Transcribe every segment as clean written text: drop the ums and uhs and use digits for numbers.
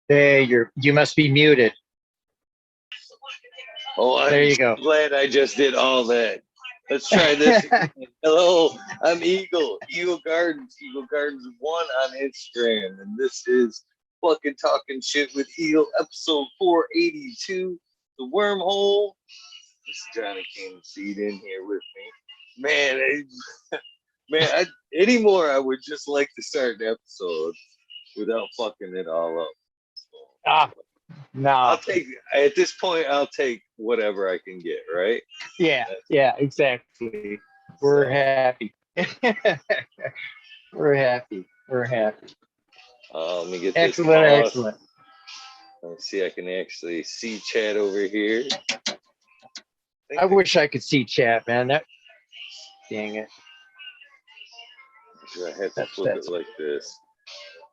Hey, you must be muted. Oh, There you go. Glad I just did all that. Let's try this again. Hello, I'm Eagle Gardens 1 on Instagram, and this is fucking talking shit with Eagle, episode 482, the wormhole. This is Johnny King Seed in here with me, man. Anymore, I would just like to start an episode without fucking it all up. No. At this point, I'll take whatever I can get, right? Yeah, exactly. We're happy. We're happy. Let me get excellent. Let's see, I can actually see chat over here. I wish I could see chat, man. Dang it. I have to flip it like this.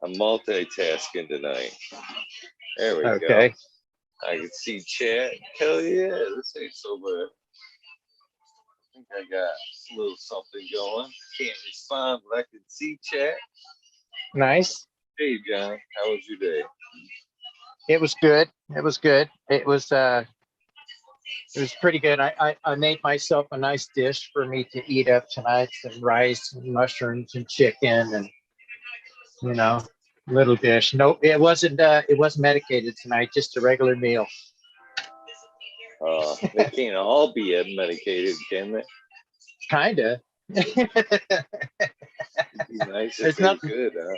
I'm multitasking tonight. There we go. I can see chat. Hell yeah, this ain't so bad. I think I got a little something going. Can't respond, but I can see chat. Nice. Hey, John, how was your day? It was good. It was pretty good. I made myself a nice dish for me to eat up tonight. Some rice and mushrooms and chicken and, little dish. No, it wasn't medicated tonight, just a regular meal. They can't all be medicated, can they? Kinda. It'd be nice if they could, huh?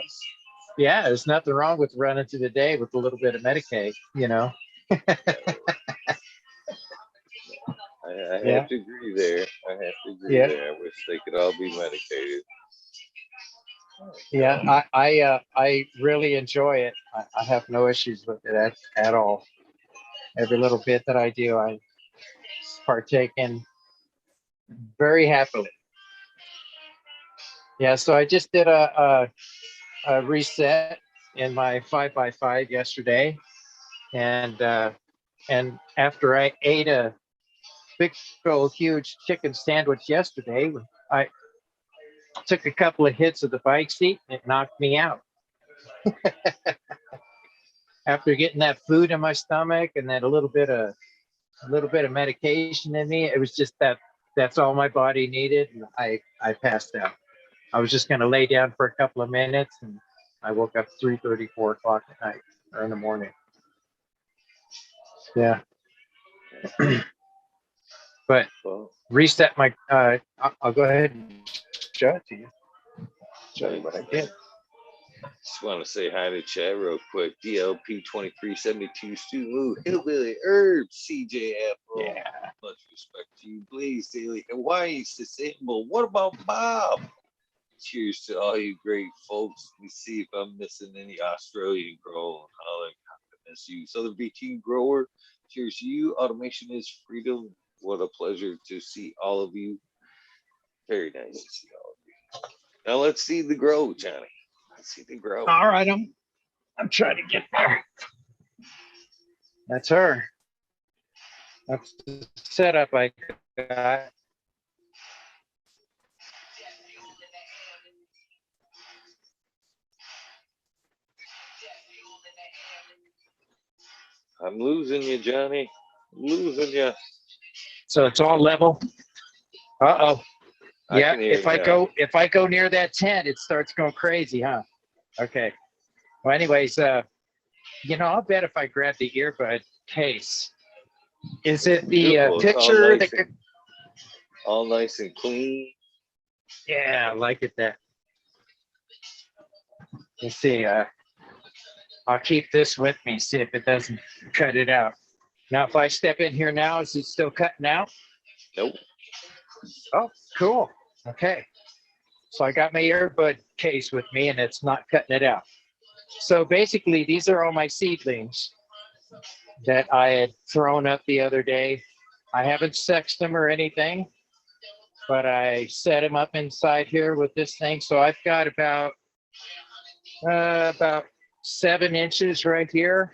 Yeah, there's nothing wrong with running through the day with a little bit of Medicaid, I have to agree there. I wish they could all be medicated. Yeah, I really enjoy it. I have no issues with it at all. Every little bit that I do, I partake in very happily. Yeah, so I just did a reset in my 5x5 yesterday, and after I ate a big old huge chicken sandwich yesterday, I took a couple of hits of the bike seat and it knocked me out. After getting that food in my stomach and then a little bit of medication in me, it was just that's all my body needed, and I passed out. I was just going to lay down for a couple of minutes, and I woke up 3:30, 4 o'clock at night or in the morning. Yeah. But reset my, I'll go ahead and show it to you. Show you what I did. Just want to say hi to chat real quick. DLP2372, Stu Hillbilly Herbs, CJ Afro. Yeah. Much respect to you. Blaze Daily Hawaii Sustainable. What about Bob? Cheers to all you great folks. Let me see if I'm missing any Australian grower. I miss you. Southern BT grower. Cheers to you. Automation is freedom. What a pleasure to see all of you. Very nice to see all of you. Now let's see the grow, Johnny. Let's see the grow. All right, I'm trying to get there. That's her. That's the setup I got. I'm losing you, Johnny. I'm losing you. So it's all level. Uh-oh. Yeah, if I go near that tent, it starts going crazy, huh? Okay. Well, anyways, I'll bet if I grab the earbud case, is it the picture that all nice and clean? Yeah, I like it that. Let's see. I'll keep this with me, see if it doesn't cut it out. Now, if I step in here now, is it still cutting out? Nope. Oh, cool. Okay. So I got my earbud case with me and it's not cutting it out. So basically, these are all my seedlings that I had thrown up the other day. I haven't sexed them or anything, but I set them up inside here with this thing. So I've got about 7 inches right here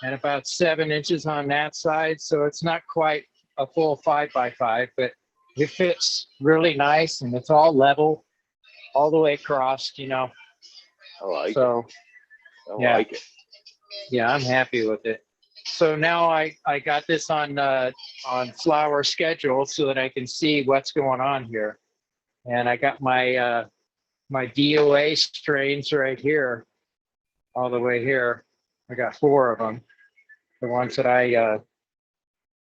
and about 7 inches on that side. So it's not quite a full 5x5, but it fits really nice and it's all level all the way across, I like it. I like it. Yeah, I'm happy with it. So now I got this on flower schedule so that I can see what's going on here. And I got my my DOA strains right here, all the way here. I got 4 of them, the ones that I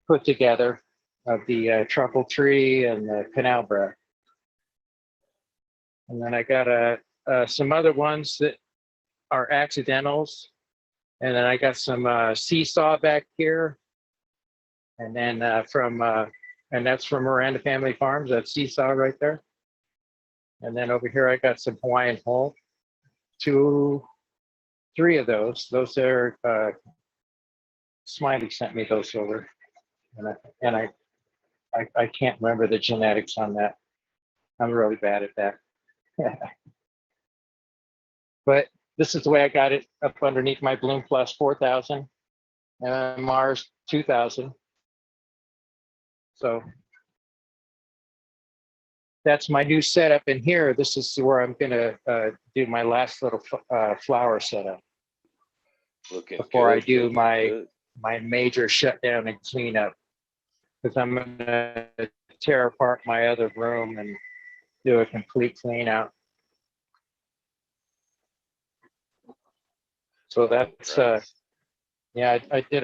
put together, of the truffle tree and the canal bread. And then I got some other ones that are accidentals. And then I got some seesaw back here. And then and that's from Miranda Family Farms, that seesaw right there. And then over here, I got some Hawaiian Hole, 3 of those. Those are, Smiley sent me those over. And I can't remember the genetics on that. I'm really bad at that. But this is the way I got it up underneath my Bloom Plus 4000 and Mars 2000. So that's my new setup in here. This is where I'm gonna do my last little flower setup before I do my major shutdown and cleanup. Because I'm gonna tear apart my other room and do a complete clean out. So that's yeah, I did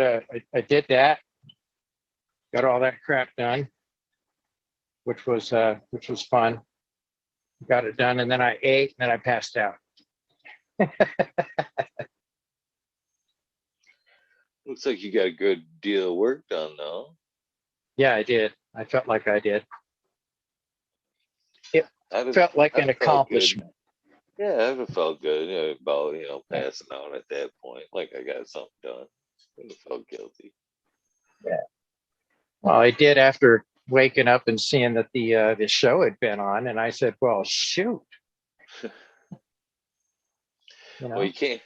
that, got all that crap done, which was fun. Got it done, and then I ate, and then I passed out. Looks like you got a good deal of work done, though. Yeah, I did. I felt like I did. It felt like an accomplishment. Yeah, I would have felt good about passing out at that point, like I got something done. I would have felt guilty. Yeah. Well, I did after waking up and seeing that the show had been on, and I said, "Well, shoot." Well, you can't.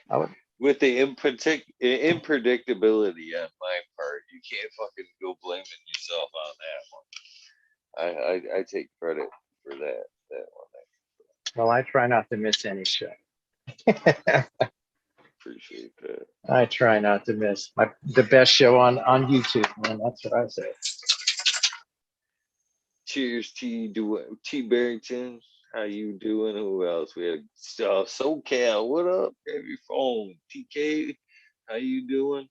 With the unpredictability on my part, you can't fucking go blaming yourself on that one. I take credit for that one. Well, I try not to miss any show. Appreciate that. I try not to miss the best show on YouTube, man. That's what I say. Cheers, T Barrington. How you doing? Who else? We had SoCal. What up? Grab your phone. TK. How you doing?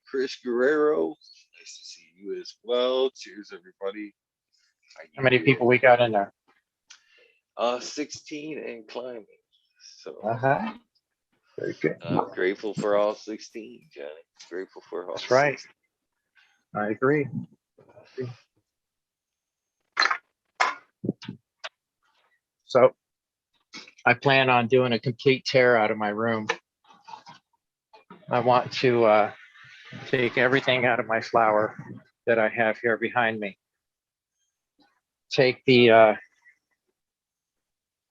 Chris Guerrero. Nice to see you as well. Cheers, everybody. How many people we got in there? 16 and climbing. So. Very good. I'm grateful for all 16, Johnny. Grateful for all. That's right. 16. I agree. So I plan on doing a complete tear out of my room. I want to take everything out of my flower that I have here behind me. Take the, I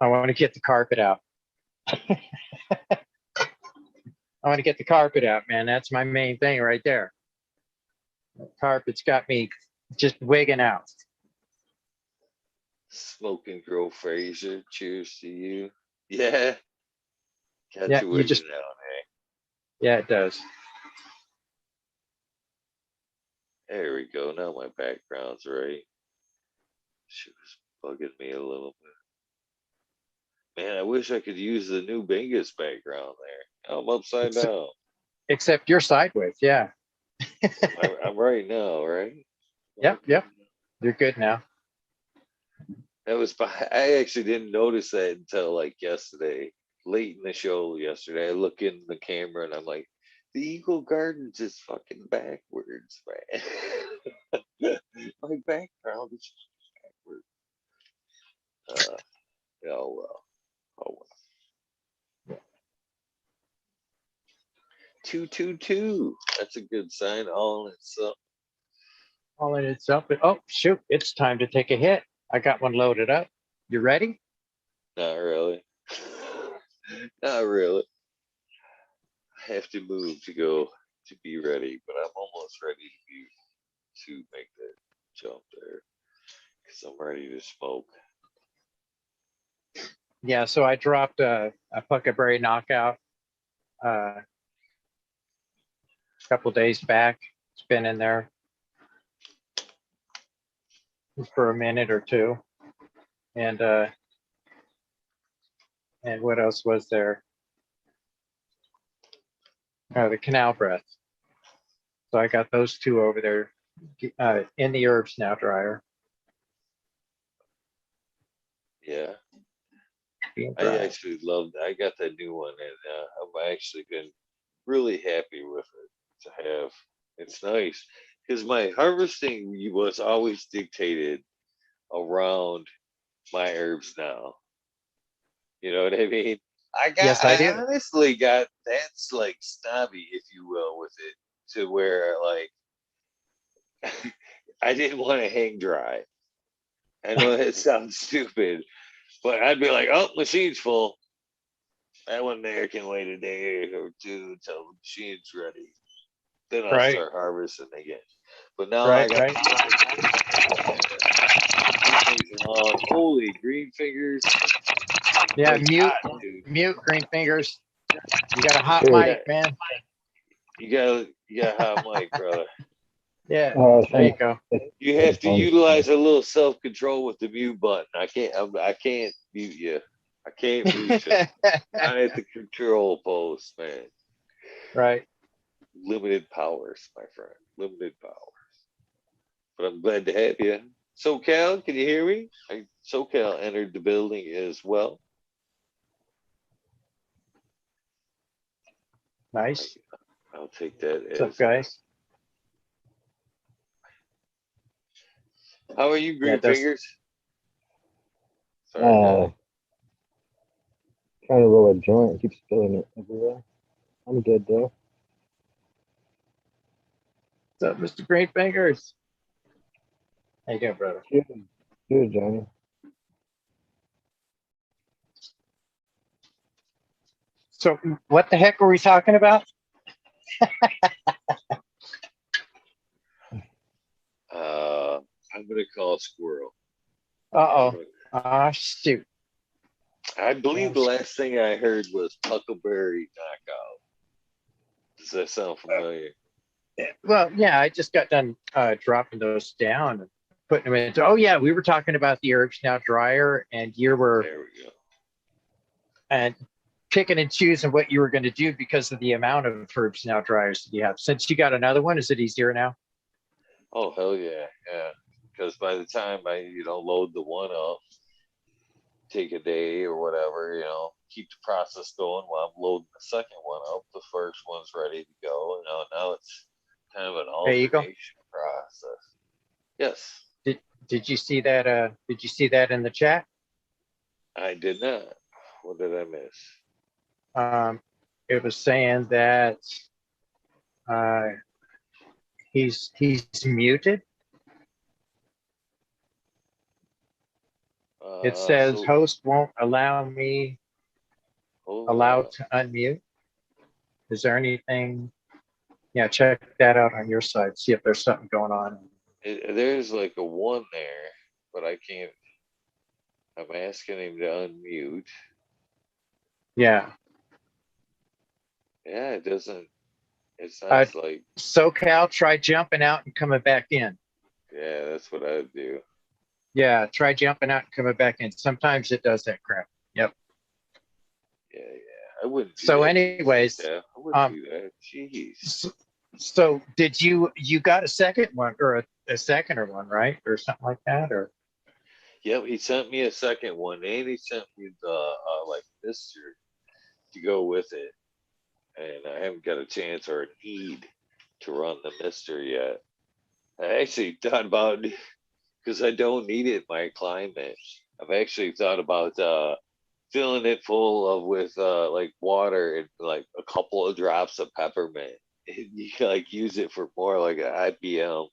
want to get the carpet out. I want to get the carpet out, man. That's my main thing right there. The carpet's got me just wigging out. Smoke and Grow Fraser. Cheers to you. Yeah. Got yeah, you wigging out, eh? Yeah, it does. There we go. Now my background's right. She was bugging me a little bit. Man, I wish I could use the new Bingus background there. I'm upside down. Except you're sideways, yeah. I'm right now, right? Yep. You're good now. I actually didn't notice that until like yesterday, late in the show yesterday. I look in the camera and I'm like, the Eagle Gardens is fucking backwards, man. My background is backwards. Oh well. 222. That's a good sign. All in itself. All in itself. Oh shoot! It's time to take a hit. I got one loaded up. You ready? Not really. Not really. I have to move to be ready, but I'm almost ready to make that jump there because I'm ready to smoke. Yeah, so I dropped a Puckaberry Knockout couple days back. It's been in there for a minute or two. And what else was there? Oh, the canal breath. So I got those two over there in the herb snout dryer. Yeah. Being I dried. actually loved. I got that new one, and I've actually been really happy with it to have. It's nice because my harvesting was always dictated around my herbs now. You know what I mean? Yes, I I do. honestly got that's like snobby, if you will, with it to where like I didn't want to hang dry. I know that sounds stupid, but I'd be like, oh, machine's full. That one there can wait a day or two until the machine's ready. Then I'll Right, start harvesting again. But now I right, got right. holy green fingers. Yeah, Like mute, hot, dude. mute, green fingers. You got a hot Dude. mic, man. You got hot mic, brother. Yeah, Oh, there you go. You have to utilize a little self control with the mute button. I can't mute you. I can't mute you. I'm at the control post, man. Right. Limited powers, my friend. Limited powers. But I'm glad to have you. SoCal, can you hear me? SoCal entered the building as well. Nice. I'll take that What's up, as guys? How are you, green Yeah, that's- fingers? Sorry, Trying to roll a joint, keep spilling it everywhere. I'm good though. What's up, Mr. Green Fingers? How you doing, brother? Good, Johnny. So what the heck were we talking about? I'm gonna call Squirrel. Uh-oh. Ah, shoot. I believe the last thing I heard was Huckleberry Knockout. Does that sound familiar? Well, yeah, I just got done dropping those down and putting them in. Oh, yeah, we were talking about the herb snout dryer, and you were There we go. and picking and choosing what you were going to do because of the amount of herb snout dryers that you have. Since you got another one, is it easier now? Oh hell yeah, yeah. Because by the time I load the one up, take a day or whatever, keep the process going while I'm loading the second one up. The first one's ready to go. Now it's kind of an There you go. alternation process. Yes, Did you see that? Did you see that in the chat? I did not. What did I miss? It was saying that he's muted. It says host won't allow me allowed to unmute. Is there anything? Yeah, check that out on your side. See if there's something going on. There's like a one there, but I can't. I'm asking him to unmute. Yeah. Yeah, it doesn't. It sounds like SoCal, try jumping out and coming back in. Yeah, that's what I'd do. Yeah, try jumping out and coming back in. Sometimes it does that crap. Yep. Yeah, I wouldn't. So, anyways, I wouldn't do that. Jeez. So, did you got a second one or a seconder one, right, or something like that, or? Yep, he sent me a second one, and he sent me the Mister to go with it, and I haven't got a chance or a need to run the Mister yet. I actually thought about because I don't need it in my climate. I've actually thought about filling it full of with like water and like a couple of drops of peppermint. And you can like use it for more like an IPM.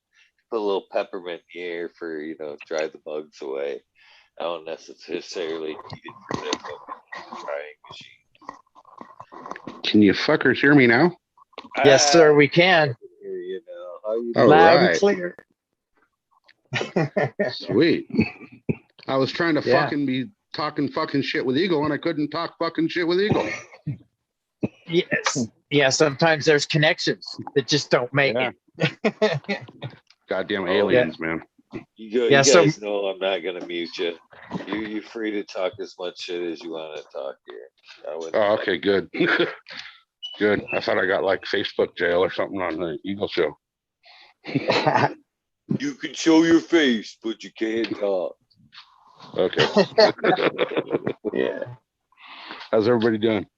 Put a little peppermint in the air for drive the bugs away. I don't necessarily need it for that drying machine. Can you fuckers hear me now? Yes, sir, we can. All Loud right. and clear. Sweet. I was trying to fucking be talking fucking shit with Eagle, and I couldn't talk fucking shit with Eagle. Yes. Yeah, sometimes there's connections that just don't make Yeah. it. Goddamn Oh, aliens, man. You Yeah, so- guys know I'm not gonna mute you. You're free to talk as much shit as you want to talk here. I wouldn't Oh, okay, good. Good. I thought I got like Facebook jail or something on the Eagle show. You can show your face, but you can't talk. Okay. Yeah, How's everybody doing?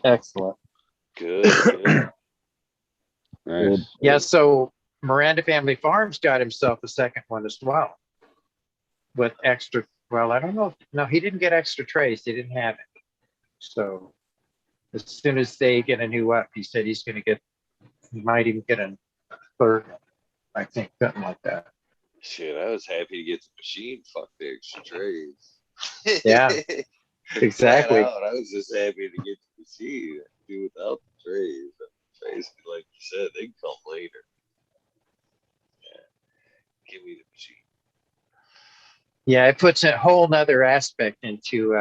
excellent. Good. Good. Nice. Yeah, so Miranda Family Farms got himself a second one as well with extra. Well, I don't know. No, he didn't get extra trays. He didn't have it. So as soon as they get a new up, he said he's going to get. He might even get a third one, I think, something like that. Shit, I was happy to get the machine. Fuck the extra trays. Yeah, exactly. Flat out, I was just happy to get the machine. Do without the trays. Basically, like you said, they can come later. Yeah. Give me the machine. Yeah, it puts a whole nother aspect into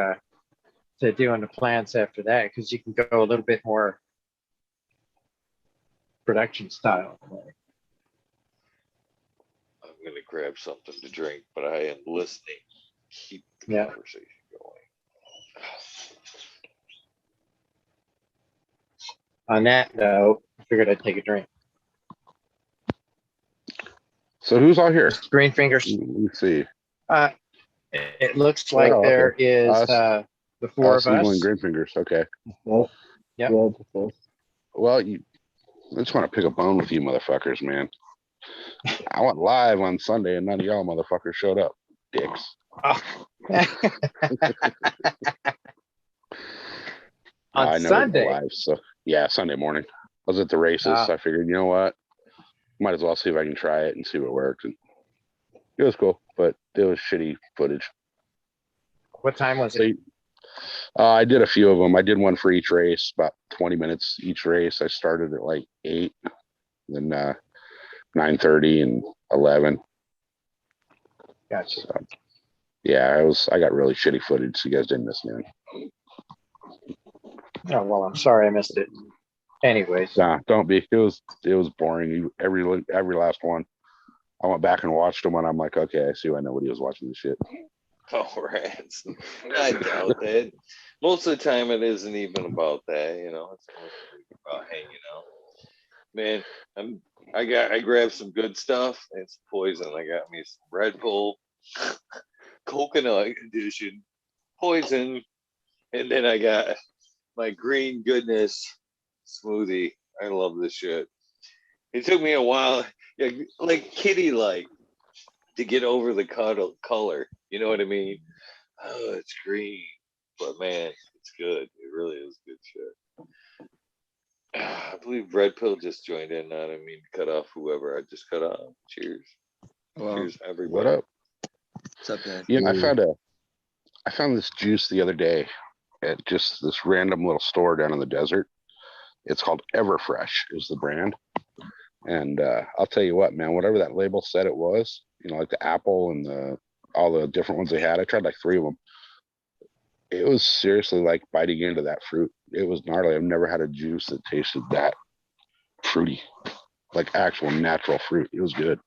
to doing the plants after that because you can go a little bit more production style. I'm gonna grab something to drink, but I am listening. Keep the Yeah. conversation going. On that note, I figured I'd take a drink. So who's all here? Green fingers. Let's see. It looks like Oh, okay. there is Us. the four of Eagle us. and Green Fingers. Okay. Well, Yep. yeah, just us. Well, I just want to pick a bone with you motherfuckers, man. I went live on Sunday and none of y'all motherfuckers showed up. Dicks. Oh. I On never go Sunday. live, so yeah, Sunday morning. I was at the races, so I figured, you know what? Might as well see if I can try it and see what works. And it was cool, but it was shitty footage. What time was So it? I did a few of them. I did one for each race, about 20 minutes each race. I started at like 8, then 9:30 and 11. Gotcha. So, yeah, I got really shitty footage, so you guys didn't miss me. Oh well, I'm sorry I missed it. Anyways. Nah, don't be. It was boring. Every last one. I went back and watched them, and I'm like, okay, I see why nobody was watching this shit. Oh, rats. I doubt that. Most of the time, it isn't even about that. You know, it's mostly about hanging out. Man, I grabbed some good stuff and some poison. I got me some Red Bull, coconut edition, poison, and then I got my green goodness smoothie. I love this shit. It took me a while, yeah, like kitty like, to get over the color. You know what I mean? Oh, it's green, but man, it's good. It really is good shit. I believe Red Pill just joined in. I didn't mean to cut off whoever I just cut off. Cheers. Well, Cheers, everybody. What up? what's up, man? Yeah, I found this juice the other day at just this random little store down in the desert. It's called Everfresh is the brand. And I'll tell you what, man, whatever that label said it was, like the apple and all the different ones they had, I tried like 3 of them. It was seriously like biting into that fruit. It was gnarly. I've never had a juice that tasted that fruity, like actual natural fruit. It was good.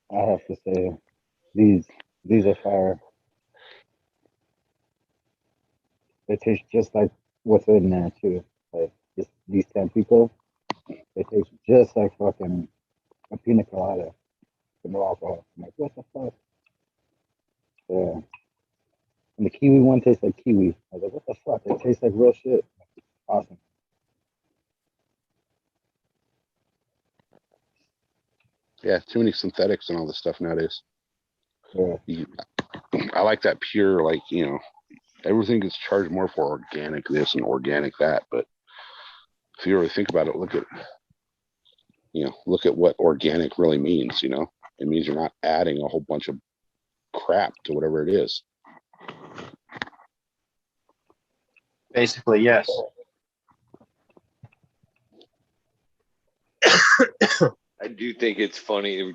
I have to say, these are fire. They taste just like what's in there too. Like just these Tampico, they taste just like fucking a pina colada with no alcohol. I'm like, what the fuck? Yeah. And the kiwi one tastes like kiwi. I was like, what the fuck? It tastes like real shit. Awesome. Yeah, too many synthetics and all this stuff nowadays. Yeah. I like that pure, like, everything gets charged more for organic this and organic that. But if you really think about it, look at what organic really means. It means you're not adding a whole bunch of crap to whatever it is. Basically, yes. I do think it's funny.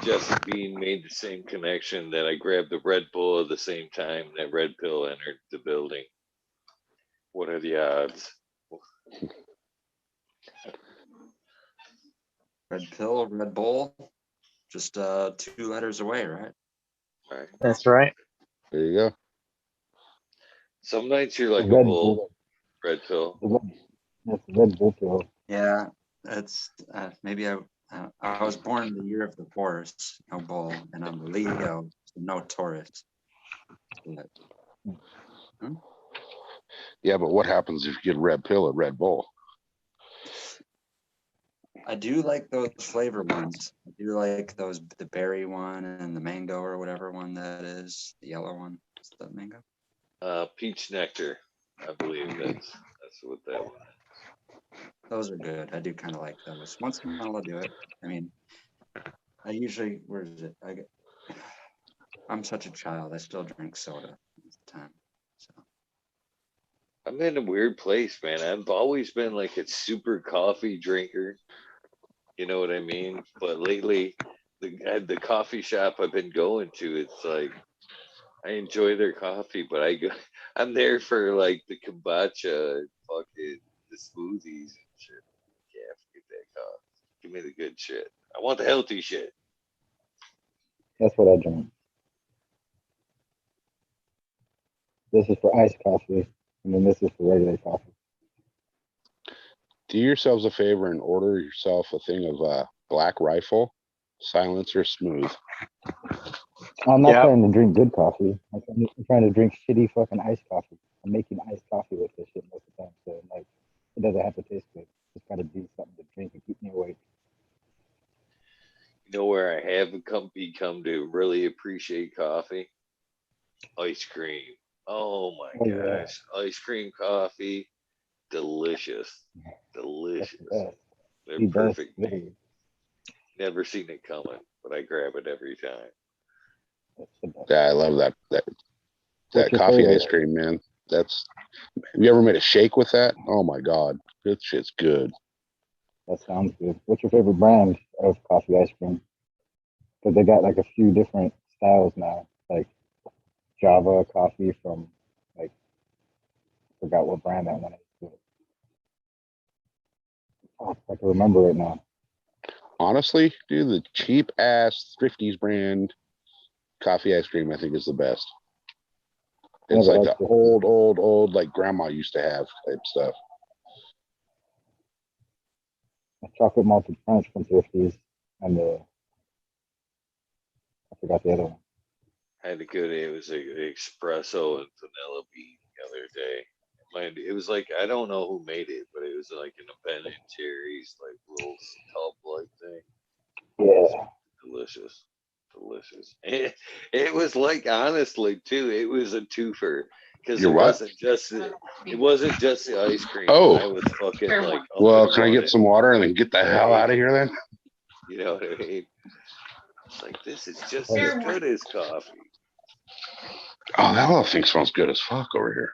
Jesse Bean made the same connection that I grabbed the Red Bull at the same time that Red Pill entered the building. What are the odds? Red Pill, Red Bull, just 2 letters away, right? Right. That's right. There you go. Some nights you're like a Red bull, Bull. Red Pill. That's Red Bull pill. Yeah, that's maybe I was born in the year of the horse, no bull, and I'm a Leo, so no Taurus. But, Yeah, but what happens if you get Red Pill at Red Bull? I do like those flavor ones. I do like those, the berry one and the mango or whatever one that is, the yellow one. Is that mango? Peach nectar. I believe that's what that one is. Those are good. I do kind of like those. Once in a while I'll do it. I mean, I usually, where is it? I'm such a child. I still drink soda all the time. So I'm in a weird place, man. I've always been like a super coffee drinker. You know what I mean? But lately, the coffee shop I've been going to, it's like I enjoy their coffee, but I'm there for like the kombucha, and fucking the smoothies and shit. Yeah, forget that coffee. Give me the good shit. I want the healthy shit. That's what I drink. This is for iced coffee, and then this is for regular coffee. Do yourselves a favor and order yourself a thing of Black Rifle Silencer Smooth. I'm not Yep. trying to drink good coffee. I'm trying to drink shitty fucking iced coffee. I'm making iced coffee with this shit most of the time, so like it doesn't have to taste good. Just gotta be something to drink and keep me awake. You know where I have become to really appreciate coffee? Ice cream. Oh my Oh, yeah. gosh. Ice cream coffee. Delicious. That's Delicious. the best. They're The best, perfect. literally. Never seen it coming, but I grab it every time. That's the best. Yeah, I love that What's your coffee favorite? ice cream, man. Have you ever made a shake with that? Oh my god, this shit's good. That sounds good. What's your favorite brand of coffee ice cream? Because they got like a few different styles now, like Java coffee from like forgot what brand that one is. Oh, I can remember it now. Honestly, dude, the cheap ass Thrifties brand coffee ice cream I think is the best. It's Never like liked the it. old like grandma used to have type stuff. A chocolate malted crunch from Thrifties, and I forgot the other one. Had to go to it was a espresso and vanilla bean the other day. It was like I don't know who made it, but it was like an Ben and Jerry's like little tub like thing. Yeah, Delicious. Delicious. It was like honestly too, it was a twofer. Because Your it what? wasn't just the ice cream. Oh. I was fucking like Well, up can I and get some water and then get the hell out of here then? you know what I mean? It's like this is just as good as coffee. Oh, that little thing smells good as fuck over here.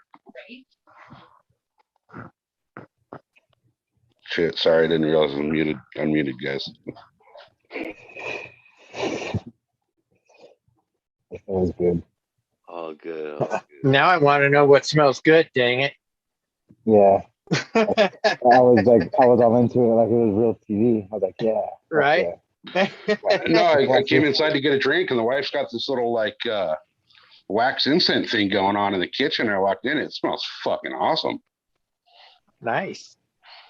Shit, sorry, I didn't realize I was unmuted, guys. that was good. All good, all good. Now I want to know what smells good, dang it. Yeah, I was all into it like it was real TV. I was like, yeah, Right? yeah. No, I came inside to get a drink and the wife's got this little like wax incense thing going on in the kitchen. I walked in, it smells fucking awesome. Nice.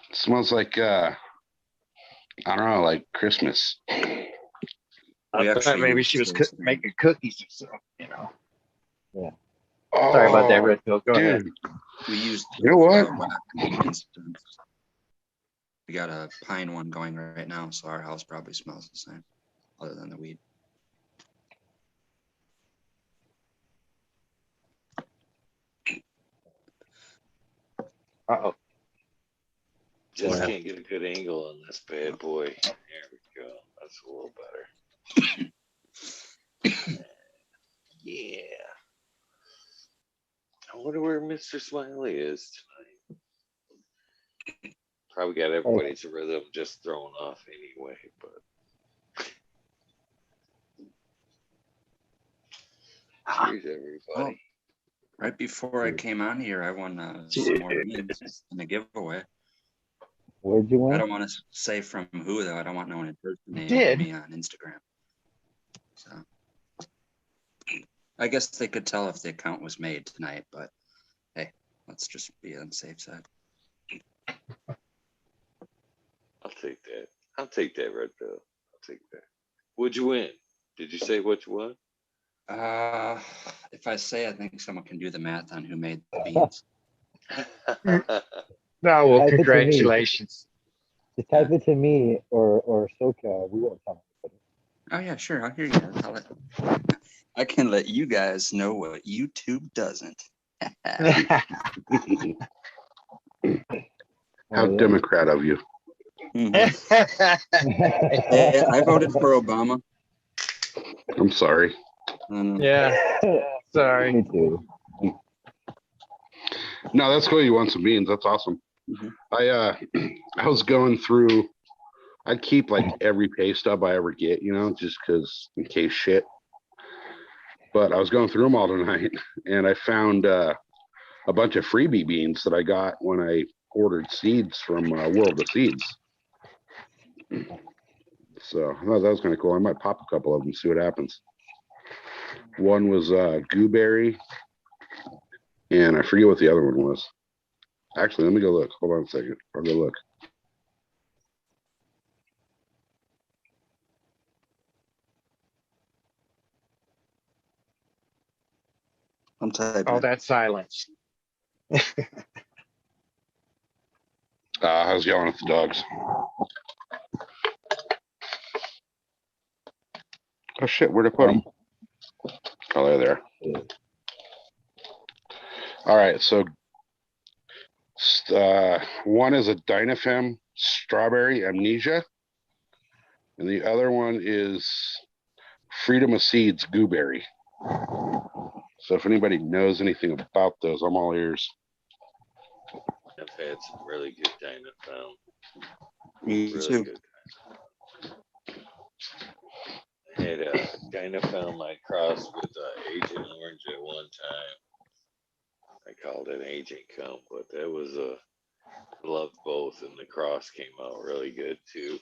It smells like I don't know, like Christmas. I thought maybe she was making cookies or something, you know. Yeah. Oh, Sorry about that, Red Pill. Go ahead. dude. we used, You know what? instance. We got a pine one going right now, so our house probably smells the same, other than the weed. Uh-oh. Just Yeah. can't get a good angle on this bad boy. There we go. That's a little better. Yeah. I wonder where Mr. Smiley is tonight. Probably got everybody's rhythm just thrown off anyway, but Cheers, everybody. Right before I came on here, I won some more beans in the giveaway. Where'd you I win? don't want to say from who though. I don't want no one impersonating Did. me on Instagram. So I guess they could tell if the account was made tonight, but hey, let's just be on the safe side. I'll take that. I'll take that, Red Pill. I'll take that. What'd you win? Did you say what you won? If I say, I think someone can do the math on who made the beans. No, well, Type it to me. congratulations. Just type it to me or Soka. We won't tell anybody. Oh yeah, sure. I'll hear you. I can let you guys know what YouTube doesn't. How Oh, yeah. Democrat of you. Hey, I voted for Obama. I'm sorry. Yeah, sorry. Me too. No, that's cool. You want some beans? That's awesome. Mhm. I was going through. I keep like every pay stub I ever get, you know, just because in case shit. But I was going through them all tonight, and I found a bunch of freebie beans that I got when I ordered seeds from World of Seeds. So I thought that was kind of cool. I might pop a couple of them, see what happens. One was gooberry, and I forget what the other one was. Actually, let me go look. Hold on a second. I'll go look. I'm typing. All that silence. I was yelling at the dogs. Oh shit, where'd I put them? Oh, they're there. All right, so one is a Dynafem strawberry amnesia, and the other one is Freedom of Seeds gooberry. So if anybody knows anything about those, I'm all ears. I've had some really good Dynafem. Me Really too. good. I had a Dynafem I crossed with Agent Orange at one time. I called it Agent Come, but that was I loved both, and the cross came out really good too.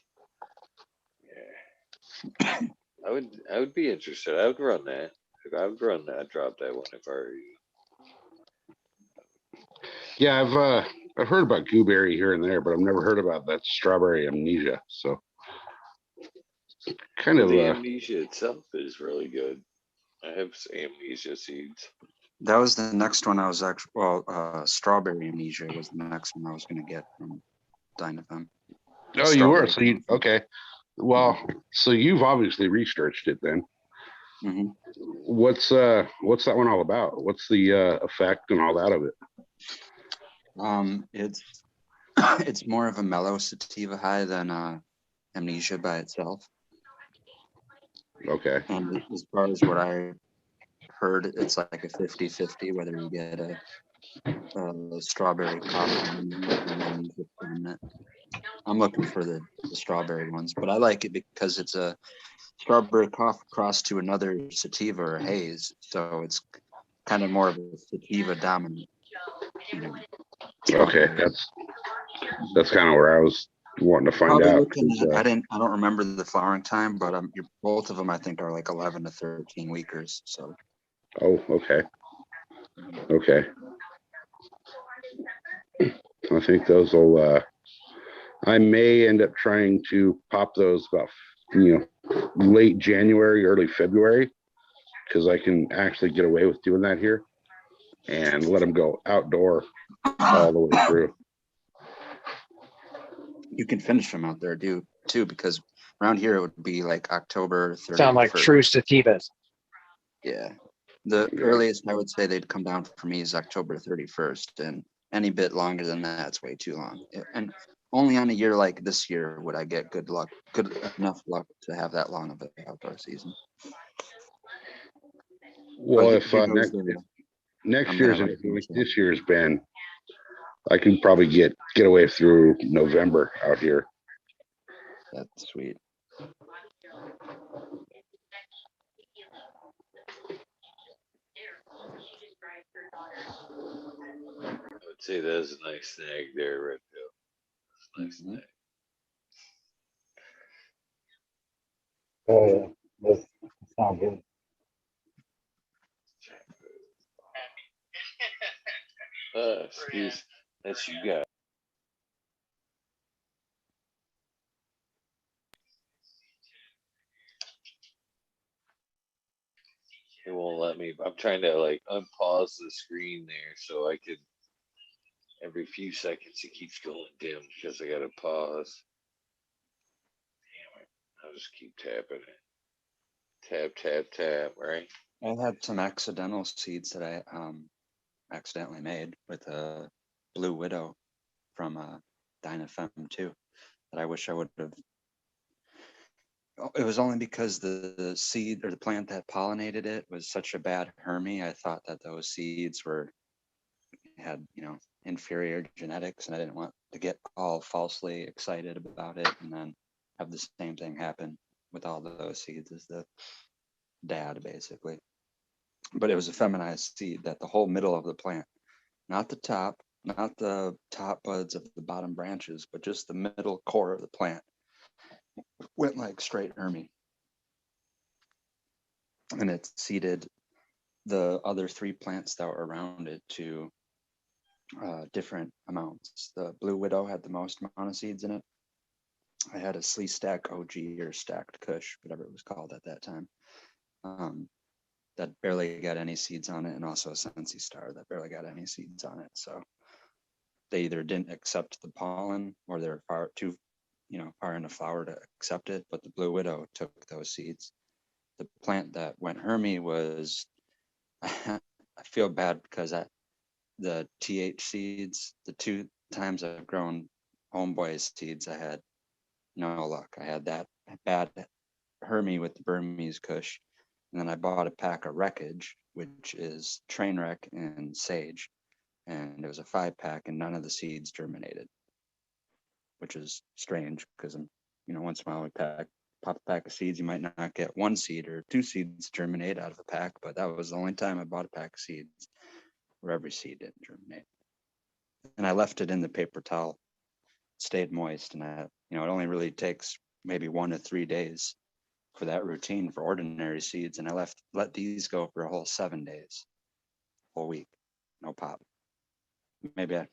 Yeah, I would be interested. I would run that. I would run that. Drop that one if I were you. Yeah, I've heard about gooberry here and there, but I've never heard about that strawberry amnesia. So kind Well, of the amnesia itself is really good. I have amnesia seeds. That was the next one I was actually, strawberry amnesia was the next one I was going to get from Dynafem. oh, you were. Strawberry So you coffee. okay. Well, so you've obviously researched it then. Mm-hmm. What's that one all about? What's the effect and all that of it? It's more of a mellow sativa high than amnesia by itself. Okay. And as far as what I heard, it's like a 50-50 whether you get a strawberry coffee and amnesia from it. I'm looking for the strawberry ones, but I like it because it's a strawberry coffee crossed to another sativa or haze, so it's kind of more of a sativa dominant. You know, Okay, that's kind of where I was wanting to find probably out. looking at, I don't remember the flowering time, but both of them I think are like 11 to 13 weekers. So. Oh, okay. Okay. I think those will. I may end up trying to pop those about late January, early February, because I can actually get away with doing that here, and let them go outdoor all the way through. You can finish them out there too, because around here it would be like October 31st. Sound like true sativas. Yeah. The earliest I would say they'd come down for me is October 31st, and any bit longer than that's way too long. And only on a year like this year would I get good enough luck to have that long of an outdoor season. Well, But if here goes next I'm year's gonna anything like this year's been, I can probably get away through November out here. That's sweet. I'd say that's a nice snag there, Red Pill. That's a nice Mhm. snag. Oh yeah, that's sound good. Excuse. That's you guys. It won't let me. I'm trying to like unpause the screen there so I could. Every few seconds it keeps going dim because I gotta pause. Damn it! I'll just keep tapping it. Tap, tap, tap. Right. I had some accidental seeds that I accidentally made with a Blue Widow from Dynafem too. That I wish I would have. It was only because the seed or the plant that pollinated it was such a bad Hermy. I thought that those seeds had inferior genetics, and I didn't want to get all falsely excited about it and then have the same thing happen with all those seeds as the dad, basically. But it was a feminized seed that the whole middle of the plant, not the top, not the top buds of the bottom branches, but just the middle core of the plant went like straight Hermy. And it seeded the other three plants that were around it to different amounts. The Blue Widow had the most amount of seeds in it. I had a Slee Stack OG or Stacked Kush, whatever it was called at that time, that barely got any seeds on it, and also a Sensi Star that barely got any seeds on it. So they either didn't accept the pollen or they're far too, far in the flower to accept it. But the Blue Widow took those seeds. The plant that went Hermy was, I feel bad because the TH seeds, the 2 times I've grown Homeboy's seeds, I had no luck. I had that bad Hermy with the Burmese Kush. And then I bought a pack of Wreckage, which is Trainwreck and Sage. And it was a 5-pack and none of the seeds germinated, which is strange because once in a while we pop a pack of seeds, you might not get 1 seed or 2 seeds germinate out of a pack, but that was the only time I bought a pack of seeds where every seed didn't germinate. And I left it in the paper towel, stayed moist, and it only really takes maybe 1 to 3 days for that routine for ordinary seeds, and I let these go for a whole 7 days, whole week, no pop. Maybe I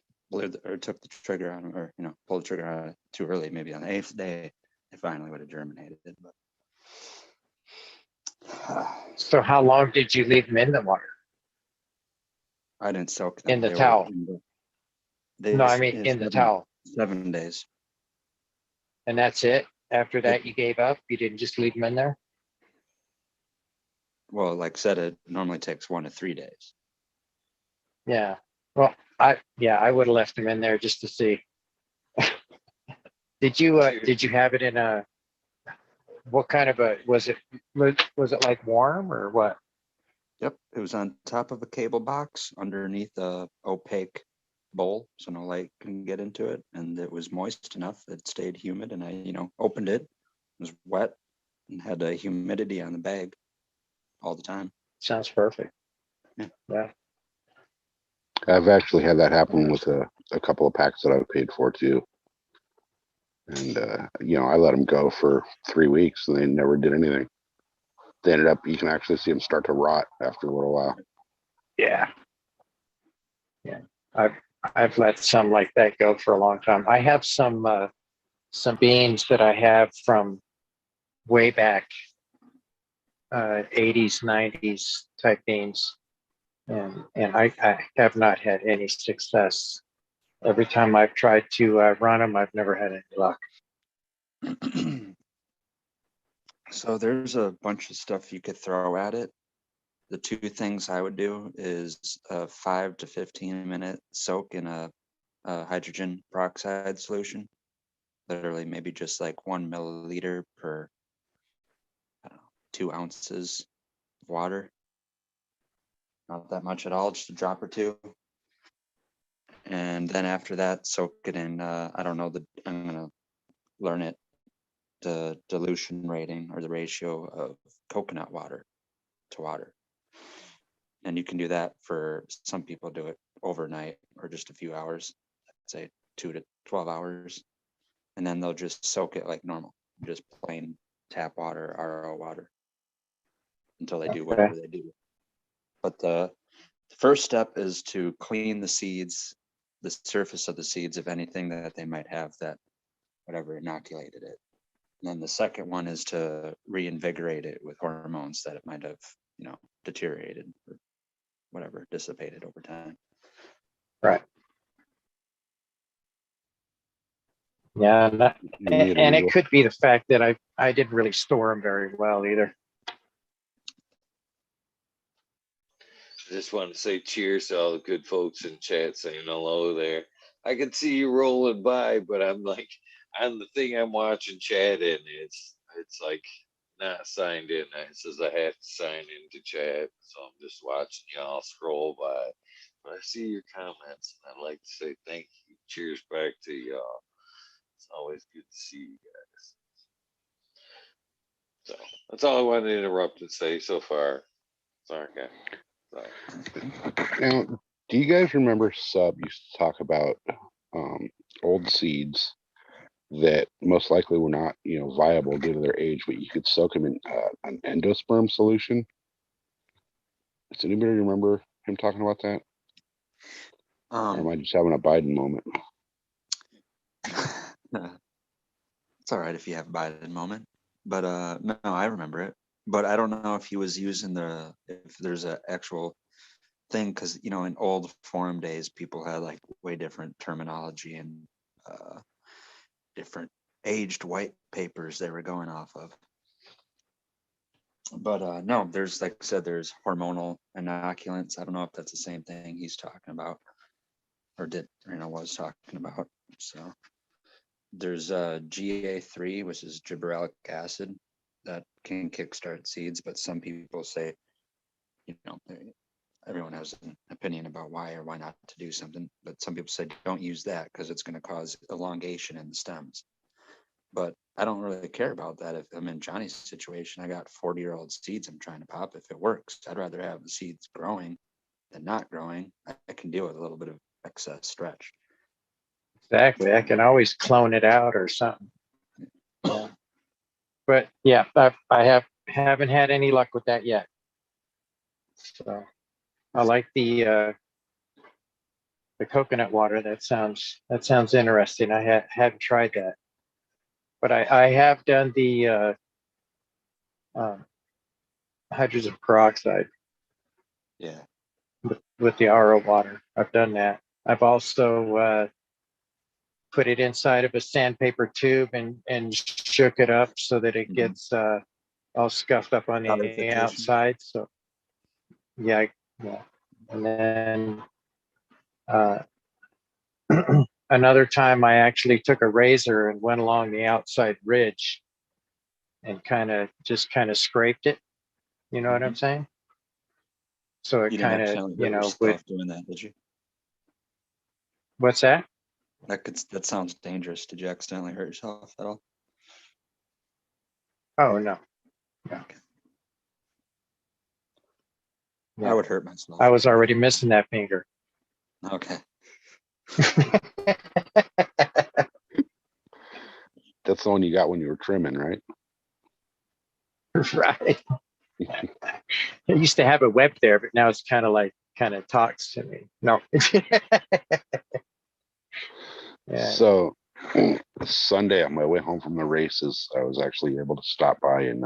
took the trigger on, or pulled the trigger on it too early. Maybe on the 8th day, it finally would have germinated. But So how long did you leave them in the water? I didn't soak them. In the towel? No, I mean in the towel. 7 days. And that's it? After that, you gave up? You didn't just leave them in there? Well, like I said, it normally takes 1 to 3 days. Yeah. Well, I would have left them in there just to see. Did you have it in a, what kind of a, was it like warm or what? Yep, it was on top of a cable box underneath a opaque bowl, so no light can get into it, and it was moist enough that it stayed humid. And I, opened it. It was wet and had a humidity on the bag all the time. Sounds perfect. Yeah. I've actually had that happen with a couple of packs that I've paid for too. And, I let them go for 3 weeks and they never did anything. They ended up, you can actually see them start to rot after a little while. Yeah. Yeah. I've let some like that go for a long time. I have some beans that I have from way back, 80s, 90s type beans. And I have not had any success. Every time I've tried to run them, I've never had any luck. So there's a bunch of stuff you could throw at it. The 2 things I would do is a 5 to 15 minute soak in a hydrogen peroxide solution. Literally maybe just like 1 milliliter per 2 ounces of water. Not that much at all, just a drop or 2. And then after that, soak it in, I don't know, I'm going to learn it, the dilution rating or the ratio of coconut water to water. And you can do that for some people do it overnight or just a few hours, say 2 to 12 hours. And then they'll just soak it like normal, just plain tap water, RO water, until they do whatever they do. But the first step is to clean the seeds, the surface of the seeds of anything that they might have that whatever inoculated it. And then the second one is to reinvigorate it with hormones that it might have, deteriorated or whatever, dissipated over time. Right. Yeah, and it could be the fact that I didn't really store them very well either. I just want to say cheers to all the good folks in chat saying hello there. I can see you rolling by, but I'm like, on the thing I'm watching chat in, it's like not signed in. It says I have to sign into chat, so I'm just watching y'all scroll by. But I see your comments, and I'd like to say thank you. Cheers back to y'all. It's always good to see you guys. So that's all I wanted to interrupt and say so far. Sorry, guys. Now, do you guys remember Sub used to talk about old seeds that most likely were not, viable due to their age, but you could soak them in an endosperm solution? Does anybody remember him talking about that? Or am I just having a Biden moment? It's all right if you have a Biden moment, but no, I remember it. But I don't know if he was using if there's an actual thing, because in old forum days, people had like way different terminology and different aged white papers they were going off of. But no, there's, like I said, there's hormonal inoculants. I don't know if that's the same thing he's talking about, or was talking about. So there's GA3, which is gibberellic acid, that can kickstart seeds, but some people say, everyone has an opinion about why or why not to do something, but some people say don't use that because it's going to cause elongation in the stems. But I don't really care about that. If I'm in Johnny's situation, I got 40-year-old seeds I'm trying to pop. If it works, I'd rather have the seeds growing than not growing. I can deal with a little bit of excess stretch. Exactly. I can always clone it out or something. Yeah. But yeah, I haven't had any luck with that yet. So I like the coconut water. That sounds interesting. I hadn't tried that, but I have done the hydrogen peroxide. Yeah. With the RO water, I've done that. I've also put it inside of a sandpaper tube and shook it up so that it gets all scuffed up on the outside. So yeah. And then another time I actually took a razor and went along the outside ridge and kind of scraped it. You know what I'm saying? So it kind of, doing that, did you? What's that? That sounds dangerous. Did you accidentally hurt yourself at all? Oh no. Okay. Yeah. I would hurt myself. I was already missing that finger. Okay. That's the one you got when you were trimming, right? Right. I used to have a web there, but now it's kind of talks to me. No. Yeah. So Sunday on my way home from the races, I was actually able to stop by and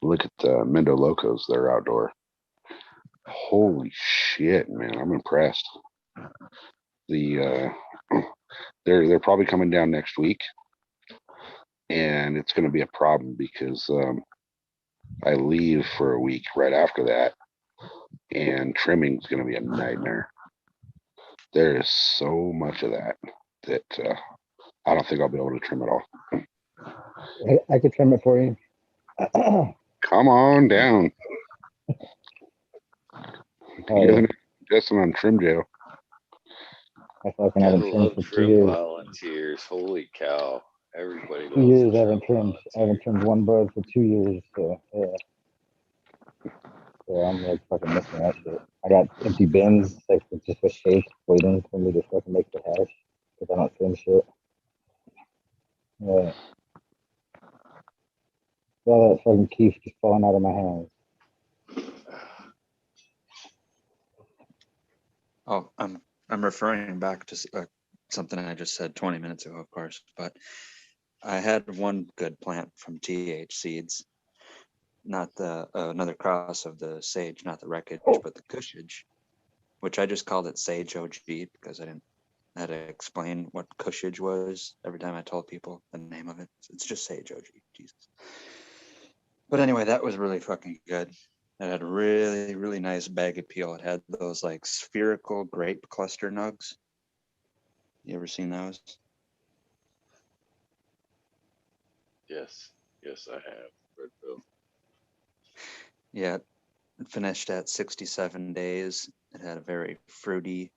look at the Mendo Locos. They're outdoor. Holy shit, man! I'm impressed. They're probably coming down next week, and it's going to be a problem because I leave for a week right after that, and trimming is going to be a nightmare. There is so much of that I don't think I'll be able to trim it all. I could trim it for you. Come on down. Just on trim jail. I fucking haven't trimmed for 2 years. Volunteers, holy cow! Everybody. 2 years I haven't trimmed. I haven't trimmed one bud for 2 years. So yeah. So I'm like fucking missing that shit. I got empty bins, like just with shake, waiting for me to fucking make the hash because I don't trim shit. Yeah. All that fucking keef just falling out of my hands. Oh, I'm referring back to something I just said 20 minutes ago, of course, but I had one good plant from TH Seeds, not the another cross of the sage, not the wreckage, but the cushage, which I just called it Sage OG because I had to explain what cushage was every time I told people the name of it. It's just Sage OG, Jesus. But anyway, that was really fucking good. It had a really, really nice bag appeal. It had those like spherical grape cluster nugs. You ever seen those? Yes, yes, I have. Red Bill. Yeah, it finished at 67 days. It had a very fruity,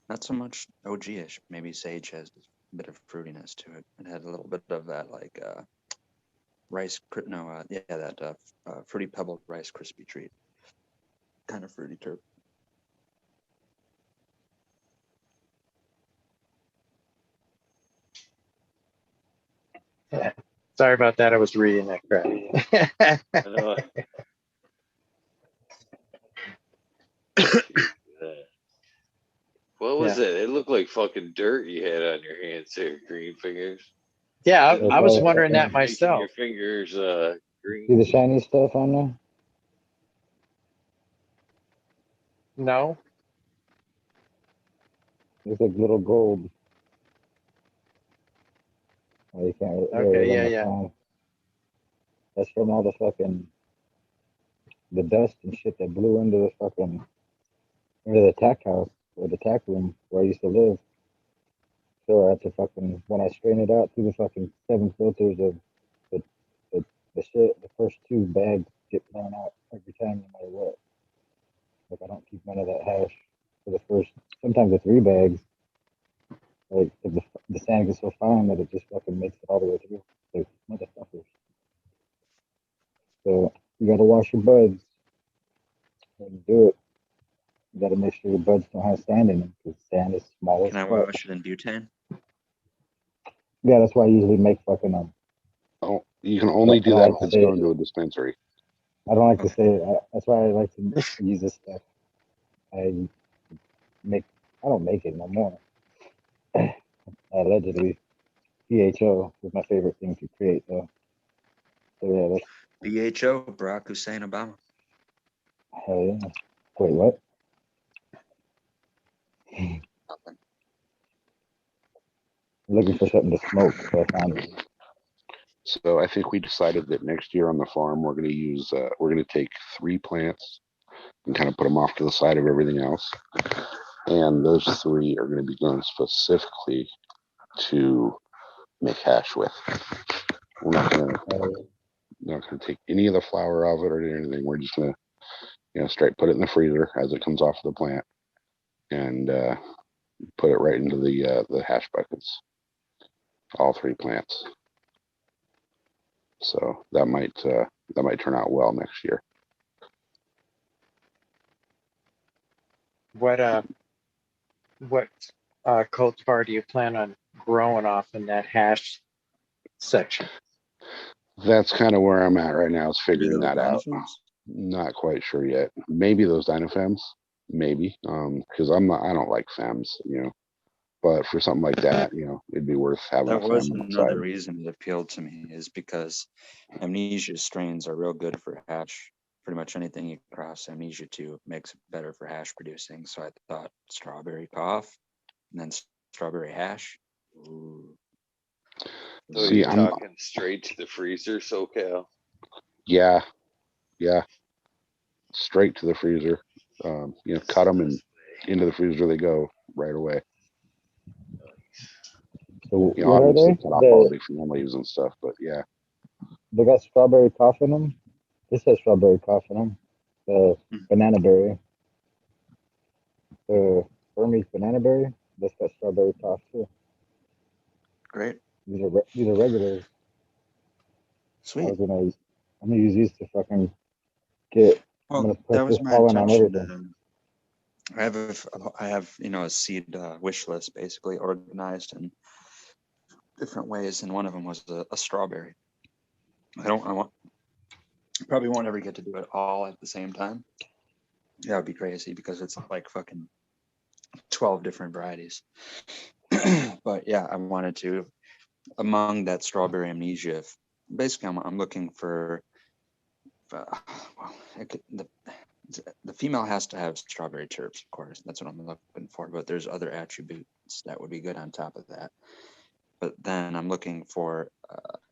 not so much OG-ish. Maybe Sage has a bit of fruitiness to it. It had a little bit of that like fruity pebble rice crispy treat. Kind of fruity terp. Sorry about that. I was reading that crap. I know. What was it? It looked like fucking dirt you had on your hands there, green fingers. Yeah, Didn't I look was like wondering you that were making myself. your fingers See green. the shiny stuff on there? No. Looks like little gold. Oh, you can't Okay. really Yeah. run the Yeah. phone. That's from all the fucking the dust and shit that blew into the tack house or the tack room where I used to live. So I had to fucking when I strain it out through the fucking 7 filters of the the shit, the first 2 bags get thrown out every time no matter what. Like I don't keep none of that hash for the first sometimes the 3 bags. Like the sand gets so fine that it just fucking makes it all the way through. Like motherfuckers. So you gotta wash your buds when you do it. You gotta make sure your buds don't have sand in them because sand is small as Can I fuck. wash it in butane? Yeah, that's why I usually make fucking Oh, you can only do that if it's going to a dispensary. I don't like to say it. That's why I like to use this stuff. I don't make it no more. Allegedly, PHO is my favorite thing to create though. So yeah, that's BHO, Barack Hussein Obama. hell yeah. Wait, what? Nothing. I'm looking for something to smoke, so I found it. So I think we decided that next year on the farm we're going to use we're going to take 3 plants and kind of put them off to the side of everything else, and those 3 are going to be done specifically to make hash with. We're not going to take any of the flour off it or anything. We're just going to straight put it in the freezer as it comes off the plant and put it right into the hash buckets, all 3 plants. So that might turn out well next year. What cultivar do you plan on growing off in that hash section? That's kind of where I'm at right now, is figuring Maybe that out. Dynafems? Not quite sure yet. Maybe those Dynafems, maybe. Because I don't like fems, But for something like that, it'd be worth having a That was fem on the another side. reason it appealed to me, is because amnesia strains are real good for hash. Pretty much anything you cross amnesia to makes it better for hash producing. So I thought strawberry cough and then strawberry hash. Ooh. So See, you're talking straight to the freezer, SoCal. Yeah, straight to the freezer. Cut them and into the freezer they go right away. So what are Obviously they? cut off all the different leaves and stuff, but yeah. They got strawberry cough in them. This has strawberry cough in them. The banana berry. The Burmese banana berry. That's got strawberry cough too. Great. These are regulars. Sweet. I'm gonna use these to fucking get I'm gonna Well, that put was this my pollen on intention. everything. I have, you know, a seed wish list basically organized in different ways, and one of them was a strawberry. Probably won't ever get to do it all at the same time. That would be crazy because it's like fucking 12 different varieties. But yeah, I wanted to, among that strawberry amnesia, basically I'm looking for, well, the female has to have strawberry terps, of course. That's what I'm looking for. But there's other attributes that would be good on top of that. But then I'm looking for,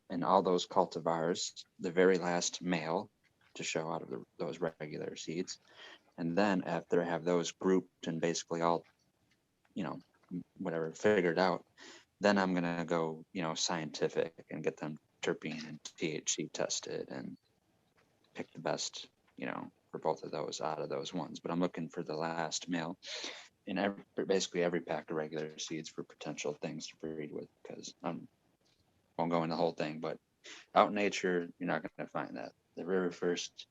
in all those cultivars, the very last male to show out of those regular seeds. And then after I have those grouped and basically all, you know, whatever figured out, then I'm going to go, you know, scientific and get them terpene and THC tested and pick the best, you know, for both of those out of those ones. But I'm looking for the last male in basically every pack of regular seeds for potential things to breed with, because I won't go into the whole thing, but out in nature, you're not going to find that. The very first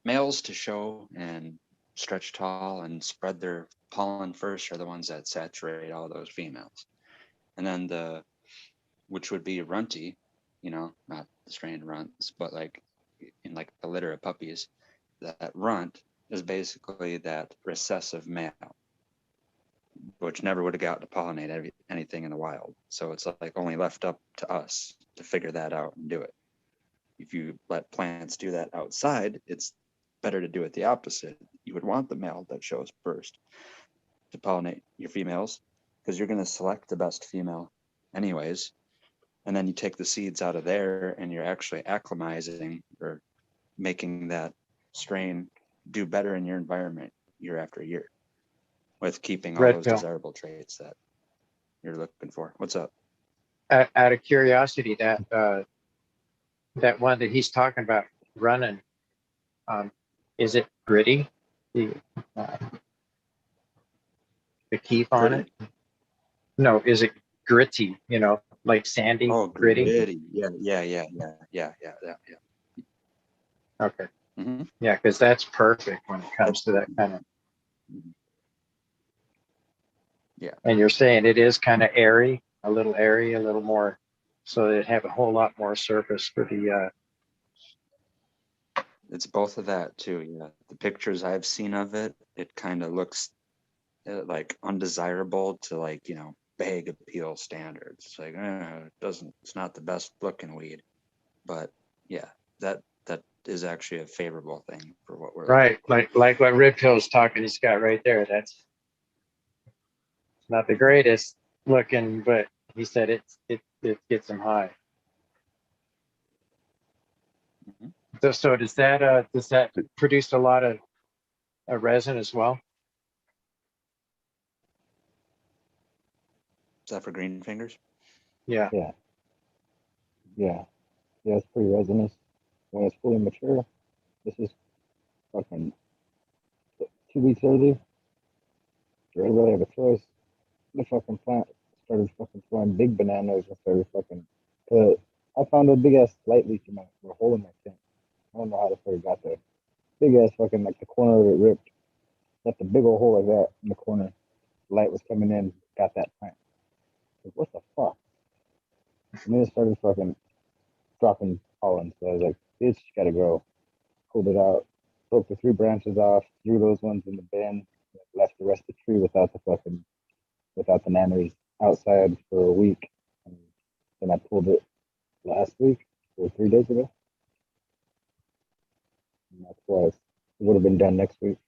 males to show and stretch tall and spread their pollen first are the ones that saturate all those females. And then which would be runty, you know, not the strain runts, but like in like the litter of puppies, that runt is basically that recessive male, which never would have got to pollinate anything in the wild. So it's like only left up to us to figure that out and do it. If you let plants do that outside, it's better to do it the opposite. You would want the male that shows first to pollinate your females, because you're going to select the best female anyways. And then you take the seeds out of there and you're actually acclimatizing or making that strain do better in your environment year after year with keeping all Red those pill. desirable traits that you're looking for. What's up? Out of curiosity, that one that he's talking about running, is it gritty? The uh, the keef on it? No, is it gritty? You know, like sandy, Oh, gritty? gritty. Yeah. Okay. Mm-hmm. Yeah, because that's perfect when it comes to that kind of. Yeah. And you're saying it is kind of airy, a little more, so they have a whole lot more surface for the. It's both of that too. Yeah. The pictures I've seen of it, it kind of looks like undesirable to, like, you know, bag appeal standards. It's like, it's not the best looking weed, but yeah, that is actually a favorable thing for what we're Right, like what Red Pill's talking, he's got right there. That's not the greatest looking, but he said it gets him high. Mm-hmm. So does that produce a lot of resin as well? Is that for green fingers? Yeah. Yeah, it's pretty resinous. When it's fully mature, this is fucking 2 weeks early. You really have a choice. The fucking plant started fucking throwing big bananas and started fucking. I found a big ass light leak in a hole in my tent. I don't know how the fuck it got there. Big ass fucking, like, the corner of it ripped. Left a big old hole like that in the corner. Light was coming in, got that plant. Like, what the fuck? And then it started fucking dropping pollen. So I was like, bitch, gotta grow. Pulled it out, broke the 3 branches off, threw those ones in the bin, left the rest of the tree without the nannies outside for a week. And then I pulled it last week or 3 days ago. And that's why it would have been done next week.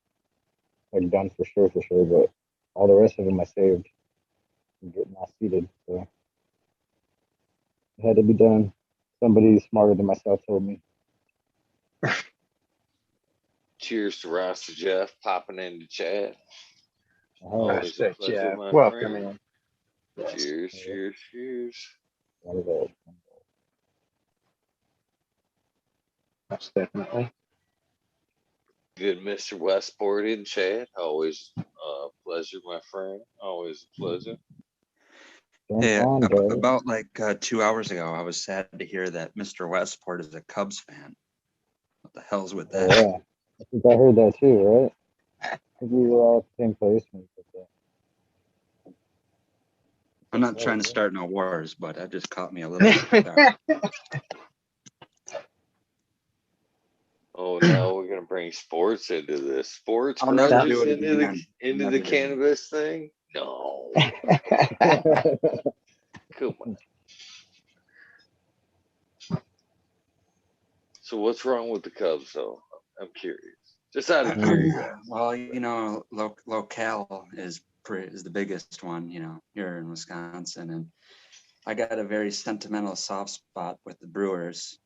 Like, done for sure, but all the rest of them I saved and getting all seeded. So it had to be done. Somebody smarter than myself told me. Cheers to Rasta Jeff popping into chat. Always a pleasure, my Welcome friend. in. Yes. Cheers. Most definitely. Good Mr. Westport in chat. Always a pleasure, my friend. Always a pleasure. Yeah, about like 2 hours ago, I was sad to hear that Mr. Westport is a Cubs fan. What the hell's with that? I think I heard that too, right? I think we were all at the same place. when we did that. I'm not trying to start no wars, but that just caught me a little off guard. Oh, now we're gonna bring sports into this. Sports I'll never grudges do it into the again. into Never the do it. cannabis thing? No, come on. So what's wrong with the Cubs, though? I'm curious. Just out of curiosity. Well, you know, locale is the biggest one, you know, here in Wisconsin, and I got a very sentimental soft spot with the Brewers.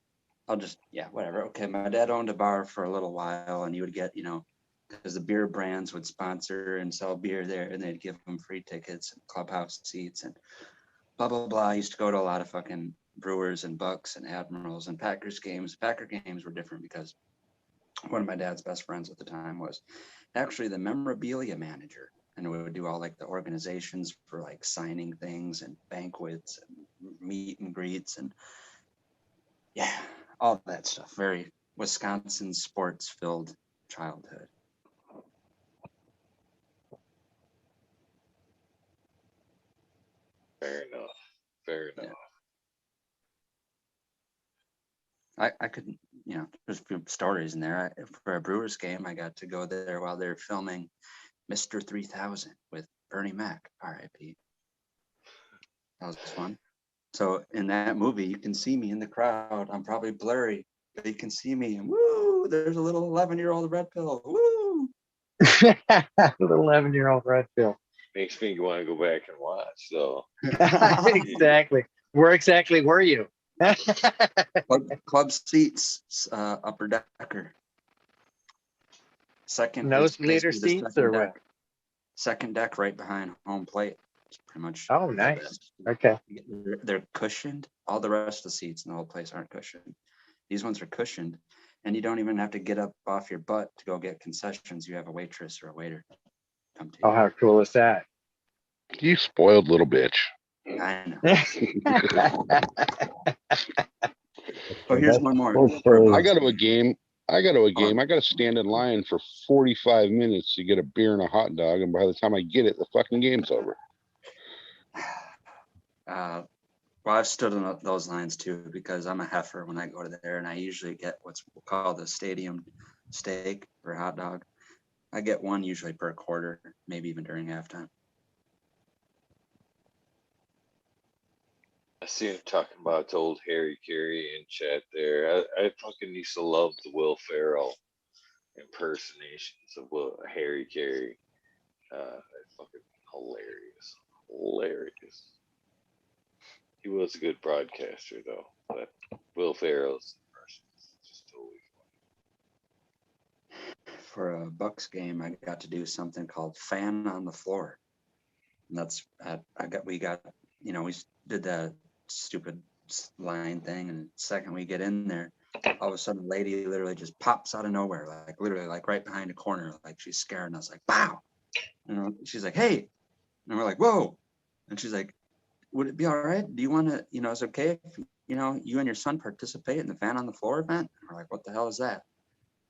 Yeah, whatever. Okay, my dad owned a bar for a little while, and he would get, you know, because the beer brands would sponsor and sell beer there, and they'd give them free tickets and clubhouse seats and blah blah blah. I used to go to a lot of fucking Brewers and Bucks and Admirals and Packers games. Packer games were different because one of my dad's best friends at the time was actually the memorabilia manager, and we would do all like the organizations for like signing things and banquets and meet and greets and yeah, all that stuff. Very Wisconsin sports filled childhood. Fair enough. Fair enough. I could, you know, there's a few stories in there. For a Brewers game, I got to go there while they're filming Mr. 3000 with Bernie Mac, RIP. That was fun. So in that movie, you can see me in the crowd. I'm probably blurry, but you can see me. And woo, there's a little 11-year-old red pill. Woo. Little 11-year-old red pill. Makes me want to go back and watch. So Exactly. Where exactly were you? Club seats, upper decker. Second is Nosebleeder basically the seats second or deck. what? Second deck right behind home plate. It's pretty much. Oh, the nice. best. Okay. They're cushioned. All the rest of the seats in the whole place aren't cushioned. These ones are cushioned, and you don't even have to get up off your butt to go get concessions. You have a waitress or a waiter come to you. Oh, how cool is that? You spoiled little bitch. I know. Oh, here's one more. I go to a game. I got to stand in line for 45 minutes to get a beer and a hot dog, and by the time I get it, the fucking game's over. Well, I've stood in those lines too because I'm a heifer when I go to there, and I usually get what's called a stadium steak or hot dog. I get one usually per quarter, maybe even during halftime. I see him talking about old Harry Carey in chat there. I fucking used to love the Will Ferrell impersonations of Harry Carey. Fucking hilarious. Hilarious. He was a good broadcaster though. But Will Ferrell's impressions just totally funny. For a Bucks game, I got to do something called fan on the floor. And that's we got, you know, we did that stupid line thing, and the second we get in there, all of a sudden a lady literally just pops out of nowhere, like literally like right behind a corner, like she's scared, and I was like, "Wow!" And she's like, "Hey," and we're like, "Whoa!" And she's like, "Would it be all right? Do you want to, you know, is it okay if, you know, you and your son participate in the fan on the floor event?" And we're like, "What the hell is that?"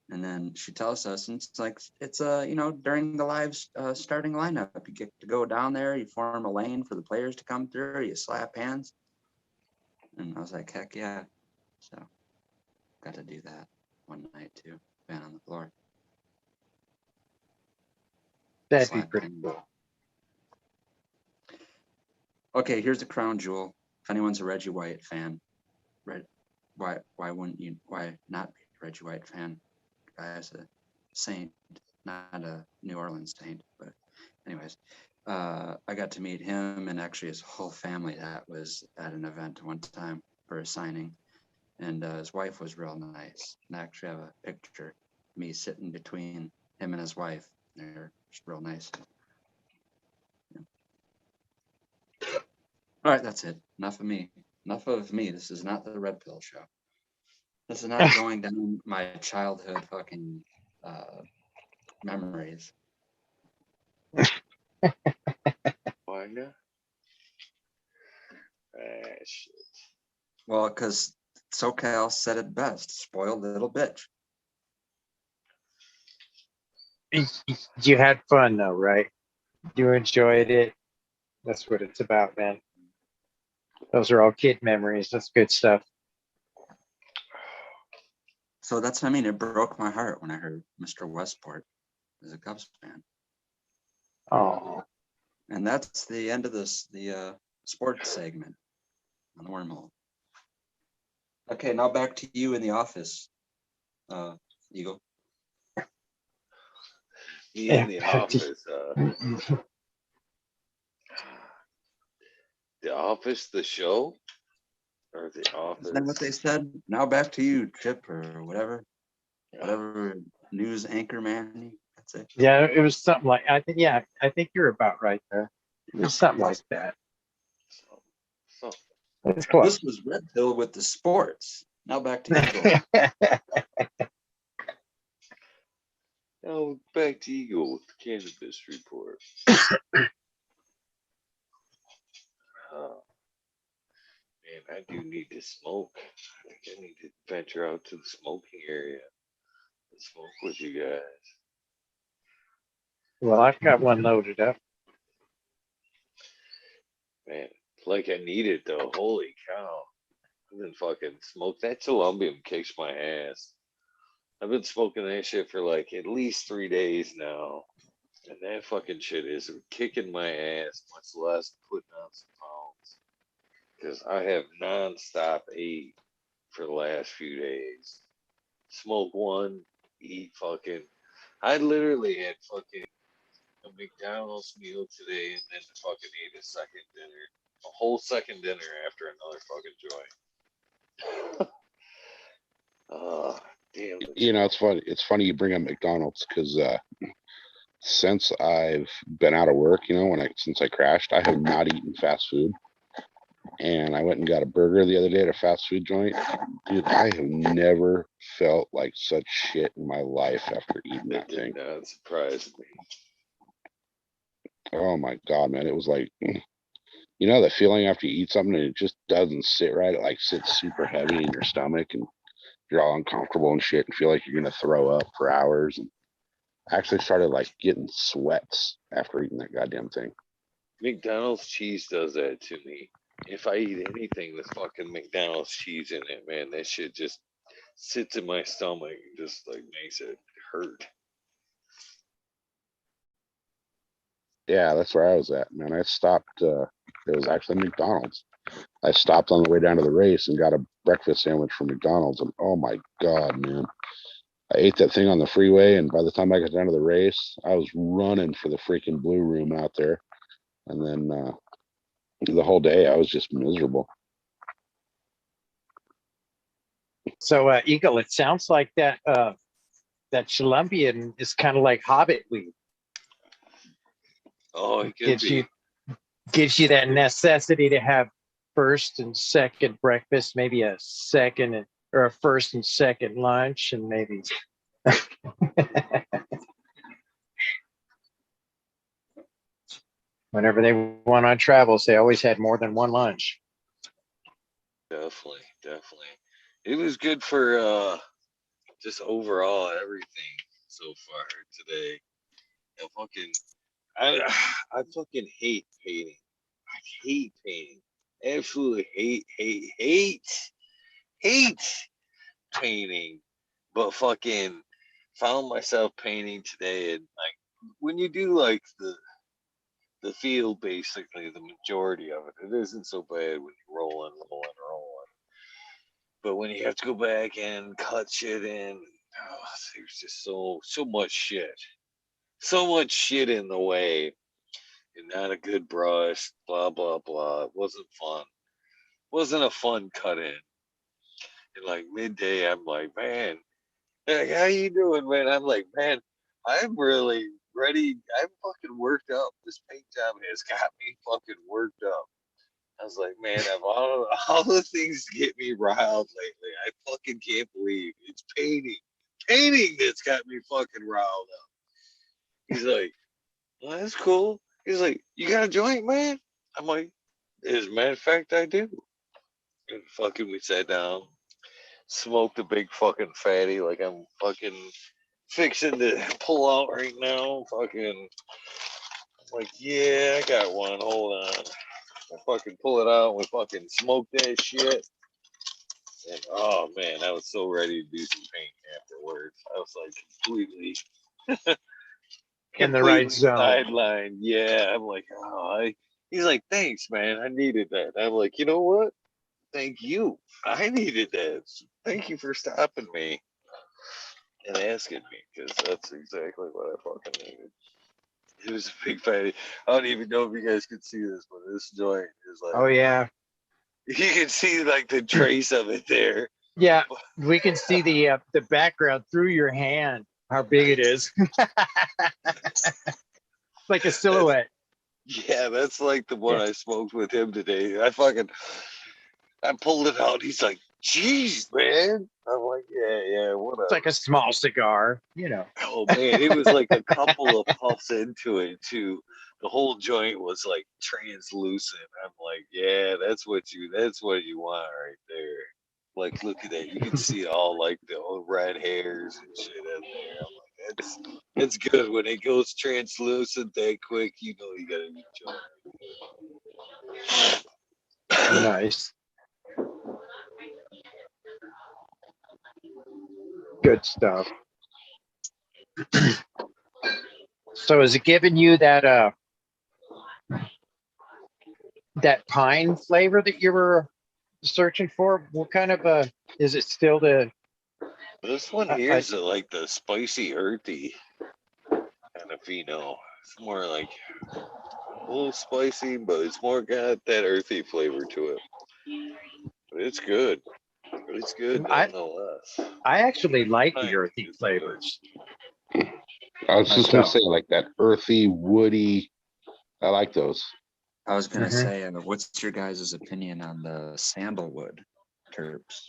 And then she tells us, and it's like, it's you know, during the live starting lineup, you get to go down there, you form a lane for the players to come through, you slap hands. And I was like, heck yeah. So got to do that one night too, fan on the floor. That'd be pretty cool. Okay, here's the crown jewel. If anyone's a Reggie White fan, why not be a Reggie White fan? Guy's a saint, not a New Orleans saint, but anyways, I got to meet him and actually his whole family that was at an event one time for a signing, and his wife was real nice. And I actually have a picture of me sitting between him and his wife. They're just real nice. Yeah. All right, that's it. Enough of me. Enough of me. This is not the Red Pill Show. This is not going down my childhood fucking memories. Why not? Shit. Well, because SoCal said it best, spoiled little bitch. You had fun though, right? You enjoyed it. That's what it's about, man. Those are all kid memories. That's good stuff. So that's, I mean, it broke my heart when I heard Mr. Westport is a Cubs fan. Oh, And that's the end of the sports segment on the wormhole. Okay, now back to you in the office, Eagle. Me in the office. The Office, the show, or the Office? Isn't that what they said? Now back to you, Chip, or whatever news anchor man. That's it. yeah, it was something like I think. Yeah, I think you're about right there. It was something like that. So, It's close. This was Red Pill with the sports. Now back to Eagle. now back to Eagle with the cannabis report. Man, I do need to smoke. I think I need to venture out to the smoking area and smoke with you guys. Well, I've got one loaded up. Man, like I need it though. Holy cow. I've been fucking smoke. That Colombian kicks my ass. I've been smoking that shit for like at least 3 days now. And that fucking shit is kicking my ass, much less putting on some pounds. Because I have nonstop ate for the last few days. Smoke one, eat fucking. I literally had fucking a McDonald's meal today and then fucking ate a second dinner. A whole second dinner after another fucking joint. Damn. You know, it's funny. It's funny you bring up McDonald's because since I've been out of work, you know, since I crashed, I have not eaten fast food. And I went and got a burger the other day at a fast food joint. Dude, I have never felt like such shit in my life after eating that thing. That surprised me. Oh my God, man. It was like, you know, the feeling after you eat something and it just doesn't sit right. It like sits super heavy in your stomach and you're all uncomfortable and shit and feel like you're going to throw up for hours. And I actually started like getting sweats after eating that goddamn thing. McDonald's cheese does that to me. If I eat anything with fucking McDonald's cheese in it, man, that shit just sits in my stomach and just like makes it hurt. Yeah, that's where I was at, man. I stopped. It was actually McDonald's. I stopped on the way down to the race and got a breakfast sandwich from McDonald's. And oh my God, man. I ate that thing on the freeway. And by the time I got down to the race, I was running for the freaking blue room out there. And then the whole day I was just miserable. So, Eagle, it sounds like that Colombian is kind of like Hobbit weed. Oh, it could be. Gives you that necessity to have first and second breakfast, maybe a second or a first and second lunch, and maybe. Whenever they went on travels, they always had more than one lunch. Definitely. It was good for just overall everything so far today. I fucking hate painting. I hate painting. Absolutely hate painting. But fucking found myself painting today, and like when you do like the field, basically the majority of it isn't so bad when you're rolling. But when you have to go back and cut shit in, there's just so much shit. So much shit in the way. And not a good brush, blah blah blah. It wasn't fun. Wasn't a fun cut in. And like midday, I'm like, man, like, how you doing, man? I'm like, man, I'm really ready. I'm fucking worked up. This paint job has got me fucking worked up. I was like, man, of all the things that get me riled lately, I fucking can't believe it's painting that's got me fucking riled up. He's like, well, that's cool. He's like, you got a joint, man? I'm like, as a matter of fact, I do. And fucking, we sat down, smoked a big fucking fatty like I'm fucking fixing to pull out right now. Fucking like, yeah, I got one. Hold on. I fucking pull it out. We fucking smoke that shit. And oh man, I was so ready to do some paint afterwards. I was like completely In the right completely zone. sidelined. Yeah, I'm like, he's like, thanks, man. I needed that. I'm like, you know what? Thank you. I needed that. Thank you for stopping me and asking me, because that's exactly what I fucking needed. It was a big fight. I don't even know if you guys could see this, but this joint is like, Oh yeah. you can see like the trace of it there. Yeah, we can see the background through your hand. How big it is. Like a silhouette. Yeah, that's like the one Yeah. I smoked with him today. I pulled it out. He's like, "Jeez, man." I'm like, "Yeah, whatever." It's like a small cigar, you know. Oh man, it was like a couple of puffs into it too. The whole joint was like translucent. I'm like, "Yeah, that's what you want right there." Like, look at that. You can see all like the old red hairs and shit in there. I'm like, that's good. When it goes translucent that quick, you know you got a new joint. Nice. Good stuff. So is it giving you that that pine flavor that you were searching for? What kind of is it still the This one here is like the spicy, earthy kind of pheno. It's more like a little spicy, but it's more got that earthy flavor to it. But it's good. It's good nonetheless. I actually like the Pine earthy is good. flavors. I was just gonna Myself. say like that earthy, woody. I like those. I was gonna Mhm. say, what's your guys' opinion on the sandalwood terps?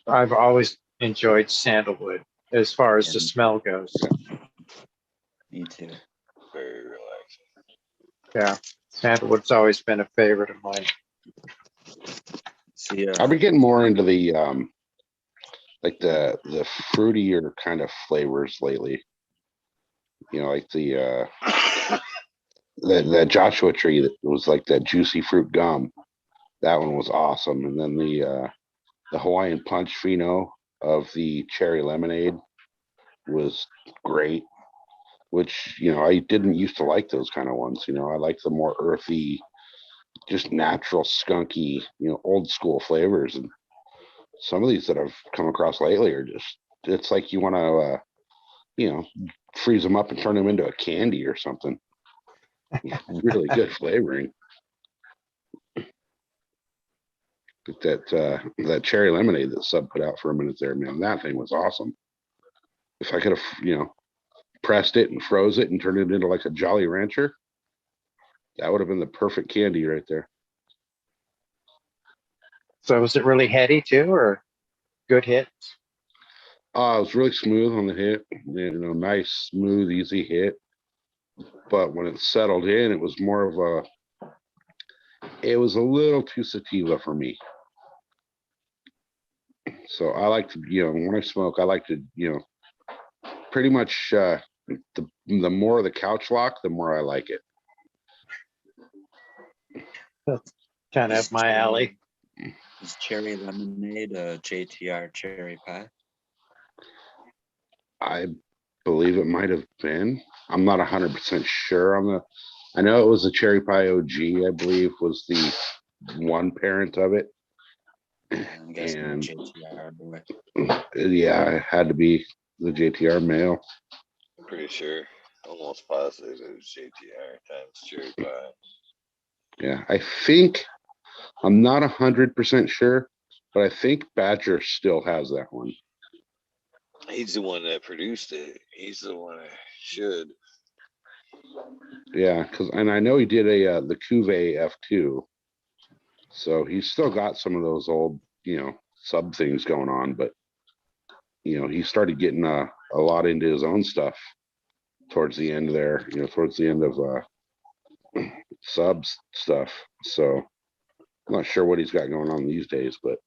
I've always enjoyed sandalwood as far as the And- smell goes. Me too. Very relaxing. Yeah, sandalwood's always been a favorite of mine. See, I've been getting more into the like the fruitier kind of flavors lately. You know, like the Joshua tree that was like that juicy fruit gum. That one was awesome. And then the Hawaiian punch pheno of the cherry lemonade was great. Which, you know, I didn't used to like those kind of ones. You know, I like the more earthy, just natural, skunky, you know, old school flavors. And some of these that I've come across lately are just, it's like you want to, you know, freeze them up and turn them into a candy or something. Really good flavoring. But that cherry lemonade that Sub put out for a minute there, man, that thing was awesome. If I could have, you know, pressed it and froze it and turned it into like a Jolly Rancher, that would have been the perfect candy right there. So was it really heady too, or good hits? It was really smooth on the hit, you know, nice, smooth, easy hit. But when it settled in, it was more of it was a little too sativa for me. So I like to, you know, when I smoke, I like to, you know, pretty much the more the couch lock, the more I like it. That's kind of my alley. Is cherry lemonade a JTR cherry pie? I believe it might have been. I'm not 100% sure on the. I know it was a cherry pie OG. I believe was the one parent of it. I'm guessing And JTR boy. yeah, it had to be the JTR male. Pretty sure. Almost positive it was JTR times cherry pie. Yeah, I think I'm not 100% sure, but I think Badger still has that one. He's the one that produced it. He's the one that should. Yeah, and I know he did the Cuvée F2, so he's still got some of those old, you know, sub things going on. But you know, he started getting a lot into his own stuff towards the end there. You know, towards the end of subs stuff. So I'm not sure what he's got going on these days, but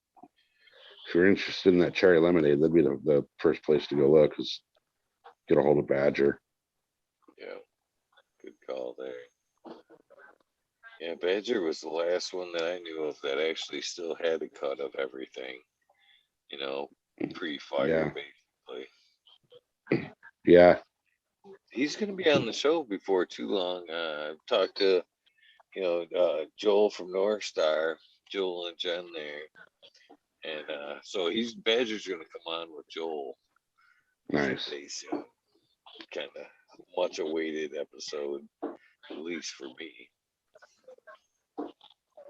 If you're interested in that cherry lemonade, that'd be the first place to go look. Is get a hold of Badger. Yeah, good call there. Yeah, Badger was the last one that I knew of that actually still had a cut of everything. You know, pre-fire basically. Yeah, He's going to be on the show before too long. I've talked to, Joel from North Star, Joel and Jen there. And so Badger's going to come on with Joel. nice. Kind of much awaited episode, at least for me.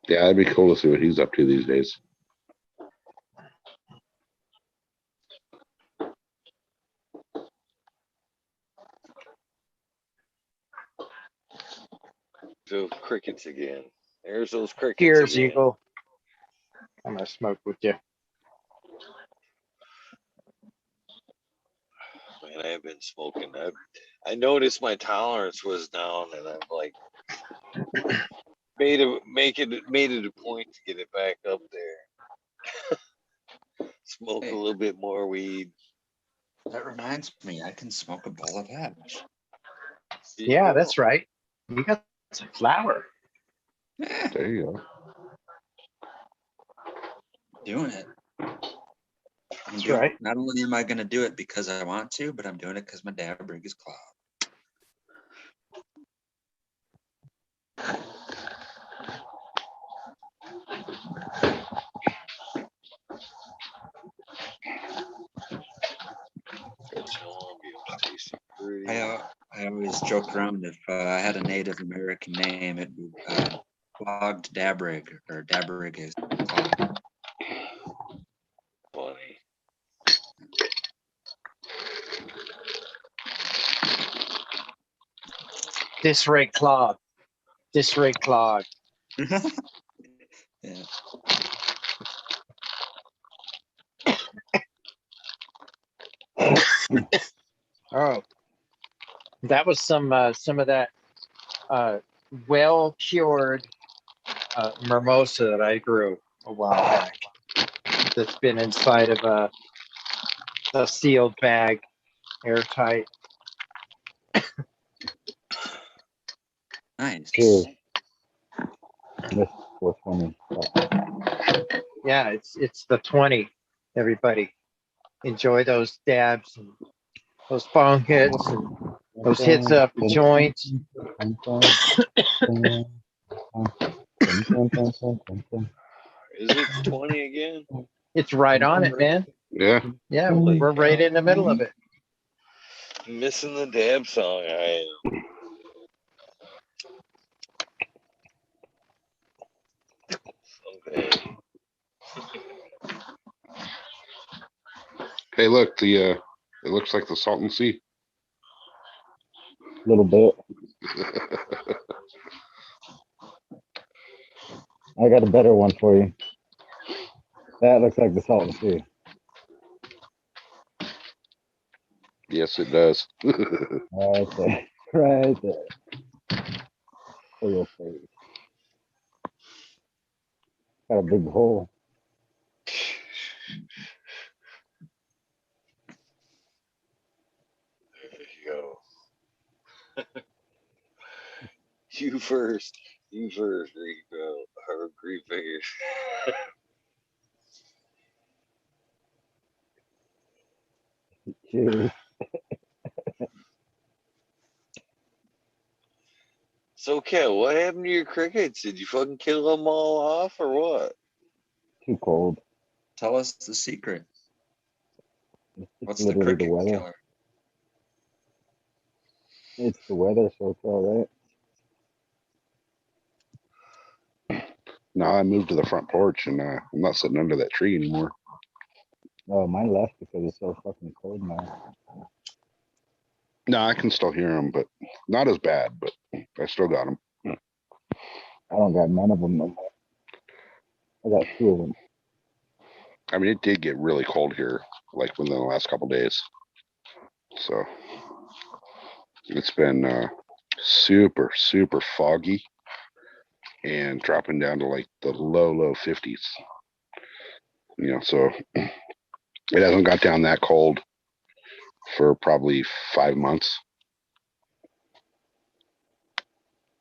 Yeah, it'd be cool to see what he's up to these days. So crickets again. There's those crickets. Cheers, again. Eagle. I'm gonna smoke with you. Man, I have been smoking. I noticed my tolerance was down, and I'm like, made it a point to get it back up there. Smoke a little bit more weed. That reminds me, I can smoke a bowl of hash. Yeah, that's right. You got some flour. Yeah, There you go. doing it. That's right. Not only am I going to do it because I want to, but I'm doing it because my dad rig is clogged. I always joke around if I had a Native American name, it'd be clogged Dabrig, or Dabrig is clogged. Funny. Disray clog. Disray clog. Yeah. Oh, that was some of that well cured mimosa that I grew a while back. That's been inside of a sealed bag, airtight. Nice. Cheers. This was funny. Yeah, it's the 20. Everybody, enjoy those dabs and those bong hits and those hits up the joints. Is it 20 again? It's right on it, man. Yeah. Yeah, we're right in the middle of it. Missing the dab song. I am. Okay. Hey, look, it looks like the Salton Sea. A little bit. I got a better one for you. That looks like the Salton Sea. Yes, it does. Right there. Right there. For your face. Got a big hole. There you go. You first. You first, Rico. Or Grief Figures. Cheers. So, Kel, what happened to your crickets? Did you fucking kill them all off or what? Too cold. Tell us the secret. It's What's the literally cricket weather. killer? It's the weather, so it's all right. Now I moved to the front porch and I'm not sitting under that tree anymore. Oh, mine left because it's so fucking cold now. No, I can still hear them, but not as bad, but I still got them. I don't got none of them no more. I got 2 of them. I mean, it did get really cold here, like within the last couple days. So it's been super, super foggy and dropping down to like the low 50s. So it hasn't got down that cold for probably 5 months.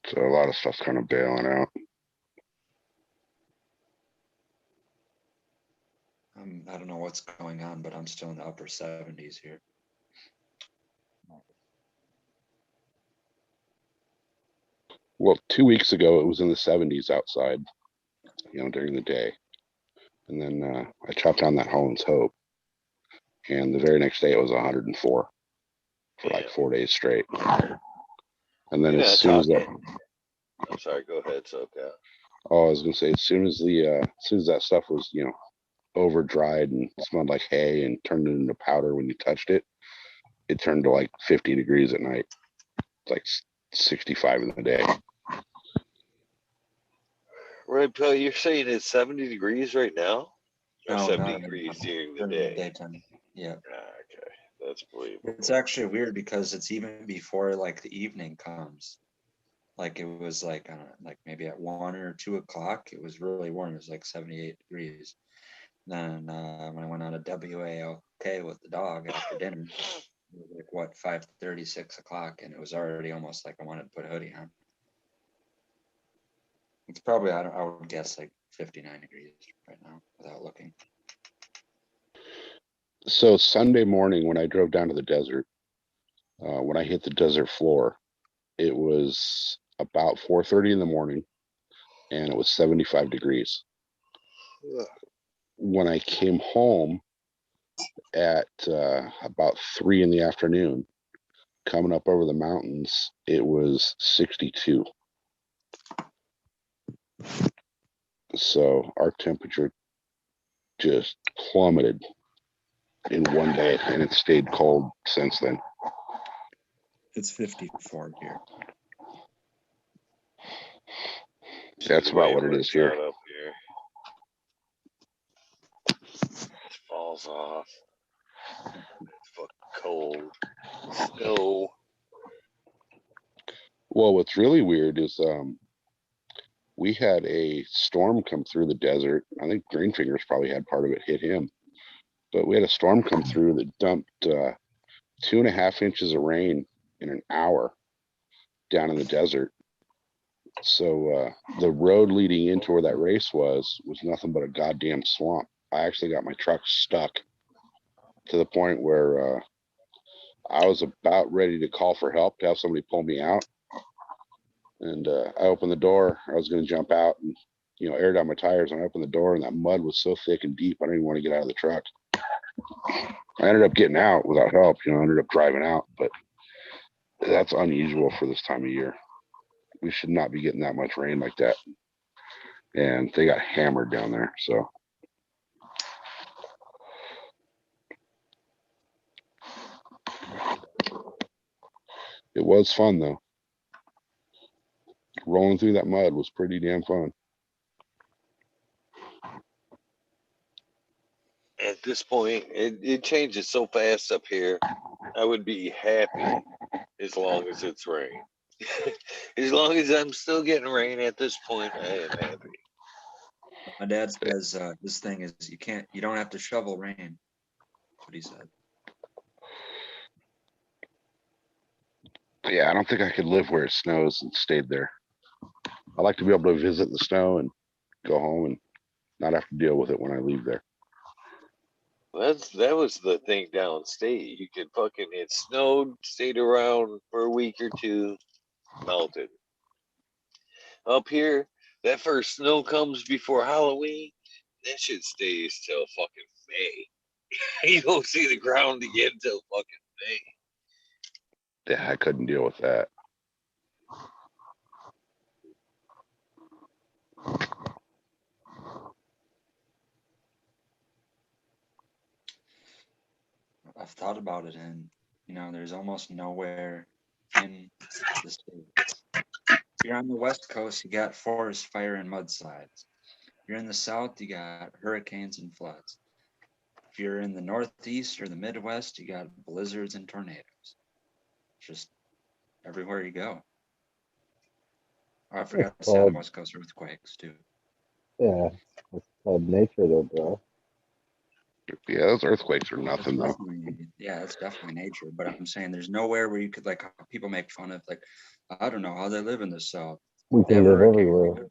So a lot of stuff's kind of bailing out. I don't know what's going on, but I'm still in the upper 70s here. Well, 2 weeks ago, it was in the 70s outside, during the day. And then I chopped down that Holland's Hope. And the very next day, it was 104 for like 4 days straight. And then as soon as that, I'm sorry, go ahead, SoCal. oh, I was gonna say, as soon as that stuff was, over dried and smelled like hay and turned it into powder when you touched it, it turned to like 50 degrees at night. It's like 65 in the day. Right, Bill, you're saying it's 70 degrees right now? Or No, 70 not degrees during the during the day? daytime. Yeah. Okay, that's believable. It's actually weird because it's even before like the evening comes. Like it was like maybe at 1 or 2 o'clock, it was really warm. It was like 78 degrees. Then when I went on a WAOK with the dog after dinner, it was like what 5:30, 6 o'clock, and it was already almost like I wanted to put a hoodie on. It's probably I would guess like 59 degrees right now without looking. So Sunday morning when I drove down to the desert, when I hit the desert floor, it was about 4:30 in the morning, and it was 75 degrees. When I came home at about 3 in the afternoon, coming up over the mountains, it was 62. So our temperature just plummeted in one day, and it stayed cold since then. It's 54 here. That's about what it is here. Up here. It falls off. It's fucking cold. Snow. Well, what's really weird is we had a storm come through the desert. I think Greenfingers probably had part of it hit him. But we had a storm come through that dumped 2.5 inches of rain in an hour down in the desert. So the road leading into where that race was nothing but a goddamn swamp. I actually got my truck stuck to the point where I was about ready to call for help to have somebody pull me out. And I opened the door. I was going to jump out and, air down my tires. And I opened the door, and that mud was so thick and deep, I didn't even want to get out of the truck. I ended up getting out without help. I ended up driving out, but that's unusual for this time of year. We should not be getting that much rain like that. And they got hammered down there. So it was fun, though. Rolling through that mud was pretty damn fun. At this point, it changes so fast up here. I would be happy as long as it's rain. As long as I'm still getting rain at this point, I am happy. My dad says this thing is you don't have to shovel rain. That's what he said. Yeah, I don't think I could live where it snows and stayed there. I like to be able to visit the snow and go home and not have to deal with it when I leave there. That was the thing downstate. You could it snowed, stayed around for a week or two, melted. Up here, that first snow comes before Halloween. That shit stays till fucking May. You don't see the ground again till fucking May. Yeah, I couldn't deal with that. I've thought about it, and there's almost nowhere in the state. If you're on the West Coast, you got forest fire and mudslides. If you're in the South, you got hurricanes and floods. If you're in the Northeast or the Midwest, you got blizzards and tornadoes. Just everywhere you go. Oh, I forgot to say on the West Coast earthquakes too. Yeah, it's called nature though, bro. Yeah, those earthquakes are nothing though. Yeah, it's definitely nature. But I'm saying there's nowhere where you could like how people make fun of like I don't know how they live in the South. We They can have a live hurricane. everywhere.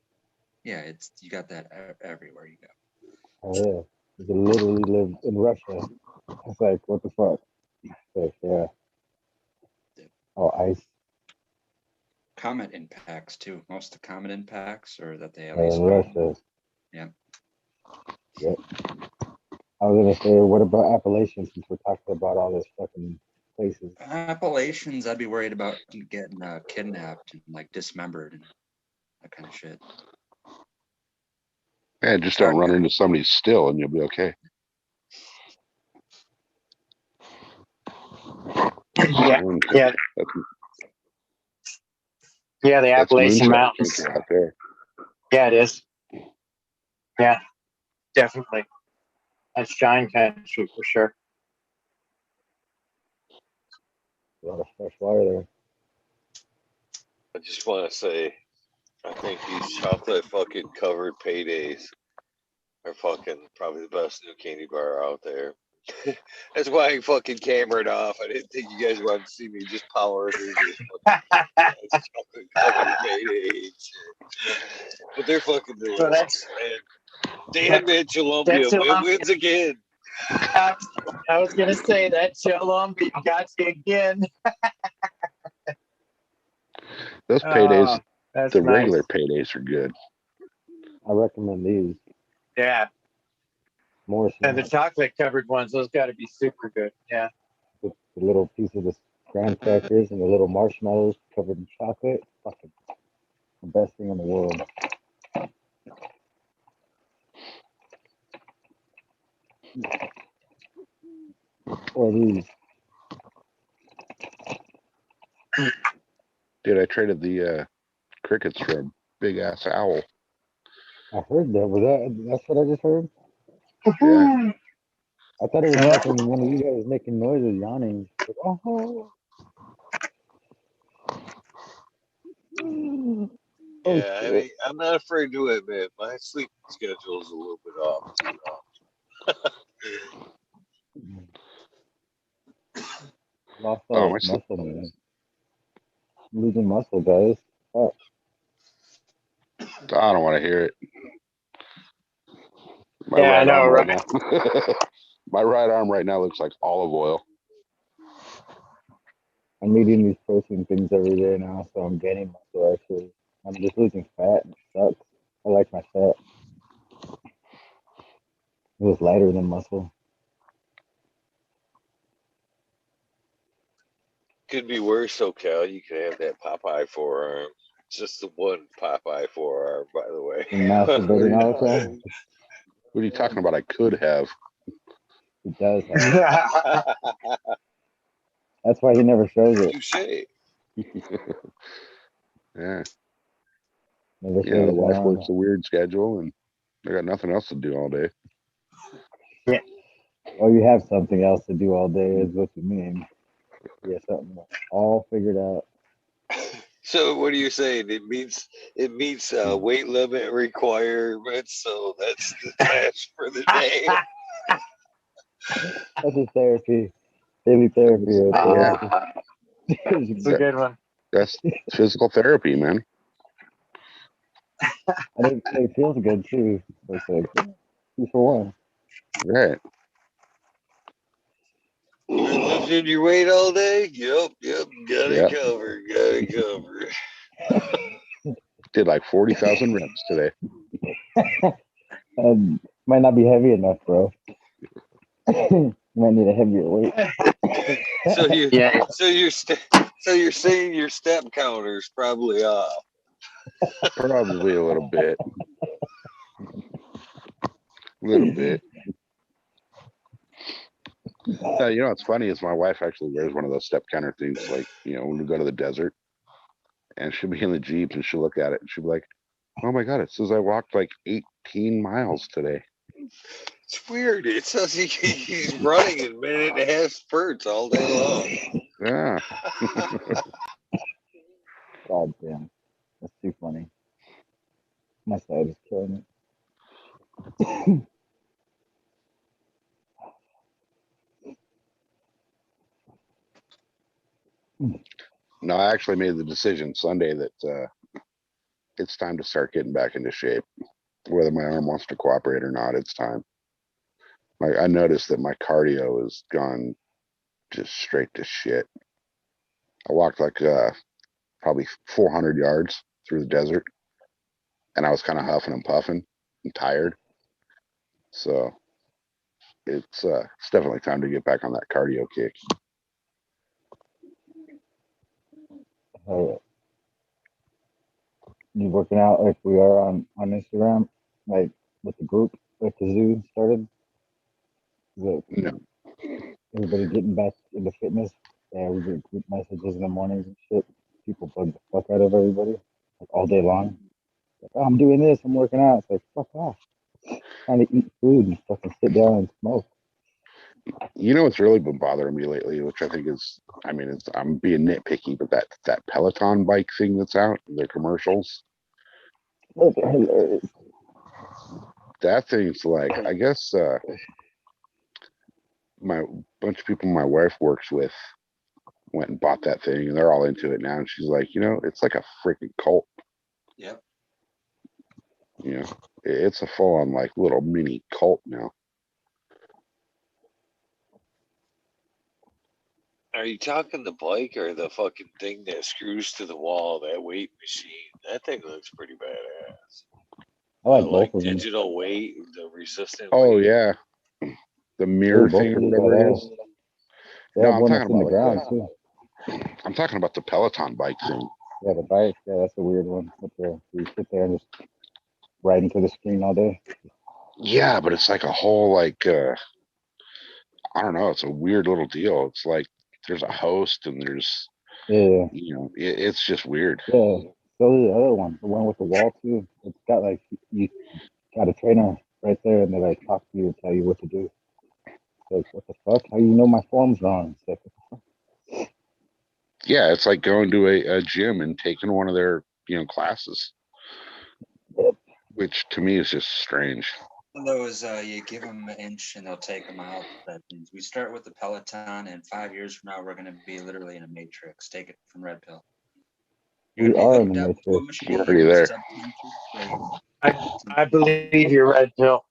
Yeah, it's you got that everywhere you go. Oh yeah, we can literally live in Russia. It's like, what the fuck? Like, yeah. Oh, ice. Comet impacts too. Most of the comet impacts are that they at In least Russia. Yeah. Yep. I was gonna say, what about Appalachians since we're talking about all this fucking places? Appalachians, I'd be worried about getting kidnapped and like dismembered and that kind of shit. Yeah, just don't run into somebody still and you'll be okay. Yeah, yeah, yeah. The Appalachian Mountains. Out there. Yeah, it is. Yeah, definitely. That's giant country for sure. A lot of fresh water there. I just want to say, I think these chocolate fucking covered paydays are fucking probably the best new candy bar out there. That's why I fucking cameraed off. I didn't think you guys wanted to see me just power through this fucking chocolate covered paydays. But they're fucking delicious. And damn it, Columbia wins again. I was gonna say that Columbia got you again. Those paydays, the nice. regular paydays are good. I recommend these. Yeah. More and the chocolate covered ones, those got to be super good. Yeah. With the little piece of the graham crackers and the little marshmallows covered in chocolate. Fucking the best thing in the world. Or these. Dude, I traded the crickets for a big ass owl. I heard that. That's what I just heard? Yeah. I thought it was fucking one of you guys making noises, yawning. Like, oh. Yeah, I mean, I'm not afraid to admit my sleep schedule is a little bit off too. Lost all this muscle, man. Losing muscle, guys. Oh. I don't want to hear it. My I know, arm right? now. My right arm right now looks like olive oil. I'm eating these protein things every day now, so I'm gaining muscle actually. I'm just losing fat and it sucks. I like my fat. It was lighter than muscle. Could be worse, though, Cal. You could have that Popeye forearm. Just the one Popeye forearm, by the way. Masturbating all the time. What are you talking about? I could have. He does have. That's why he never shows it. Touché. Yeah. Never Yeah, the shows wife it. works a weird schedule and I got nothing else to do all day. Yeah. Well, you have something else to do all day is what you mean. Yeah, something all figured out. So what are you saying? It meets weight limit requirements, so that's the task for the day. That's his therapy. Daily therapy. It's a good one. That's physical therapy, man. I think it feels good too. It's like 2 for 1. Right. You been lifting your weight all day? Yep. Got it covered. Did like 40,000 reps today. Might not be heavy enough, bro. Might need a heavier weight. So you're saying your step counter's probably off. Probably a little bit. A little bit. You know what's funny is my wife actually wears one of those step counter things, like, you know, when we go to the desert, and she'll be in the Jeep and she'll look at it and she'll be like, oh my God, it says I walked like 18 miles today. It's weird. It says he's running in minute and a half spurts all day long. Yeah. God damn. That's too funny. My side is killing it. No, I actually made the decision Sunday that it's time to start getting back into shape. Whether my arm wants to cooperate or not, it's time. I noticed that my cardio has gone just straight to shit. I walked like probably 400 yards through the desert, and I was kind of huffing and puffing and tired. So it's definitely time to get back on that cardio kick. You working out like we are on Instagram, like with the group, like the zoo started? Is it No, everybody getting back into fitness? Yeah, we get group messages in the mornings and shit. People bug the fuck out of everybody like all day long. Like, oh, I'm doing this, I'm working out. It's like, fuck off. Trying to eat food and fucking sit down and smoke. you know what's really been bothering me lately, which I think is, I mean, it's I'm being nitpicky, but that Peloton bike thing that's out, the commercials, Those are hilarious. that thing's like, I guess my bunch of people my wife works with went and bought that thing, and they're all into it now. And she's like, it's like a freaking cult. Yep. It's a full on like little mini cult now. Are you talking the bike or the fucking thing that screws to the wall, that weight machine? That thing looks pretty badass. I like Like both of them. digital weight, the resistant Oh weight. yeah, the Dude, mirror both thing of or these whatever it badass. is. They No, have I'm one talking that's in the about ground like too. I'm talking about the Peloton bike thing. Yeah, the bike. Yeah, that's a weird one. Up there, you sit there and just ride into the screen all day. Yeah, but it's like a whole like I don't know. It's a weird little deal. It's like there's a host and there's Yeah, it's just weird. yeah. So the other one, the one with the wall too. It's got like you got a trainer right there, and they like talk to you and tell you what to do. It's like, what the fuck? How you know my form's wrong? It's like, Yeah, it's like going to a gym and taking one of their classes, yep. which to me is just strange. Those you give them an inch and they'll take them out. That means we start with the Peloton, and 5 years from now we're going to be literally in a matrix. Take it from Red Pill. You're We going to be are in hooked the up to a matrix. machine. We're already there. I believe you're red pill.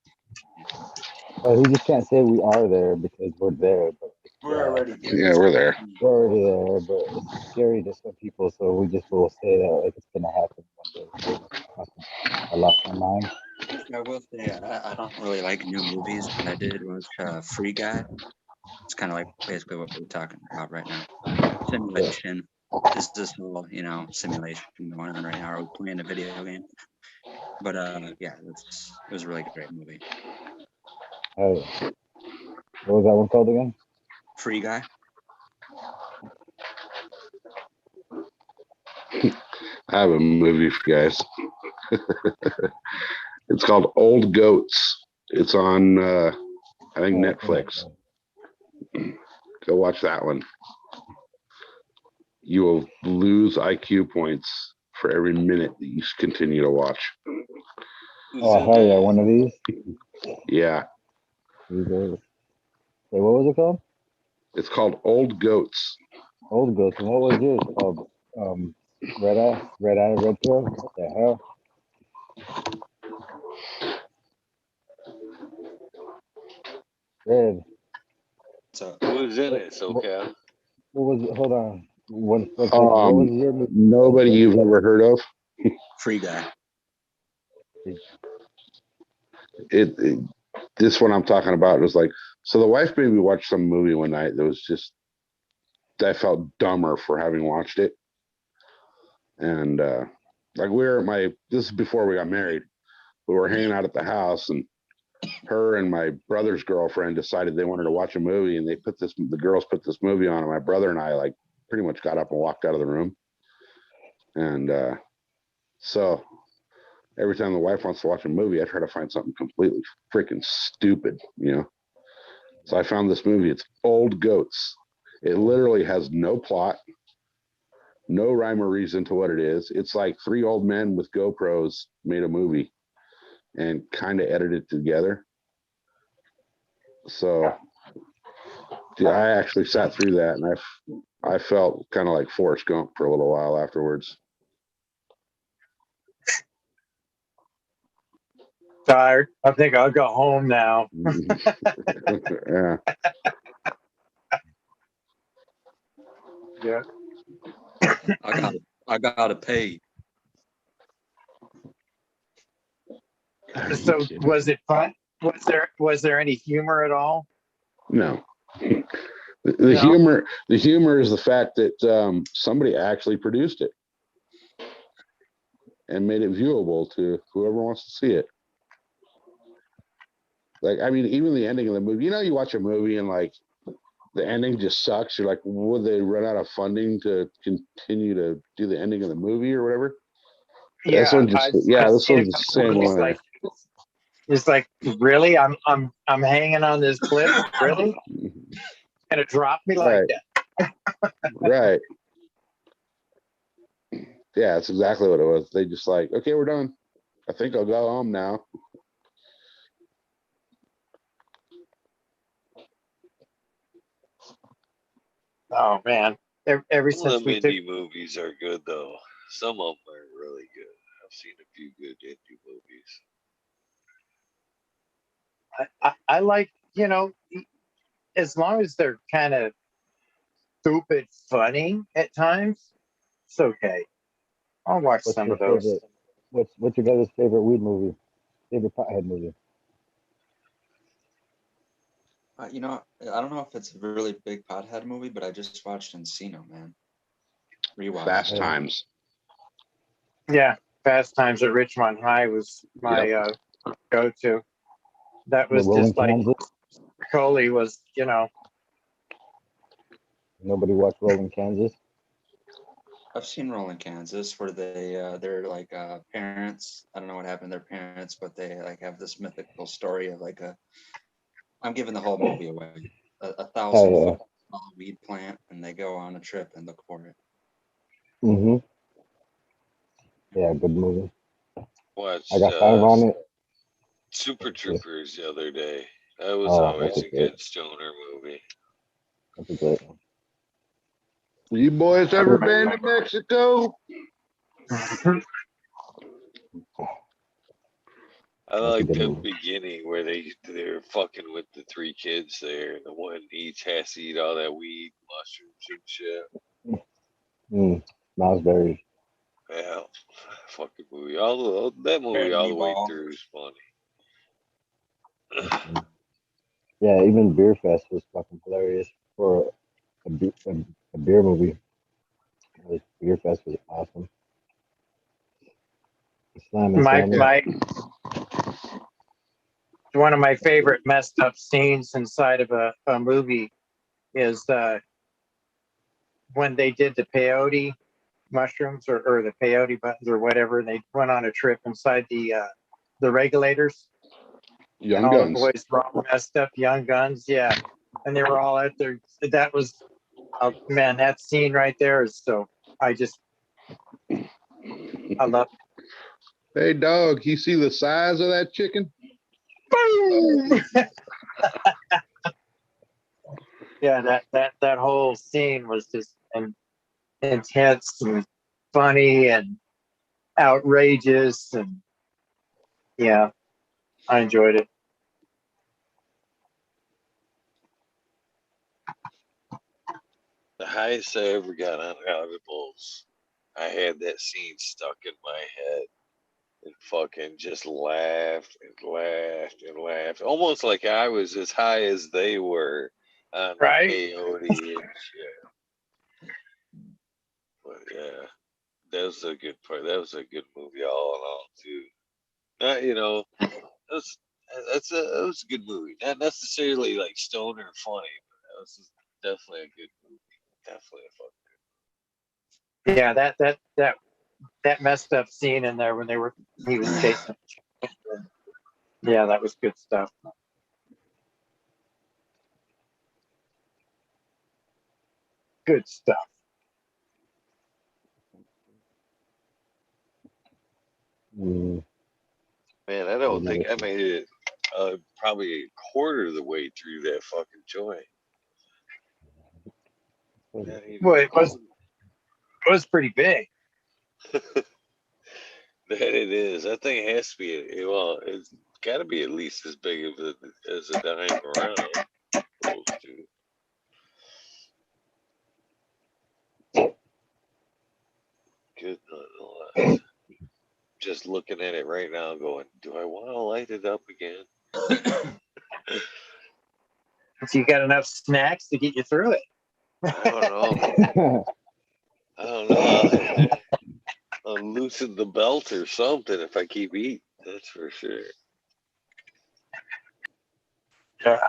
But we just can't say we are there because we're there. But We're already there. Yeah, we're there. we're already there. But it's scary to some people, so we just will say that like it's gonna happen one day. I lost my mind. I will say I don't really like new movies, but I did watch Free Guy. It's kind of like basically what we're talking about right now. Simulation. Is this whole simulation going on right now? Are we playing a video game? But yeah, it was a really great movie. Hey, what was that one called again? Free Guy. I have a movie for you guys. It's called Old Goats. It's on I think Netflix. Go watch that one. You will lose IQ points for every minute that you continue to watch. Oh hell yeah, one of these. Yeah. Wait, what was it called? It's called Old Goats. Old Ghost. And what was yours called? Red Eye, Red Pill. What the hell? Red. So Who's in it, SoCal? What was it? Hold on. What was your movie? Nobody you've ever heard of. Free Guy. This one I'm talking about was like, so the wife made me watch some movie one night that was just, I felt dumber for having watched it. And like this is before we got married. We were hanging out at the house, and her and my brother's girlfriend decided they wanted to watch a movie, and the girls put this movie on, and my brother and I like pretty much got up and walked out of the room. And so every time the wife wants to watch a movie, I try to find something completely freaking stupid, So I found this movie. It's Old Goats. It literally has no plot, no rhyme or reason to what it is. It's like three old men with GoPros made a movie and kind of edited together. So I actually sat through that, and I felt kind of like Forrest Gump for a little while afterwards. Tired. I think I'll go home now. Yeah. Yeah. I gotta pay. So was it fun? Was there any humor at all? No. The No? humor is the fact that somebody actually produced it and made it viewable to whoever wants to see it. Like, I mean, even the ending of the movie, you watch a movie and like the ending just sucks. You're like, would they run out of funding to continue to do the ending of the movie or whatever? Yeah, This one's I've this seen a one's the couple same of these, way. it's like, really? I'm hanging on this cliff? Really? Gonna drop me like Right. that? Right. Yeah, that's exactly what it was. They just like, okay, we're done. I think I'll go home now. Oh man. Ever Some of since them we took indie movies are good though. Some of them are really good. I've seen a few good indie movies. I like, as long as they're kind of stupid funny at times, it's okay. I'll watch What's some your of those. favorite? What's your guys' favorite weed movie? Favorite pothead movie? I don't know if it's a really big pothead movie, but I just watched Encino, man. Rewatch. Fast Yeah. Times. Yeah, Fast Times at Richmond High was my go-to. That The was Rolling just like Kansas. Coley was, Nobody watched Rolling Kansas. I've seen Rolling Kansas where they're like parents. I don't know what happened to their parents, but they like have this mythical story of like I'm giving the whole movie away. A 1,000-foot weed plant, and they go on a trip and look for it. Mm-hmm. Yeah, good movie. Watched I got 5 on it. Super Troopers the other day. That was Oh, always that's a great. good stoner movie. That's a great one. You boys ever been to Mexico? I That's a like good the movie. beginning where they're fucking with the 3 kids there, and the one each has to eat all that weed, mushrooms and shit. Raspberries. Yeah, fucking movie. That movie all the way through is funny. Yeah, even Beer Fest was fucking hilarious for a beer movie. Beer Fest was awesome. Slam and my Salmon. my one of my favorite messed up scenes inside of a movie is when they did the peyote mushrooms or the peyote buttons or whatever, and they went on a trip inside the regulators, Young and all the Guns. boys were all messed up, young guns, yeah, and they were all out there. That was, oh man, that scene right there is so. I love it. Hey, dog, you see the size of that chicken? Boom! Yeah, that whole scene was just intense and funny and outrageous, and yeah, I enjoyed it. The highest I ever got on edibles, I had that scene stuck in my head and fucking just laughed and laughed and laughed. Almost like I was as high as they were on the Right? peyote and shit. But yeah, that was a good part. That was a good movie all in all, too. That was a good movie. Not necessarily like stoner funny, but that was definitely a good movie. Definitely a fucking Yeah, that messed up scene in there when he was chasing. Yeah, that was good stuff. Good stuff. Mm, man. I don't think I made it probably a quarter of the way through that fucking joint. Well, it was pretty big. That it is. That thing has to be. Well, it's got to be at least as big as a dime around. Close to. Good nonetheless. Just looking at it right now, going, do I want to light it up again? If you got enough snacks to get you through it. I don't know. I don't know. I'll loosen the belt or something if I keep eating. That's for sure. Yeah.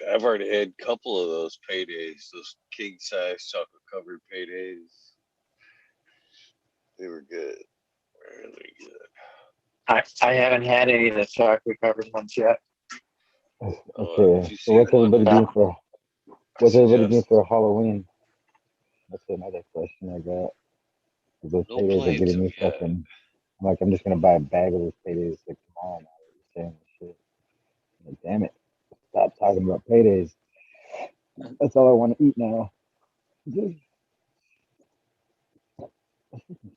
I've already had a couple of those paydays, those king size chocolate covered paydays. They were good. Really good. I haven't had any of the chocolate covered ones yet. Okay, so what's everybody doing for Halloween? That's another question I got. Those No paydays are plans getting me yet. fucking. I'm like, I'm just gonna buy a bag of those paydays like tomorrow. Now you're saying this shit. Like, damn it! Stop talking about paydays. That's all I want to eat now. Just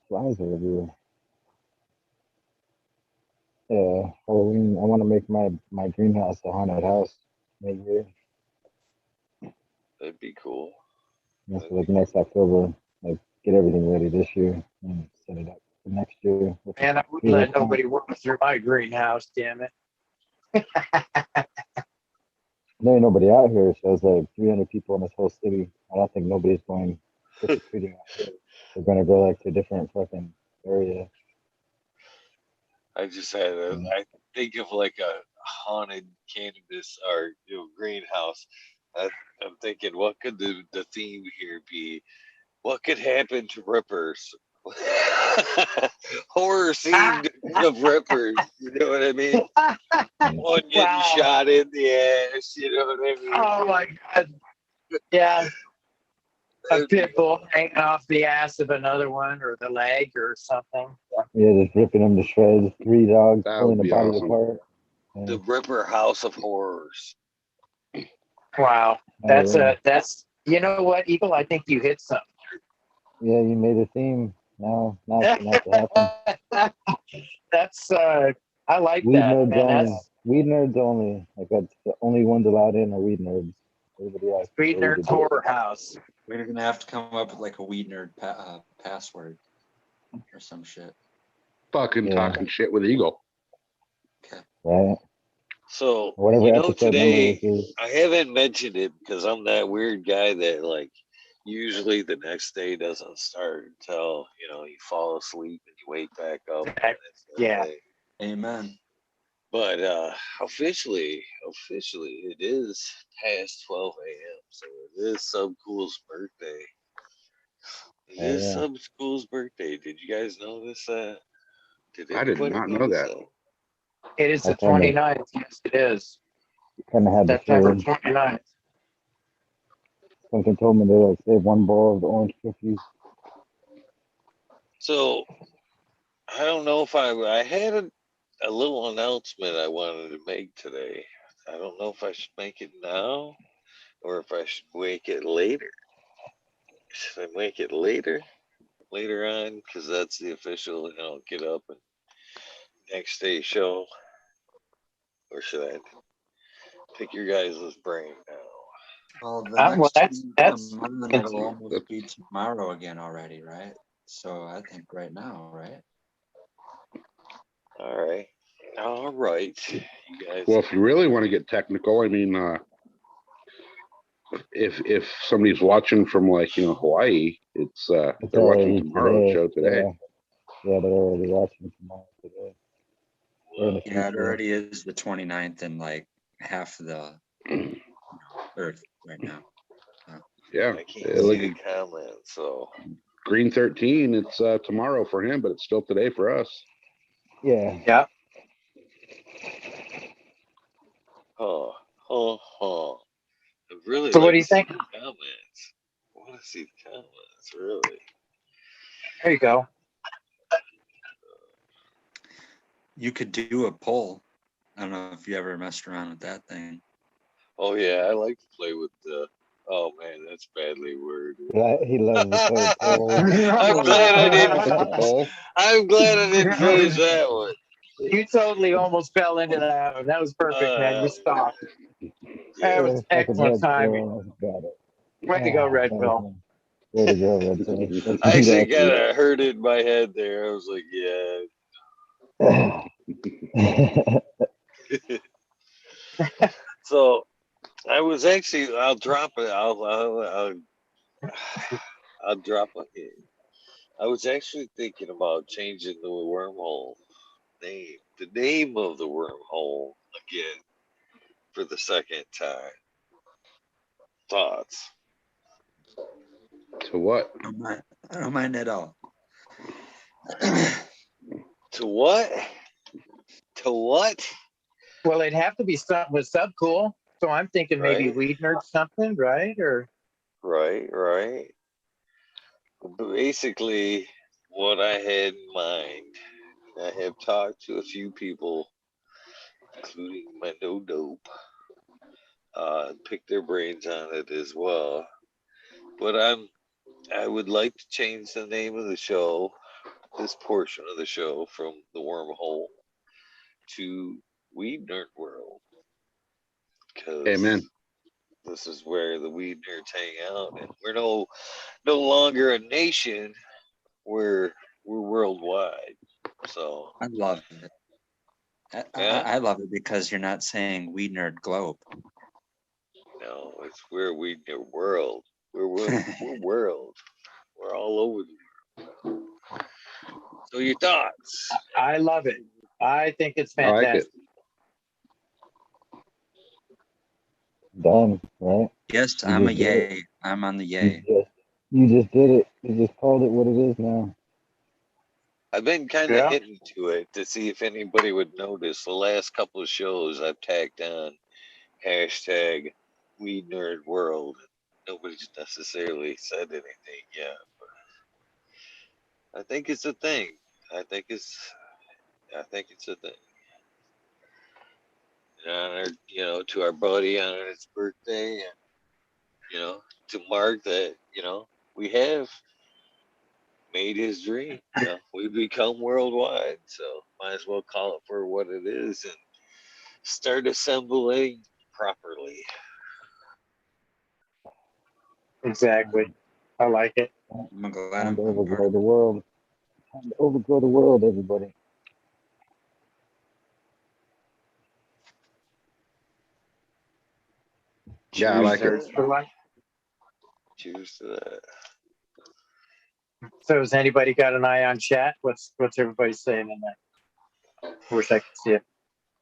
flies are everywhere. Yeah, Halloween. I want to make my greenhouse a haunted house. Maybe That'd be cool. that's like next October. Like get everything ready this year and set it up for next year. And I wouldn't let nobody work through my greenhouse, damn it. There ain't nobody out here, so it's like 300 people in this whole city. I don't think nobody's going trick or treating out here. They're gonna go like to a different fucking area. I just had I think of like a haunted cannabis or greenhouse. I'm thinking, what could the theme here be? What could happen to rippers? Horror scene of rippers. You know what I mean? One getting shot in the ass. You know what I mean? Oh my God. Yeah. A pit bull hanging off the ass of another one or the leg or something. Yeah, just ripping them to shreds. 3 dogs That pulling would the be body awesome. apart. Yeah. The Ripper House of Horrors. Wow. That's you know what, Eagle? I think you hit something. Yeah, you made a theme. Now it's gonna have to happen. That's I like Weed that, nerds man. only. That's Weed nerds only. Like that's the only ones allowed in are weed nerds. Everybody else. Street Nerd's Horror House. We're gonna have to come up with like a weed nerd password or some shit. Fucking talking shit with Eagle. Okay. Right. So, Whatever episode today, number this is. I haven't mentioned it because I'm that weird guy that, like, usually the next day doesn't start until, you fall asleep and you wake back up. Yeah. Amen. But officially, it is past 12 a.m. So it is Subcool's birthday. It is Subcool's birthday. Did you guys know this? Did I did anybody not know that. It is the 29th. Yes, it is. Kind of had the September feeling. 29th. Something told me to save one bowl of the orange cookies. So I don't know if I had a little announcement I wanted to make today. I don't know if I should make it now or if I should make it later. Should I make it later on? Because that's the official, get up and next day show. Or should I pick your guys' brain now? Well, the Well, next that's one, it'll almost be tomorrow again already, right? So I think right now, right? All right. You guys. Well, if you really want to get technical, I mean, if somebody's watching from like Hawaii, it's they're watching tomorrow's show today. Yeah, they're already watching tomorrow today. Yeah, it already is the 29th and like half the Earth right now. Yeah, I can't see the comments, so Green 13, it's tomorrow for him, but it's still today for us. Yeah. Yeah. Really. So what do you think? Comments. I want to see the comments, really. There you go. You could do a poll. I don't know if you ever messed around with that thing. Oh yeah, I like to play with the. Oh man, that's badly worded. Yeah, he loves to play pool. I'm glad I didn't. The poll. I'm glad I didn't finish that one. You totally almost fell into that one. That was perfect, man. You stopped. That Yeah. was Fucking excellent Red timing. Pill. Got it. Way to go, Red That was Pill. him. Way to go, Red Pill. That's I actually exactly kind of heard it in my head there. I was like, yeah. it. So I was actually. I'll drop it. I'll drop a hint. I was actually thinking about changing the wormhole name, the name of the wormhole again for the second time. Thoughts? To what? I don't mind at all. To what? To what? Well, it'd have to be something with subcool. So I'm thinking maybe Right? weed nerd something, right? Or Right. But basically, what I had in mind, I have talked to a few people, including my no dope, pick their brains on it as well. But I would like to change the name of the show, this portion of the show, from the wormhole to Weed Nerd World, because Amen. this is where the weed nerds hang out, and we're no longer a nation. We're worldwide. So I love it. yeah, I love it because you're not saying weed nerd globe. no, it's we're Weed Nerd World. We're world. We're all over the world. So your thoughts? I love it. I think it's I like fantastic. it. Done, right? Yes, You I'm a just did it. yay. I'm on the yay. You just did it. You just called it what it is now. I've been kind of Yeah. hitting to it to see if anybody would notice. The last couple of shows I've tagged on hashtag Weed Nerd World. Nobody's necessarily said anything yet, but I think it's a thing. I think it's a thing. In honor, to our buddy on his birthday, and to mark that, we have made his dream. We've become worldwide, so might as well call it for what it is and start assembling properly. Exactly. I like it. I'm glad Time to I'm part overgrow of the it. world. Time to overgrow the world, everybody. Yeah, I Cheers like to it. Nerds that. for life. Cheers to that. So has anybody got an eye on chat? What's everybody saying in there? Wish I could see it.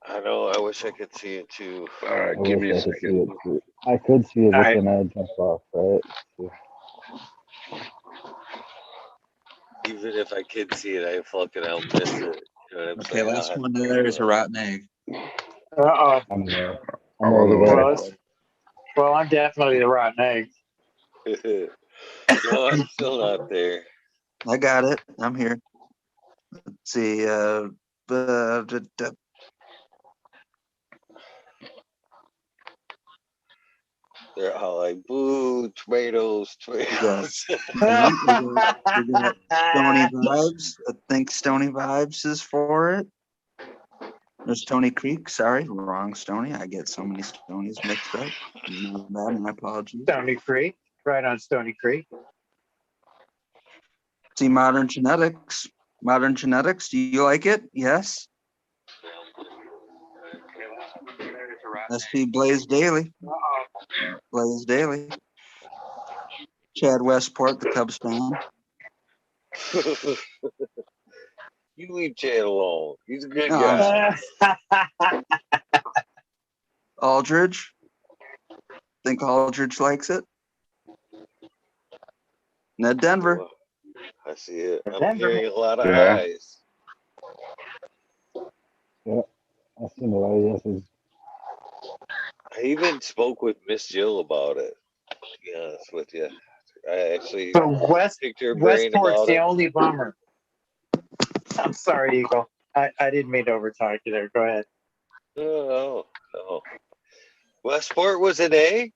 I know. I wish I could see it too. All right, I give me wish a I could see second. it too. I could see it, All but right. then I jumped off, right? So, Even if I could see it, I fucking I'll miss it. You know what I'm Okay, saying? I'll last have one to there is a look. rotten egg. Uh-oh. I'm I'm on the over way. there. Well, I'm definitely the rotten egg. No, I'm still not there. I got it. I'm here. Let's see. They're all like, boo, tomatoes. We got Stony Vibes. I think Stony Vibes is for it. There's Stony Creek. Sorry, wrong Stony. I get so many Stonies mixed up. My bad. My apologies. Stony Creek. Right on Stony Creek. See Modern Genetics. Modern Genetics. Do you like it? Yes. SP Blaze Daily. Blaze Daily. Chad Westport, the Cubs fan. You leave Chad alone. He's a good No, guy. Aldridge. Think Aldridge likes it. Ned Denver. I see it. I'm Denver. hearing a lot of Yeah. eyes. Yeah, I've seen a lot of yeses. I even spoke with Miss Jill about it, to be honest with you. I actually So picked her brain Westport's about the it. only bummer. I'm sorry, Eagle. I didn't mean to overtalk you there. Go ahead. No. Westport was an A?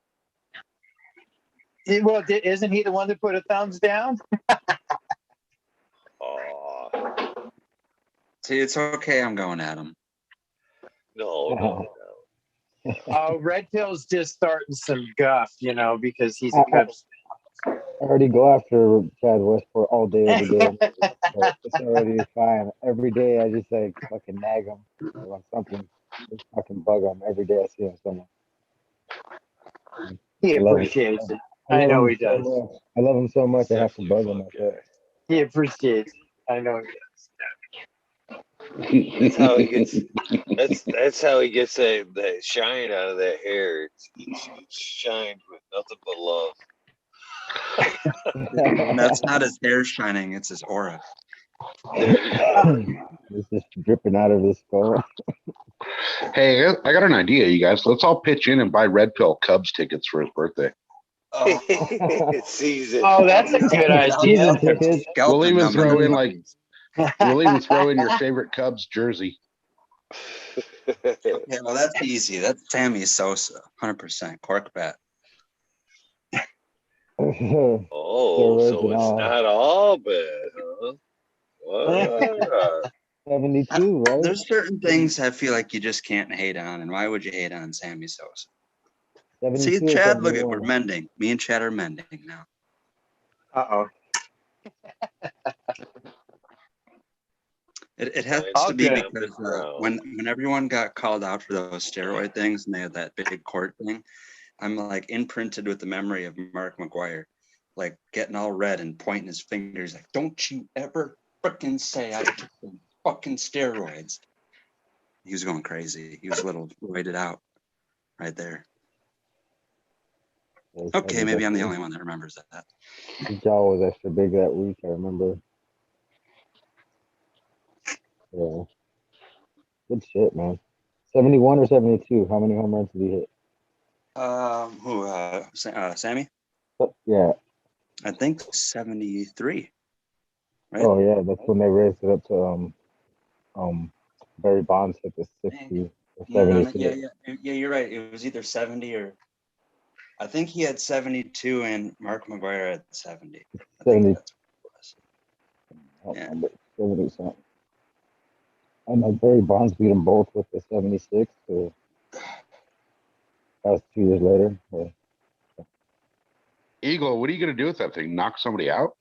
Well, isn't he the one that put a thumbs down? Oh, See, it's okay. I'm going at him. no. Oh, Red Pill's just starting some guff, because he's a Cubs. I already go after Chad Westport all day, every day. So it's already fine. Every day I just like fucking nag him on something. Just fucking bug him every day I see him somewhere. He I love him. appreciates it. I I love know him he so does. much. I love him so much I have to Definitely bug a him fun like guy. that. He appreciates it. I know he does. That's how he gets. That's how he gets that shine out of that hair. It's shined with nothing but love. That's not his hair shining, it's his aura. There you go. It's just dripping out of his skull. Hey, I got an idea, you guys. Let's all pitch in and buy Red Pill Cubs tickets for his birthday. Oh, It's season. Oh, that's a good idea. Season tickets. We'll even number throw in movies. we'll even throw in your favorite Cubs jersey. Yeah, well, that's easy. That's Sammy Sosa, 100% cork bat. Oh, so it's not all bad, huh? What? 72, right? There's certain things I feel like you just can't hate on, and why would you hate on Sammy Sosa? 72 See, or Chad, look at 71. we're mending. Me and Chad are mending now. Uh-oh. It has All to be good. because when everyone got called out for those steroid things and they had that big court thing, I'm like imprinted with the memory of Mark McGuire, like getting all red and pointing his fingers like, don't you ever freaking say I took some fucking steroids. He was going crazy. He was a little roided out right there. Okay, maybe I'm the only one that remembers that. His jaw was extra big that week, I remember. Yeah. Good shit, man. 71 or 72? How many home runs did he hit? Sammy? Yeah. I think 73. Right? Oh yeah, that's when they raised it up to Barry Bonds hit the 60 or 70. Yeah, you're right. It was either 70 or I think he had 72 and Mark McGuire had 70. I 70. think that's what it was. I Yeah. remember 70 something. And like Barry Bonds beat them both with the 76. So that was 2 years later. Yeah. Eagle, what are you gonna do with that thing? Knock somebody out?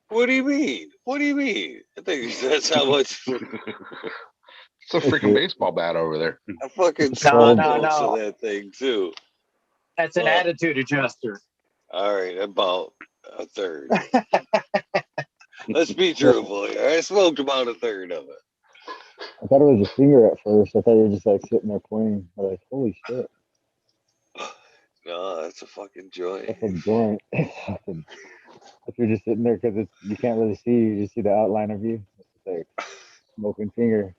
What do you mean? What do you mean? I think that's how much It's a freaking baseball bat over there. I fucking No. sold most of that thing too. That's an attitude adjuster. All right, about a third. Let's be truthful here. I smoked about a third of it. I thought it was your finger at first. I thought you were just like sitting there pointing. I was like, holy shit. No, that's a fucking joint. That's a joint. If you're just sitting there because you can't really see, you just see the outline of you. It's like smoking finger.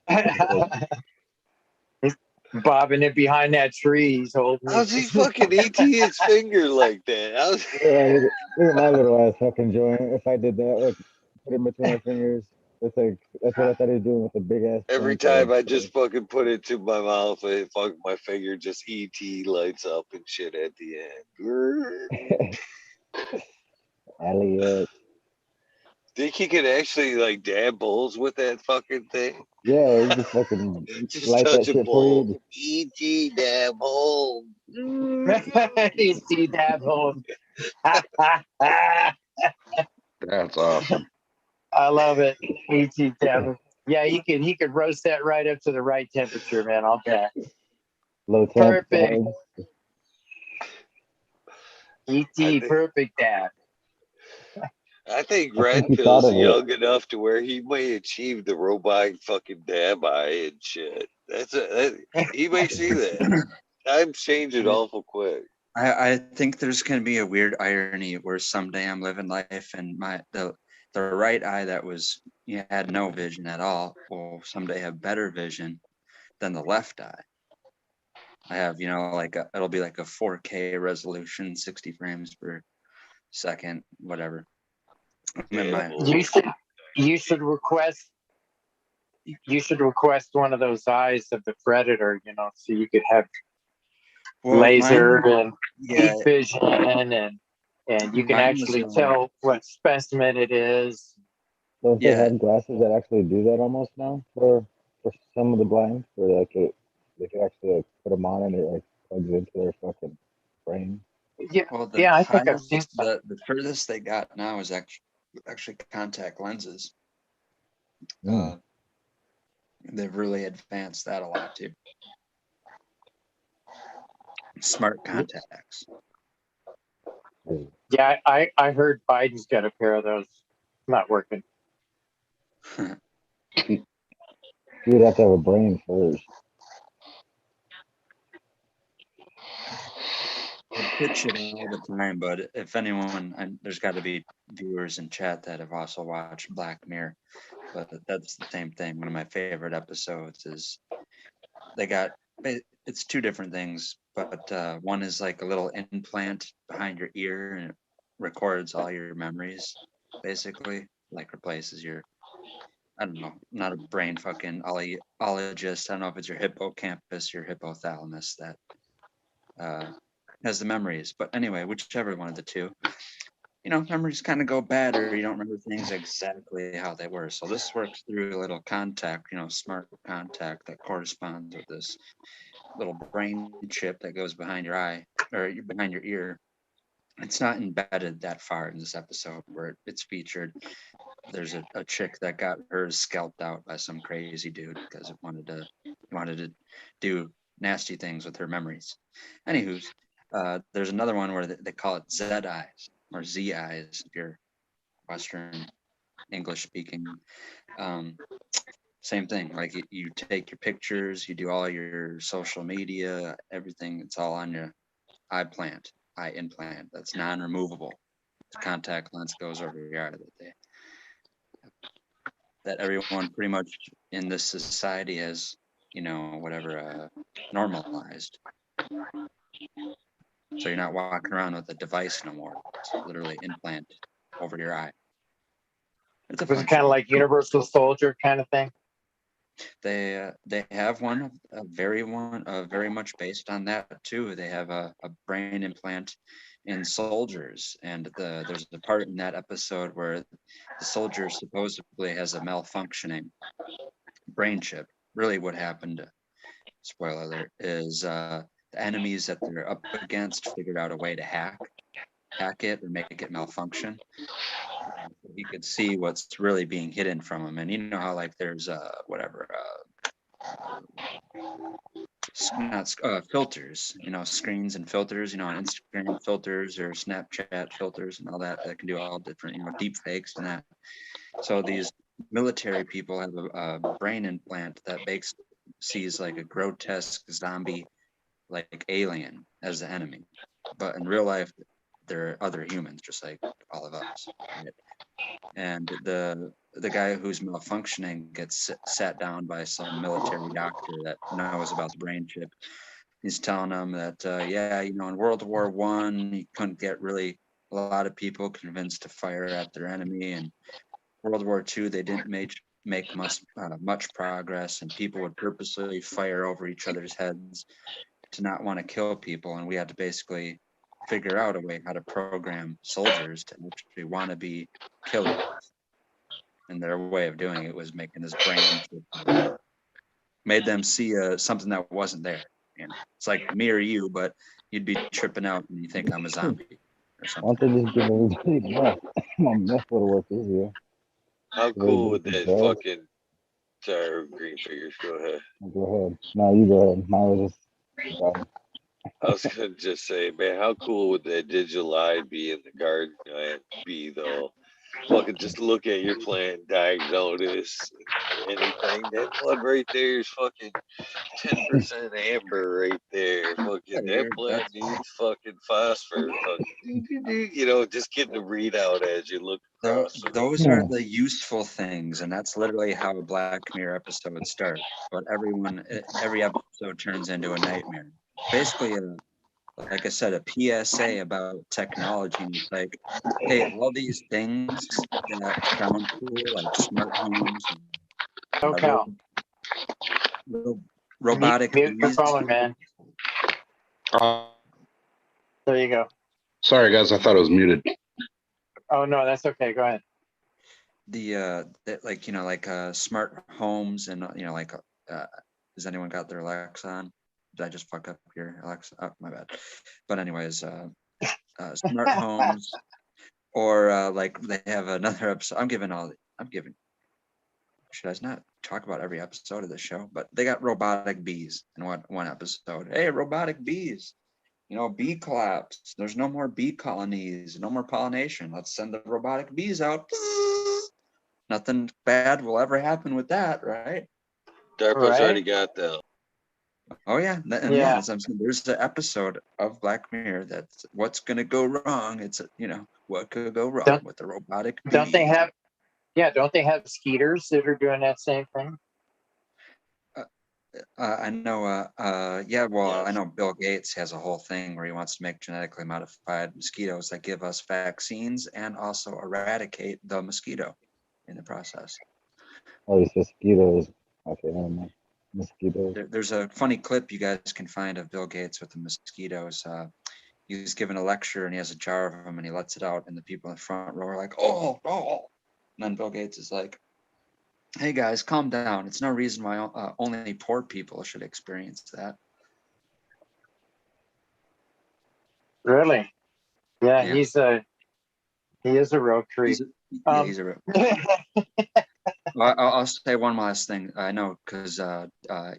He's bobbing it behind that tree. He's holding. How's he fucking ET his finger like that? Yeah, look at my little ass fucking joint. If I did that, like put it between my fingers, it's like that's what I thought he was doing with the big ass. Every time I just fucking put it to my mouth, my finger just ET lights up and shit at the end. Elliot. Think he could actually like dab bowls with that fucking thing? Yeah, he just fucking Just light that touch a shit for bowl. you. ET dab bowl. You see that home. That's awesome. I love it. ET tablet. Yeah, he could roast that right up to the right temperature, man. I'll bet. Low temp. Perfect. ET, perfect dab. I think I Red think he Pill's thought of it. young enough to where he may achieve the robot fucking dab eye and shit. He may see that. Time's changing awful quick. I think there's going to be a weird irony where someday I'm living life and the right eye that had no vision at all will someday have better vision than the left eye. I have, it'll be like a 4K resolution, 60 frames per second, whatever. You should request you should request one of those eyes of the Predator, you know, so you could have Well, laser mine, and yeah, heat vision, and you can mine was actually tell what specimen it is. Don't they Yeah. have glasses that actually do that almost now for some of the blind, where like they can actually like, put them on and it like plugs into their fucking brain? Yeah, well, the yeah, I think I've seen highest, some. the furthest they got now is actually contact lenses. Mm. They've really advanced that a lot too. Smart contacts. Yeah, I heard Biden's got a pair of those. Not working. You'd have to have a brain first. I pitch it all the time, but if anyone, and there's got to be viewers in chat that have also watched Black Mirror, but that's the same thing. One of my favorite episodes is it's two different things, but one is like a little implant behind your ear and it records all your memories, basically, like replaces your, I don't know, not a brain fucking ologist. I don't know if it's your hippocampus, your hypothalamus that has the memories. But anyway, whichever one of the two, you know, memories kind of go bad or you don't remember things exactly how they were. So this works through a little contact, you know, smart contact that corresponds with this little brain chip that goes behind your eye or behind your ear. It's not embedded that far in this episode where it's featured. There's a chick that got hers scalped out by some crazy dude because it wanted to do nasty things with her memories. Anywho's, there's another one where they call it Z eyes or Z eyes if you're Western English speaking. Same thing. Like you take your pictures, you do all your social media, everything. It's all on your eye implant. That's non-removable. The contact lens goes over your eye that everyone pretty much in this society has, you know, whatever normalized. So you're not walking around with a device no more. It's literally implant over your eye. It's a Was fun it kind of show. like Universal Soldier kind of thing? They have one very much based on that too. They have a brain implant in soldiers, and there's a part in that episode where the soldier supposedly has a malfunctioning brain chip. Really, what happened? Spoiler alert: is the enemies that they're up against figured out a way to hack it or make it malfunction. You could see what's really being hidden from them, and you know how like there's not filters, you know, screens and filters, you know, on Instagram filters or Snapchat filters and all that can do all different, you know, deep fakes and that. So these military people have a brain implant that sees like a grotesque zombie like alien as the enemy, but in real life they're other humans just like all of us, right? And the guy who's malfunctioning gets sat down by some military doctor that knows about the brain chip. He's telling them that yeah, you know, in World War I you couldn't get really a lot of people convinced to fire at their enemy, and World War II they didn't make much progress, and people would purposely fire over each other's heads to not want to kill people, and we had to basically figure out a way how to program soldiers to actually want to be killers. And their way of doing it was making this brain chip, made them see something that wasn't there. You know, it's like me or you, but you'd be tripping out and you think I'm a zombie or Why something. don't they just give everybody meth? Come on, meth would work easier. How cool would that fucking sorry, green fingers, go ahead. Go ahead. No, you go ahead. Mine was just done. I was gonna just say, man, how cool would that digital eye be in the garden be though? Fucking just look at your plant, diagnose anything. That one right there is fucking 10% amber right there. Fucking that plant needs fucking phosphor. Fucking, you know, just getting the readout as you look across the room. Those are the useful things, and that's literally how a Black Mirror episode starts. But every episode turns into a nightmare. Basically, like I said, a PSA about technology. And it's like, hey, all these things that sound cool, like smart homes, No cow. Robotic Mute your bees. phone, man. There you go. Sorry, guys. I thought it was muted. Oh no, that's okay. Go ahead. Like, you know, like smart homes and, you know, like, has anyone got their Alexa on? Did I just fuck up here, Alexa? Oh, my bad. But anyways, smart homes, or like they have another episode. I'm giving. Should I not talk about every episode of the show? But they got robotic bees in one episode. Hey, robotic bees. You know, bee collapse. There's no more bee colonies, no more pollination. Let's send the robotic bees out. Nothing bad will ever happen with that, right? DARPA's already got that. Oh yeah, Yeah. as I'm saying, there's the episode of Black Mirror that's what's gonna go wrong. It's you know, what could go wrong with the robotic bee. Don't they have? Yeah, don't they have skeeters that are doing that same thing? I know. Yeah. Well, Yes. I know Bill Gates has a whole thing where he wants to make genetically modified mosquitoes that give us vaccines and also eradicate the mosquito in the process. Oh, it's mosquitoes. Okay, never mind. Mosquitoes. There's a funny clip you guys can find of Bill Gates with the mosquitoes. He's giving a lecture and he has a jar of them and he lets it out and the people in the front row are like, oh, oh. And then Bill Gates is like, hey guys, calm down. It's no reason why only poor people should experience that. Really? Yeah, Yeah. he is a real creep. He's a real. Well, I'll say one last thing. I know because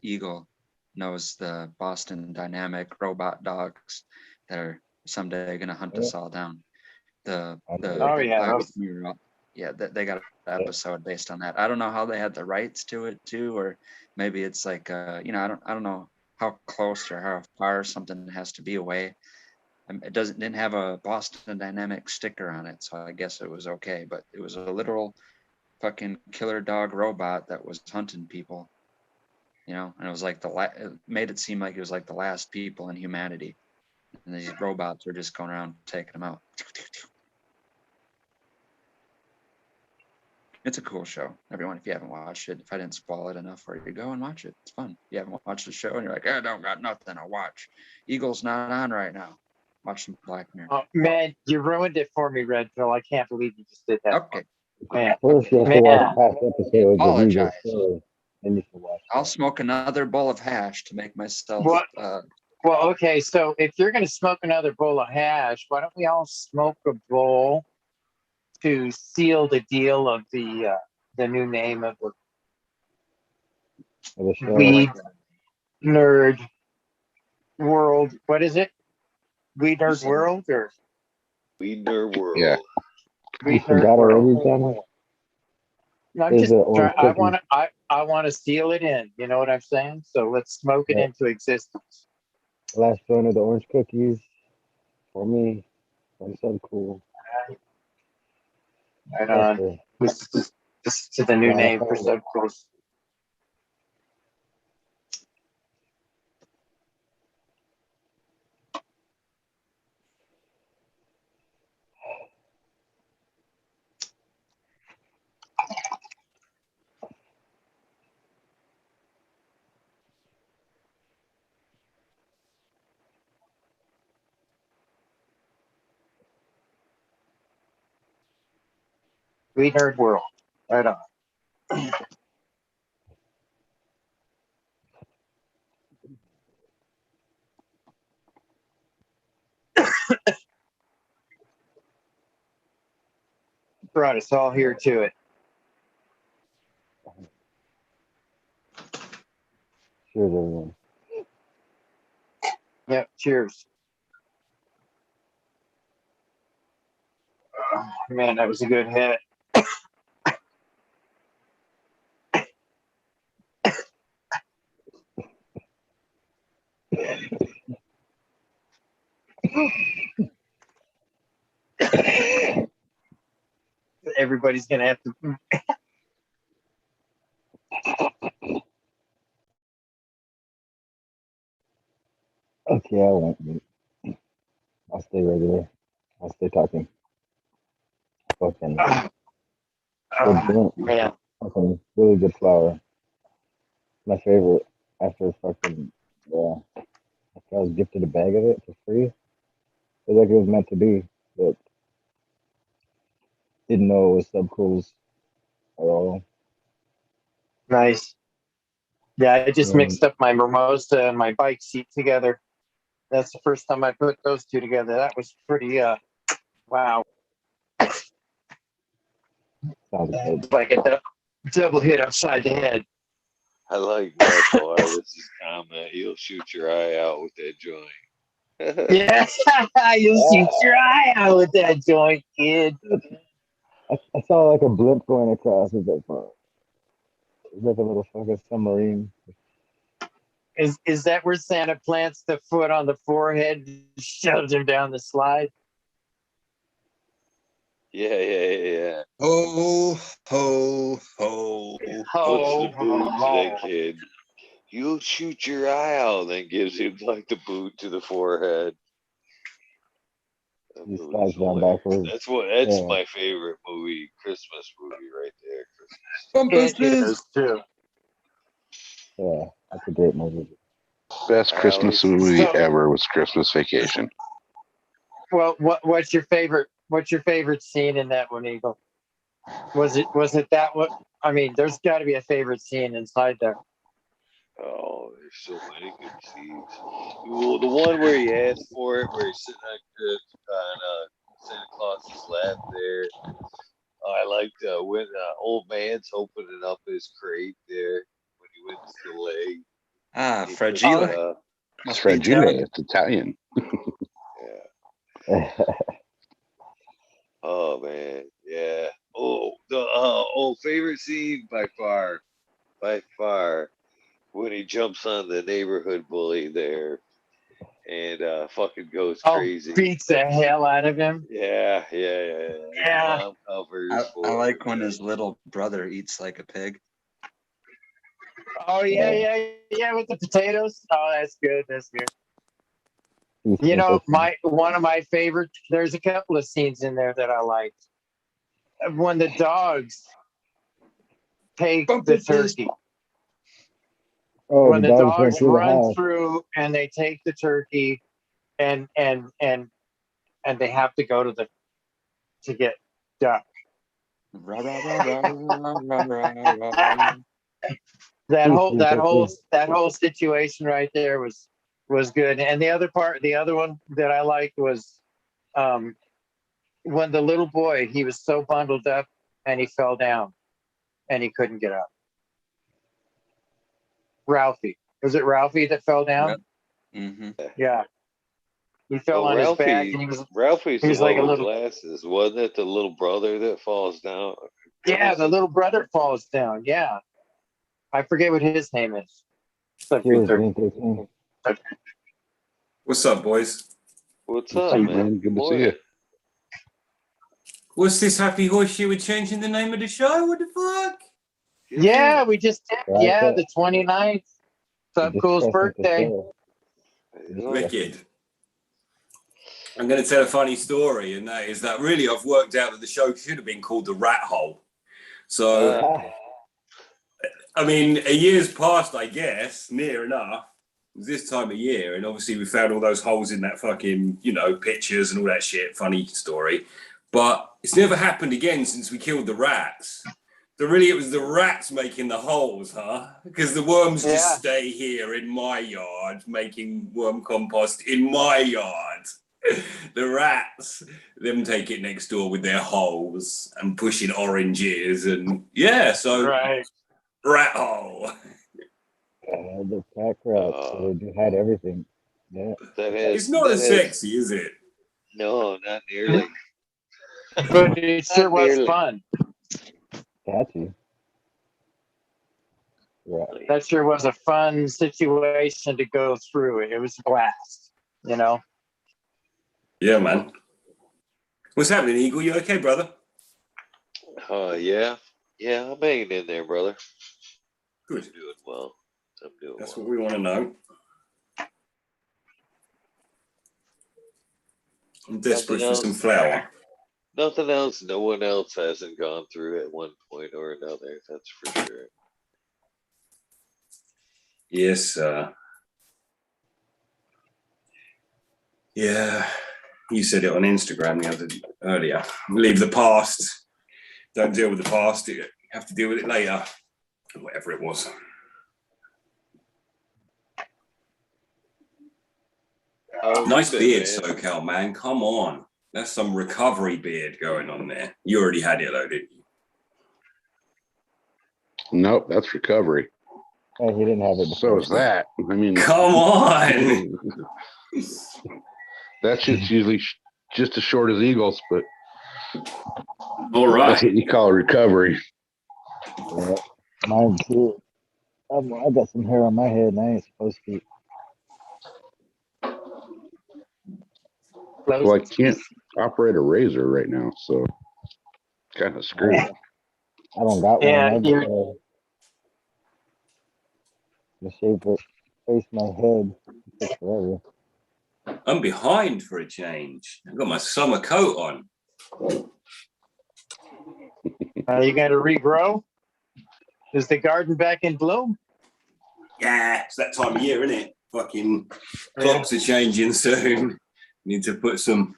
Eagle knows the Boston Dynamic robot dogs that are someday going to hunt us all down. Oh, yeah. Yeah, they got an episode based on that. I don't know how they had the rights to it too, or maybe it's like you know, I don't know how close or how far something has to be away. It didn't have a Boston Dynamic sticker on it, so I guess it was okay. But it was a literal fucking killer dog robot that was hunting people, you know, and it was like it made it seem like it was like the last people in humanity, and these robots were just going around taking them out. It's a cool show, everyone. If you haven't watched it, if I didn't spoil it enough for you, go and watch it. It's fun. If you haven't watched the show and you're like, I don't got nothing to watch, Eagle's not on right now, watch some Black Mirror. Oh, man, you ruined it for me, Red Pill. I can't believe you just did that. Okay. Man. First, you have to watch past episodes of Eagle Apologize. Story, then you can watch I'll that. smoke another bowl of hash to make myself What? Well, okay, so if you're going to smoke another bowl of hash, why don't we all smoke a bowl to seal the deal of the new name of the Of the show. Weed Nerd World? What is it? Weed Nerd World or Weed Nerd World. Yeah. You Weed Nerd forgot already, World? John? No, I'm Is just it orange trying. cookie? I want to seal it in. You know what I'm saying? So let's smoke it Yeah. into existence. Last one of the orange cookies for me. That's so cool. Right on. This is the new name for Subcourse. Weed Nerd World. Right on. Brought us all here to it. Cheers, everyone. Yep. Cheers. Oh, man, that was a good hit. Everybody's gonna have to. Okay, I won't mute. I'll stay regular. I'll stay talking. Fucking good blunt. Man, Fucking really good flower. my favorite. After fucking, after I was gifted a bag of it for free. It was like it was meant to be, but didn't know it was subcools at all. Nice. Yeah, I just Yeah. mixed up my Mimosa and my bike seat together. That's the first time I put those two together. That was pretty, wow. Sounds good. Like a double hit upside the head. I like Marco Artis' comment. You'll shoot your eye out with that joint. Yeah, you'll shoot your eye out with that joint, kid. I saw like a blimp going across. It was like a little fucking submarine. Is that where Santa plants the foot on the forehead and shoves him down the slide? Yeah. Ho, ho, ho. Puts the boot to that kid. You'll shoot your eye out, then gives him like the boot to the forehead. That He movie's slides down hilarious. backwards. That's Yeah. my favorite movie, Christmas movie right there. It is too. Yeah, that's a great movie. Best Christmas movie So- ever was Christmas Vacation. Well, what's your favorite? What's your favorite scene in that one, Eagle? Was it that one? I mean, there's got to be a favorite scene inside there. Oh, there's so many good scenes. Well, the one where he asked for it, where he's sitting on Santa Claus's lap there. I liked when old man's opening up his crate there when he went to the lake. Ah, He fragile. put, It's Must be fragile. Italian. It's Italian. yeah. Oh man, yeah. Oh, the favorite scene by far, when he jumps on the neighborhood bully there and fucking goes crazy. Beats the hell out of him. Yeah. Yeah. Mom covers I for like him, when man. his little brother eats like a pig. Oh yeah, with the potatoes. Oh, that's good. That's good. He's You know, interesting. one of my favorite. There's a couple of scenes in there that I liked. When the dogs take the turkey. Oh, When the the dogs went dogs through the run house. through and they take the turkey, and they have to go to get duck. Rah, rah, rah, rah, rah, rah, rah, rah. That whole situation right there was good. And the other one that I liked was when the little boy, he was so bundled up and he fell down and he couldn't get up. Ralphie. Was it Ralphie that fell down? Yep. Mm-hmm. Yeah. He fell on his back and Ralphie's he was the like one a with little- glasses, wasn't it? The little brother that falls down. yeah, the little brother falls down. Yeah. I forget what his name is. Cheers, Green 13. What's up, boys? What's What's up, up, man? man? Good to see you. What's this happy horse shit with changing the name of the show? What the fuck? Yeah, we just did. Right Yeah, there. the 29th. Subcool's Just birthday. Wicked. I'm going to tell a funny story, and that is that really I've worked out that the show should have been called The Rat Hole. So, I mean, a year's passed, I guess, near enough. It was this time of year, and obviously we found all those holes in that fucking, pictures and all that shit. Funny story. But it's never happened again since we killed the rats. So really, it was the rats making the holes, huh? Because the worms just stay here in my yard, making worm compost in my yard. The rats, them take it next door with their holes and pushing oranges and Right. rat hole. The pack rats. They just had everything. Yeah. It's not as sexy, is it? No, not nearly. But it sure was Nearly. fun. Catchy. Right. That sure was a fun situation to go through. It was a blast, Yeah, man. What's happening, Eagle? You okay, brother? Yeah, I'm hanging in there, brother. Good. I'm doing well. That's what we want to know. I'm desperate for some flour. Nothing else. No one else hasn't gone through at one point or another. That's for sure. Yes, sir. Yeah, you said it on Instagram earlier. Leave the past. Don't deal with the past. You have to deal with it later. Whatever it was. Nice beard, SoCal, man. Come on. That's some recovery beard going on there. You already had it, though, didn't you? Nope, that's recovery. Oh, he didn't have it. So is that. I mean, come on. That shit's usually just as short as Eagles, but All right. That's what you call recovery. Yeah, mine too. I got some hair on my head and I ain't supposed to. Well, I can't operate a razor right now, so kind of screwed. I don't got Yeah, one. The shape it, face my head. It takes forever. I'm behind for a change. I've got my summer coat on. You got to regrow? Is the garden back in bloom? Yeah, it's that time of year, isn't it? Fucking clocks are changing soon. Need to put some.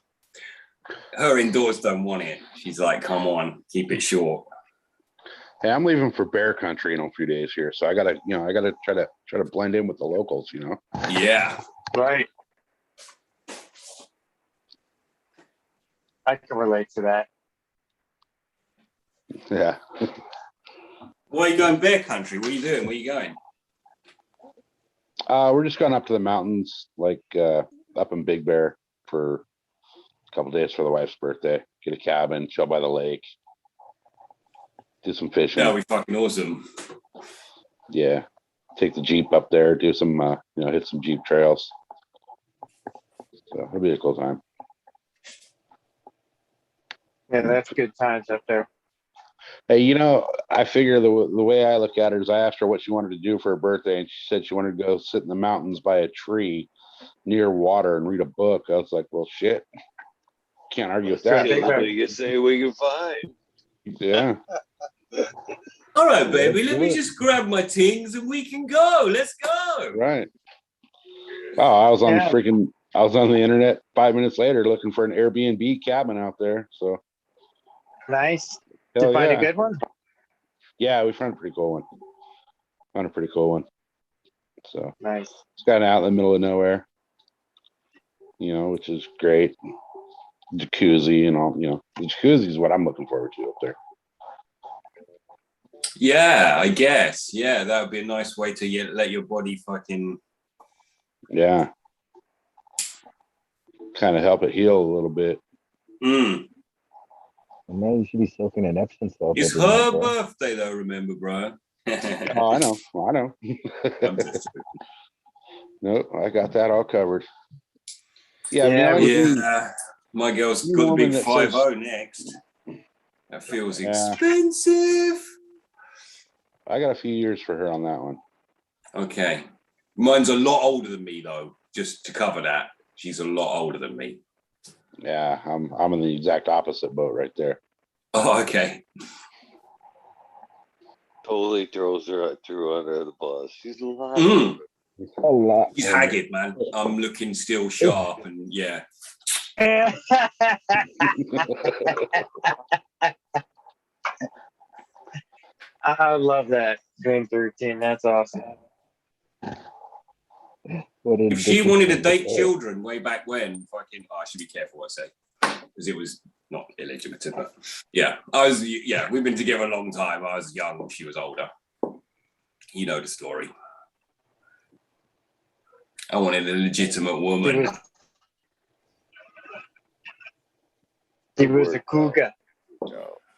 Her indoors don't want it. She's like, come on, keep it short. Hey, I'm leaving for bear country in a few days here, so I gotta try to blend in with the locals, Yeah. Right. I can relate to that. Yeah. Why are you going bear country? What are you doing? Where are you going? We're just going up to the mountains, like up in Big Bear for a couple days for the wife's birthday. Get a cabin, chill by the lake, do some fishing. That'll be fucking awesome. Yeah. Take the Jeep up there, do some, hit some Jeep trails. So it'll be a cool time. Yeah, that's good times up there. Hey, I figure the way I look at it is I asked her what she wanted to do for her birthday, and she said she wanted to go sit in the mountains by a tree near water and read a book. I was like, well, shit. Can't argue with that. You say we can find. Yeah. All right, baby, let me just grab my things and we can go. Let's go. Right. Oh, I was on the internet 5 minutes later looking for an Airbnb cabin out there. So nice. Did you find a good one? Yeah, we found a pretty cool one. So nice. It's kind of out in the middle of nowhere, which is great. Jacuzzi and all, the jacuzzi is what I'm looking forward to up there. Yeah, I guess. Yeah, that would be a nice way to let your body fucking. Yeah. Kind of help it heal a little bit. Mm. Now you should be soaking in Epsom salt. It's her birthday, though, remember, bro. Oh, I know. Nope, I got that all covered. Yeah, my girl's got the big 5-0 next. That feels expensive. I got a few years for her on that one. Okay. Mine's a lot older than me, though, just to cover that. She's a lot older than me. Yeah, I'm in the exact opposite boat right there. Oh, okay. Totally throws her through under the bus. She's a lot. A lot. He's haggard, man. I'm looking still sharp, and yeah. I love that. Dream 13. That's awesome. If she wanted to date children way back when, fucking, I should be careful what I say, because it was not illegitimate. But yeah, we've been together a long time. I was young, she was older. You know the story. I wanted a legitimate woman. She was a cougar.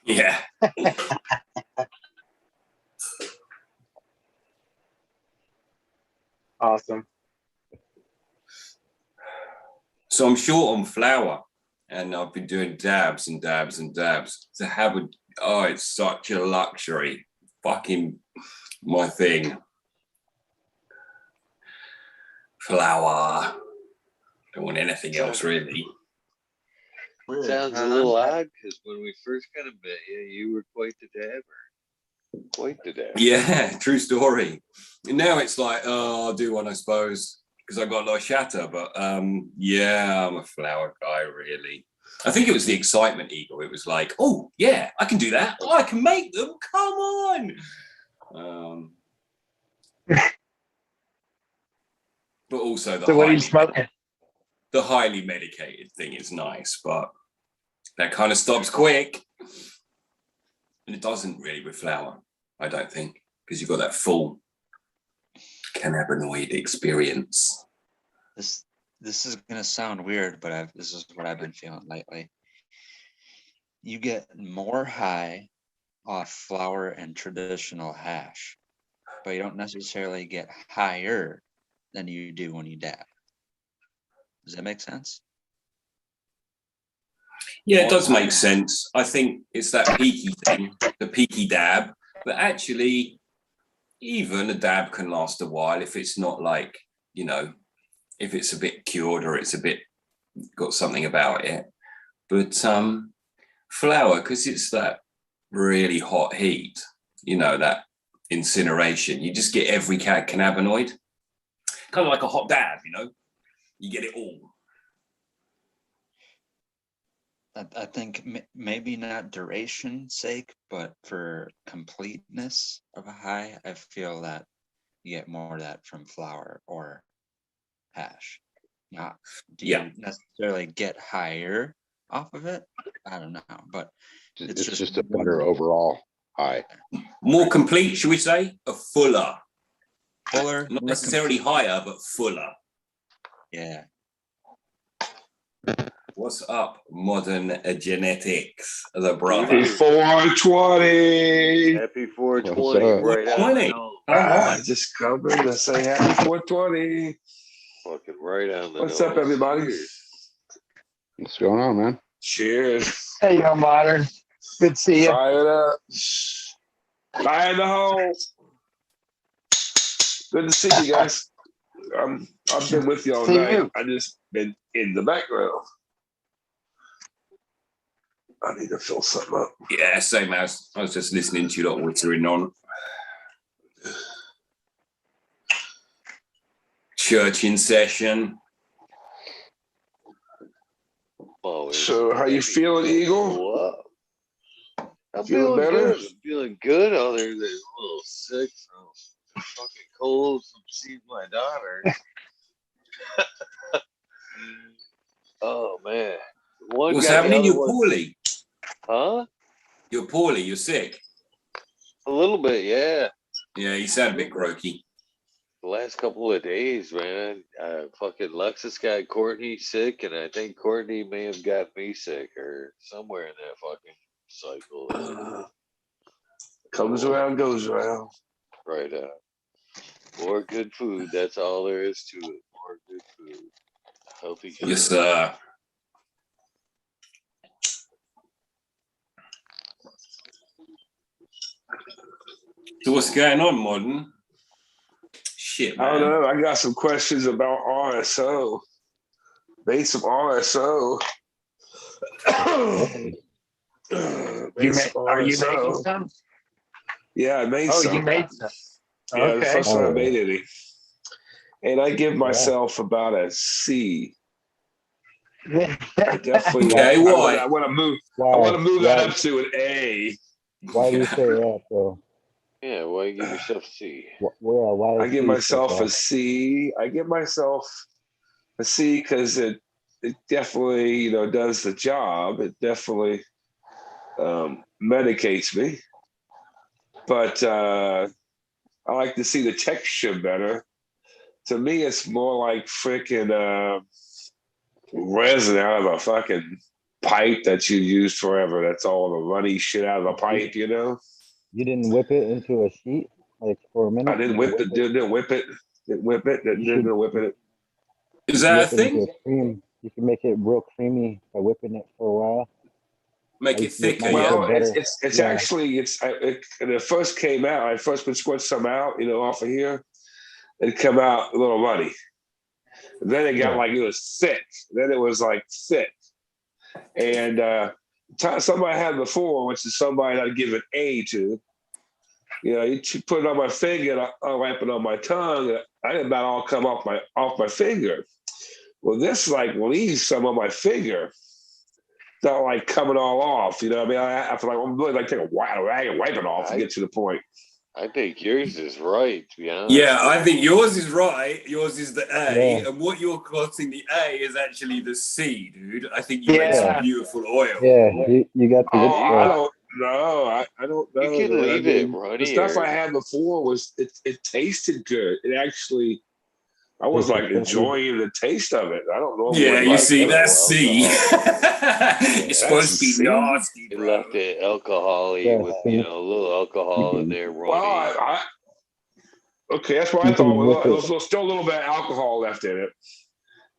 Yeah. Awesome. So I'm short on flour, and I've been doing dabs and dabs and dabs. To have it's such a luxury. Fucking my thing. Flour. Don't want anything else, really. Sounds a little odd, because when we first kind of met you, you were quite the dabber. Quite the dab. Yeah, true story. And now it's like, oh, I'll do one, I suppose, because I got a lot of shatter. But yeah, I'm a flower guy, really. I think it was the excitement, Eagle. It was like, oh, yeah, I can do that. Oh, I can make them. Come on. But also So what are you smoking? the highly medicated thing is nice, but that kind of stops quick. And it doesn't really with flower, I don't think, because you've got that full cannabinoid experience. This is gonna sound weird, but this is what I've been feeling lately. You get more high off flower and traditional hash, but you don't necessarily get higher than you do when you dab. Does that make sense? Yeah, it does make sense. I think it's that peaky thing, the peaky dab, but actually, even a dab can last a while if it's not like, you know, if it's a bit cured or it's a bit got something about it. But flower, because it's that really hot heat, you know, that incineration, you just get every cannabinoid, kind of like a hot dab, you know, you get it all. I think maybe not duration sake, but for completeness of a high, I feel that you get more of that from flower or hash. Not do you necessarily get higher off of it? I don't know, but it's just a better overall high. More complete, should we say? A fuller. Fuller, not necessarily higher, but fuller. Yeah. What's up, modern genetics, the brother? Happy 420. Happy 420. Right I just covered to say happy 420. Fucking right on the What's nose. up, everybody? What's going on, man? Cheers. Hey, yo, Modern. Good to see you. Fire it up. Fire in the hole. Good to see you guys. I've been with you all night. I just been in the background. I need to fill something up. Yeah, same as I was just listening to you lot wittering on. Church in session. So how you feeling, Eagle? I'm feeling better? Good. I'm feeling good, other than a little sick from fucking cold from seeing my daughter. Oh man. What's happening? You're poorly. Huh? You're poorly, you're sick. A little bit, yeah. Yeah, you sound a bit croaky. The last couple of days, man. Fucking Lexus got Courtney sick, and I think Courtney may have got me sick or somewhere in that fucking cycle. Comes around, goes around. Right. More good food. That's all there is to it. More good food. Healthy food. Yes, sir. So what's going on, Modern? Shit, man. I don't know. I got some questions about RSO. Made some RSO. Are you making some? Yeah, I made some. Oh, you made some. Yeah, Okay. the first time I made any. And I give myself about a C. I definitely Okay, why? I want to move. Why? I want to move that Why? up to an A. Why do you say that, though? Yeah, why you give yourself a C? Why I give myself a C. I give myself a C because it definitely does the job. It definitely medicates me. But I like to see the texture better. To me, it's more like freaking resin out of a fucking pipe that you used forever. That's all the runny shit out of a pipe, You didn't whip it into a sheet like for a minute? I didn't whip it. Didn't whip it. Didn't whip it. Didn't whip it. Is that a thing? Cream. You can make it real creamy by whipping it for a while. Make it thicker. Well, Yeah. it's actually when it first came out. I first would squirt some out, off of here. It come out a little runny. Then it got like it was thick. Then it was like thick. And somebody I had before, which is somebody I'd give an A to, You know, you put it on my finger, and I wipe it on my tongue. I did about all come off my finger. Well, this like leaves some on my finger. It's not like coming all off. You know what I mean? I have to I'm really like take a rag and wipe it off to get to the point. I think yours is right, to be honest. Yeah, I think yours is right. Yours is the A, Yeah. and what you're clotting the A is actually the C, dude. I think you make some beautiful oil. Yeah, you got the good Oh, stuff. I don't know. I don't know. You can leave it runny. The stuff I had before was it tasted good. It actually, I was like enjoying the taste of it. I don't know. Yeah, you see, that's alcohol. C. It's supposed to be nasty, It bro. left it alcohol-y Yeah, with, see? a little alcohol in there runny. Well, okay, that's what I thought. There was still a little bit of alcohol left in it.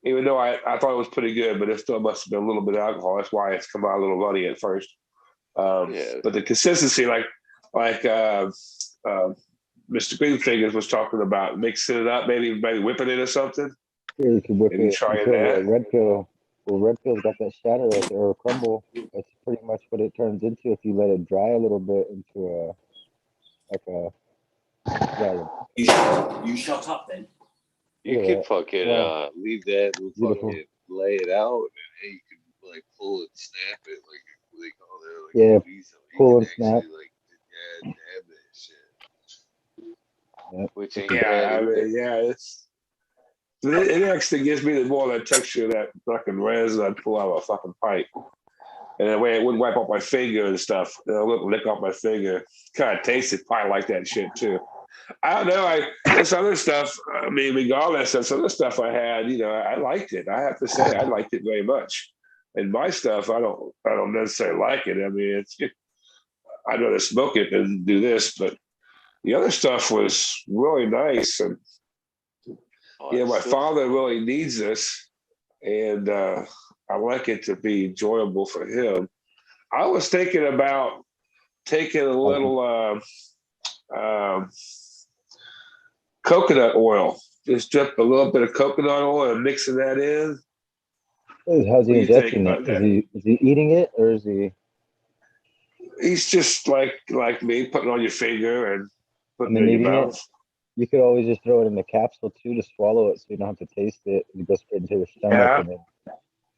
Even though I thought it was pretty good, but it still must have been a little bit of alcohol. That's why it's come out a little runny at first. But the consistency, like Mr. Greenfingers was talking about mixing it up, maybe whipping it or something. Yeah, you can whip Maybe it. try You put that. a red pill. Well, red pill's got that shatter right there, or crumble. That's pretty much what it turns into if you let it dry a little bit into You shut up then. You Yeah, can fucking well, leave that and beautiful. fucking lay it out, and then you can like pull and snap it, like what they call it, like Yeah, you pull can and snap. actually, like, dab that shit. Yep. Which ain't Yeah, bad I either. mean, yeah, it actually gives me more of that texture of that fucking resin I'd pull out of a fucking pipe. And the way it wouldn't wipe off my finger and stuff, it wouldn't lick off my finger. Kind of tasted probably like that shit too. I don't know. This other stuff, I mean, regardless of some of the stuff I had, I liked it. I have to say, I liked it very much. And my stuff, I don't necessarily like it. I mean, I'd rather smoke it than do this, but the other stuff was really nice. And my father really needs this, and I like it to be enjoyable for him. I was thinking about taking a little coconut oil. Just drip a little bit of coconut oil and mixing that in. How's he ingesting it? Is he eating it, or is he? He's just like me, putting it on your finger and putting it in your mouth. You could always just throw it in the capsule too to swallow it, so you don't have to taste it. You go straight into your stomach.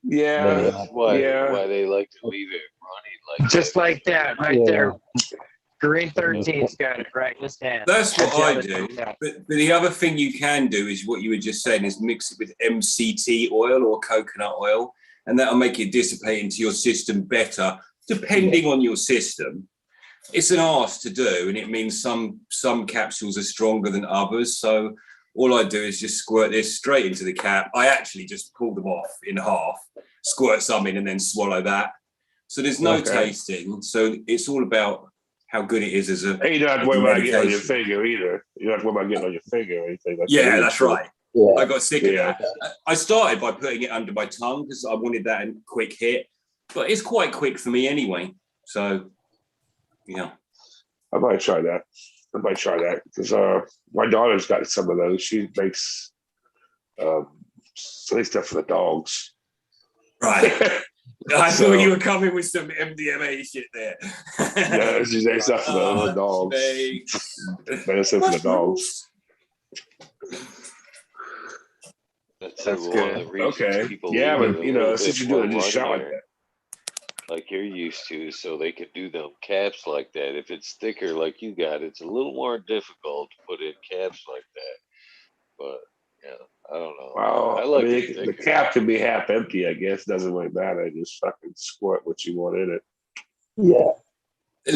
Yeah. That's why they like to leave it runny like just like that, right there. Green 13's got it right in his hand. That's what I do. But the other thing you can do is what you were just saying is mix it with MCT oil or coconut oil, and that'll make it dissipate into your system better, depending on your system. It's an arse to do, and it means some capsules are stronger than others. So all I do is just squirt this straight into the cap. I actually just pull them off in half, squirt some in, and then swallow that. So there's no tasting. So it's all about how good it is as a Hey, you don't have to worry about getting on your finger either. You don't have to worry about getting on your finger or anything like that. Yeah, that's right. Yeah. I got sick of that. I started by putting it under my tongue because I wanted that quick hit, but it's quite quick for me anyway. So, yeah. I might try that. Because my daughter's got some of those. She makes silly stuff for the dogs. Right. I thought you were coming with some MDMA shit there. Yeah, she makes stuff for the dogs. Medicine for the dogs. That's good. Okay. Yeah, but since you're doing this shot like that. Like you're used to, so they could do them caps like that. If it's thicker like you got, it's a little more difficult to put in caps like that. But I don't know. Well, I like it the cap can be half empty, I guess. Doesn't really matter. Just fucking squirt what you want in it. Yeah.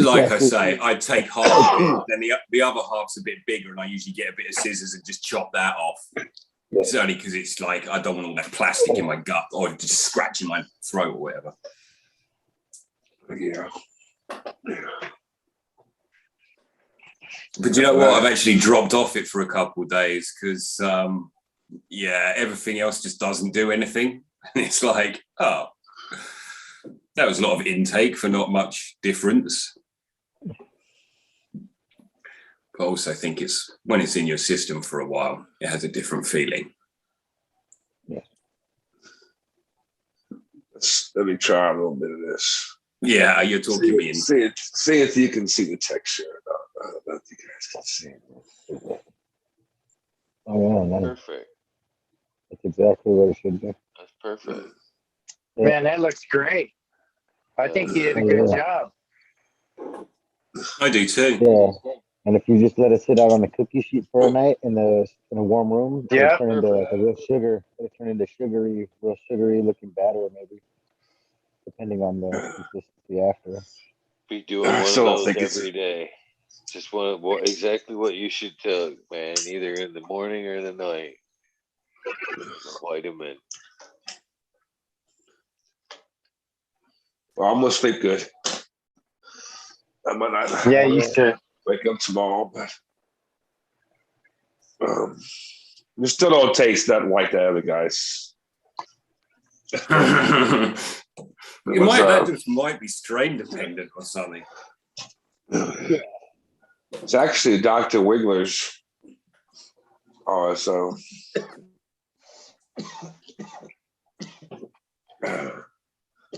Like I say, I take half of it, then the other half's a bit bigger, and I usually get a bit of scissors and just chop that off. It's only because it's like I don't want all that plastic in my gut or just scratching my throat or whatever. Yeah. But you know what? I've actually dropped off it for a couple of days because, everything else just doesn't do anything. And it's like, that was a lot of intake for not much difference. But I also think when it's in your system for a while, it has a different feeling. Yeah. Let me try a little bit of this. Yeah, you're talking me in. See if you can see the texture. I don't know if you guys can see. Oh yeah, nice. Perfect. That's exactly what it should be. That's perfect. Yeah. Man, that looks great. I think you did a Oh, good yeah. job. I do too. Yeah. And if you just let it sit out on a cookie sheet for a night in a warm room, Yeah. it'll turn into like a real sugar. It'll turn into real sugary looking batter, maybe, depending on the consistency after. Be doing I one of still don't those think it's- every day. Just exactly what you should tell, man. Either in the morning or in the night. Vitamin. Well, I'm gonna sleep good. I might not. Yeah, you should. Wake up tomorrow, but you still don't taste nothing like the other guys. That just might be strain dependent or something. It's actually Dr. Wiggler's RSO.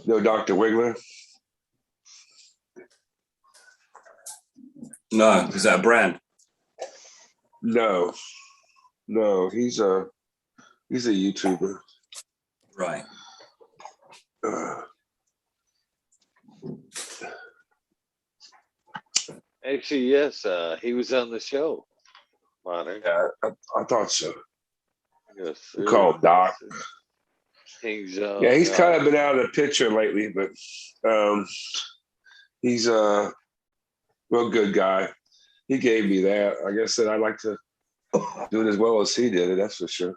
No, Dr. Wiggler? No, is that a brand? No, he's a YouTuber. Right. Actually, yes, he was on the show. Modern. Yeah, I thought so. Yes, We call him Doc. He's Yeah, he's kind of been out of the picture lately, but he's a real good guy. He gave me that. Like I said, I'd like to do it as well as he did it, that's for sure.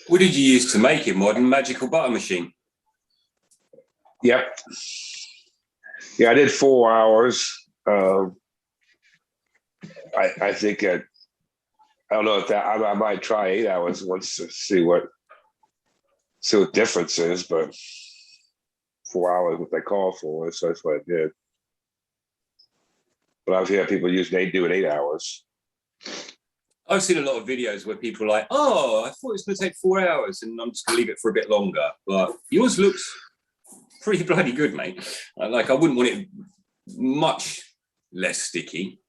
What did you use to make it? Modern magical butter machine? Yep. Yeah, I did 4 hours. I think I don't know if that I might try 8 hours once to see what difference is, but 4 hours what they call for, so that's what I did. But I've heard people do it 8 hours. I've seen a lot of videos where people are like, oh, I thought it was going to take 4 hours and I'm just going to leave it for a bit longer. But yours looks pretty bloody good, mate. I wouldn't want it much less sticky.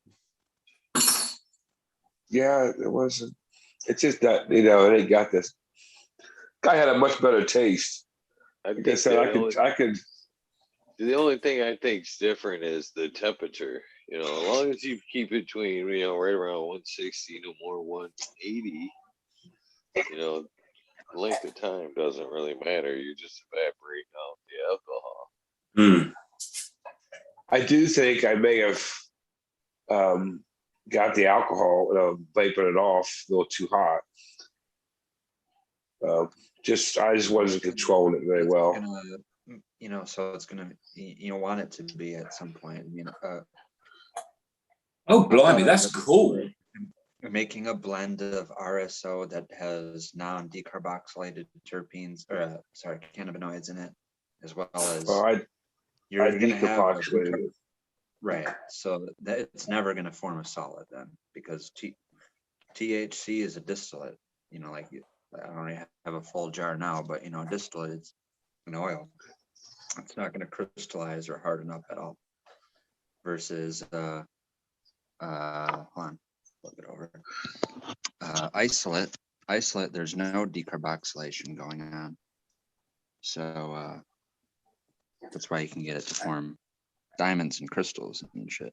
Yeah, it wasn't. It's just that, it ain't got this. Guy had a much better taste. Like I said, I could. The only thing I think's different is the temperature. As long as you keep it between, right around 160, no more 180. Length of time doesn't really matter. You're just evaporating out the alcohol. I do think I may have got the alcohol, vaping it off a little too hot. I just wasn't controlling it very well. So it's gonna, want it to be at some point. Oh, blimey, that's cool. Making a blend of RSO that has non-decarboxylated terpenes, or cannabinoids in it, as well as I decarboxylated it. Right. So that it's never going to form a solid then, because THC is a distillate. I don't really have a full jar now, but distillate is an oil. It's not going to crystallize or harden up at all. Versus hold on, flip it over. Isolate, there's no decarboxylation going on. So that's why you can get it to form diamonds and crystals and shit.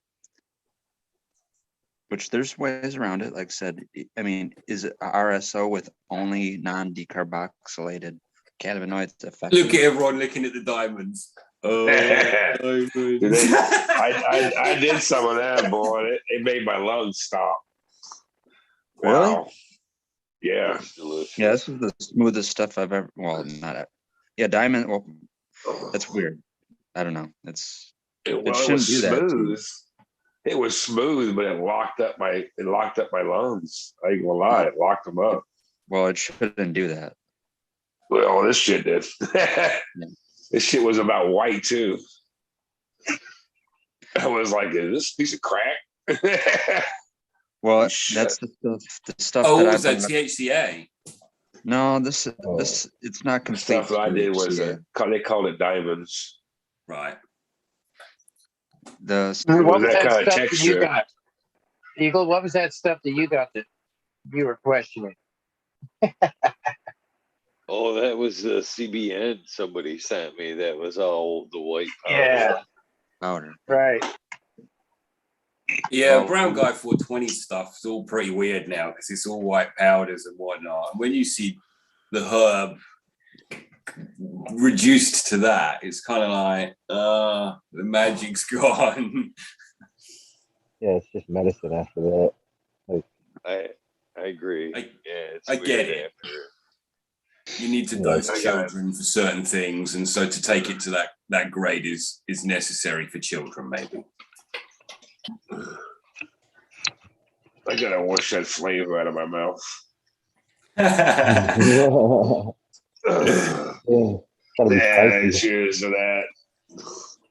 Which there's ways around it. Like I said, is it RSO with only non-decarboxylated cannabinoids effective? Look at everyone looking at the diamonds. Oh, diamonds. I did some of that, boy. It made my lungs stop. Really? Wow. Yeah. Yeah, this is the smoothest stuff I've ever. Well, not. Yeah, diamond. Well, that's weird. I don't know. It shouldn't do that. Smooth. It was smooth, but it locked up my lungs. I ain't gonna lie, it locked them up. Well, it shouldn't do that. Well, this shit did. This shit was about white too. I was like, is this a piece of crack? Well, that's the stuff. Oh, that what was that? I've THCA? No, this it's not complete. Stuff that I did was they called it diamonds. Right. The What was that that kind of stuff that you texture. got? Eagle, what was that stuff that you got that you were questioning? Oh, that was the CBN somebody sent me. That was all the white powder. Yeah, powder. right. Yeah, Well, Brown Guy 420 stuff is all pretty weird now because it's all white powders and whatnot. And when you see the herb reduced to that, it's kind of like, the magic's gone. Yeah, it's just medicine after that. I agree. I- It's I get weird it. after. You need to Yeah, dose I got it. children for certain things, and so to take it to that grade is necessary for children, maybe. I gotta wash that flavor out of my mouth. yeah, gotta be spicy. Cheers to that.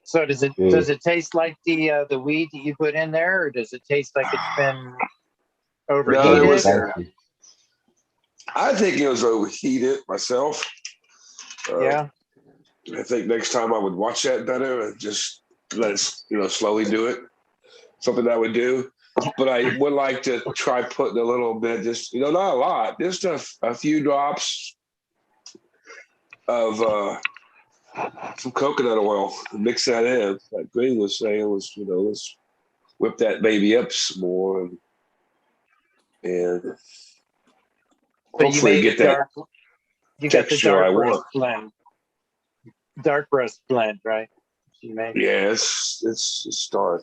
So does it taste like the weed that you put in there, or does it taste like it's been overheated? it was- or- I think it was overheated myself. yeah. I think next time I would watch that better and just let it, slowly do it. Something I would do. But I would like to try putting a little bit, just, not a lot, just a few drops of some coconut oil. Mix that in. Like Green was saying, let's whip that baby up some more and So you hopefully made get a that dark. You got the texture I dark breast want. blend. Dark breast blend, right? You made. Yeah, it's dark.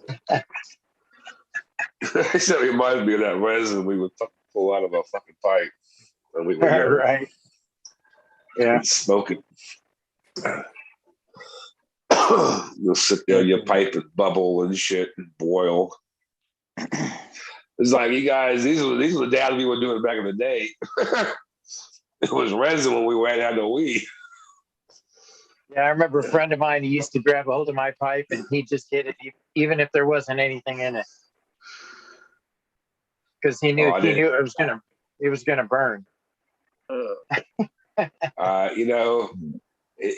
That reminds me of that resin we would pull out of a fucking pipe when we were young. Right. Yeah. And smoke it. You'll sit there, your pipe and bubble and shit and boil. It's like, you guys, these were the dabs we were doing back in the day. It was resin when we ran out of weed. Yeah, I remember a friend of mine. He used to grab a hold of my pipe and he just hit it, even if there wasn't anything in it, because he knew it was gonna burn.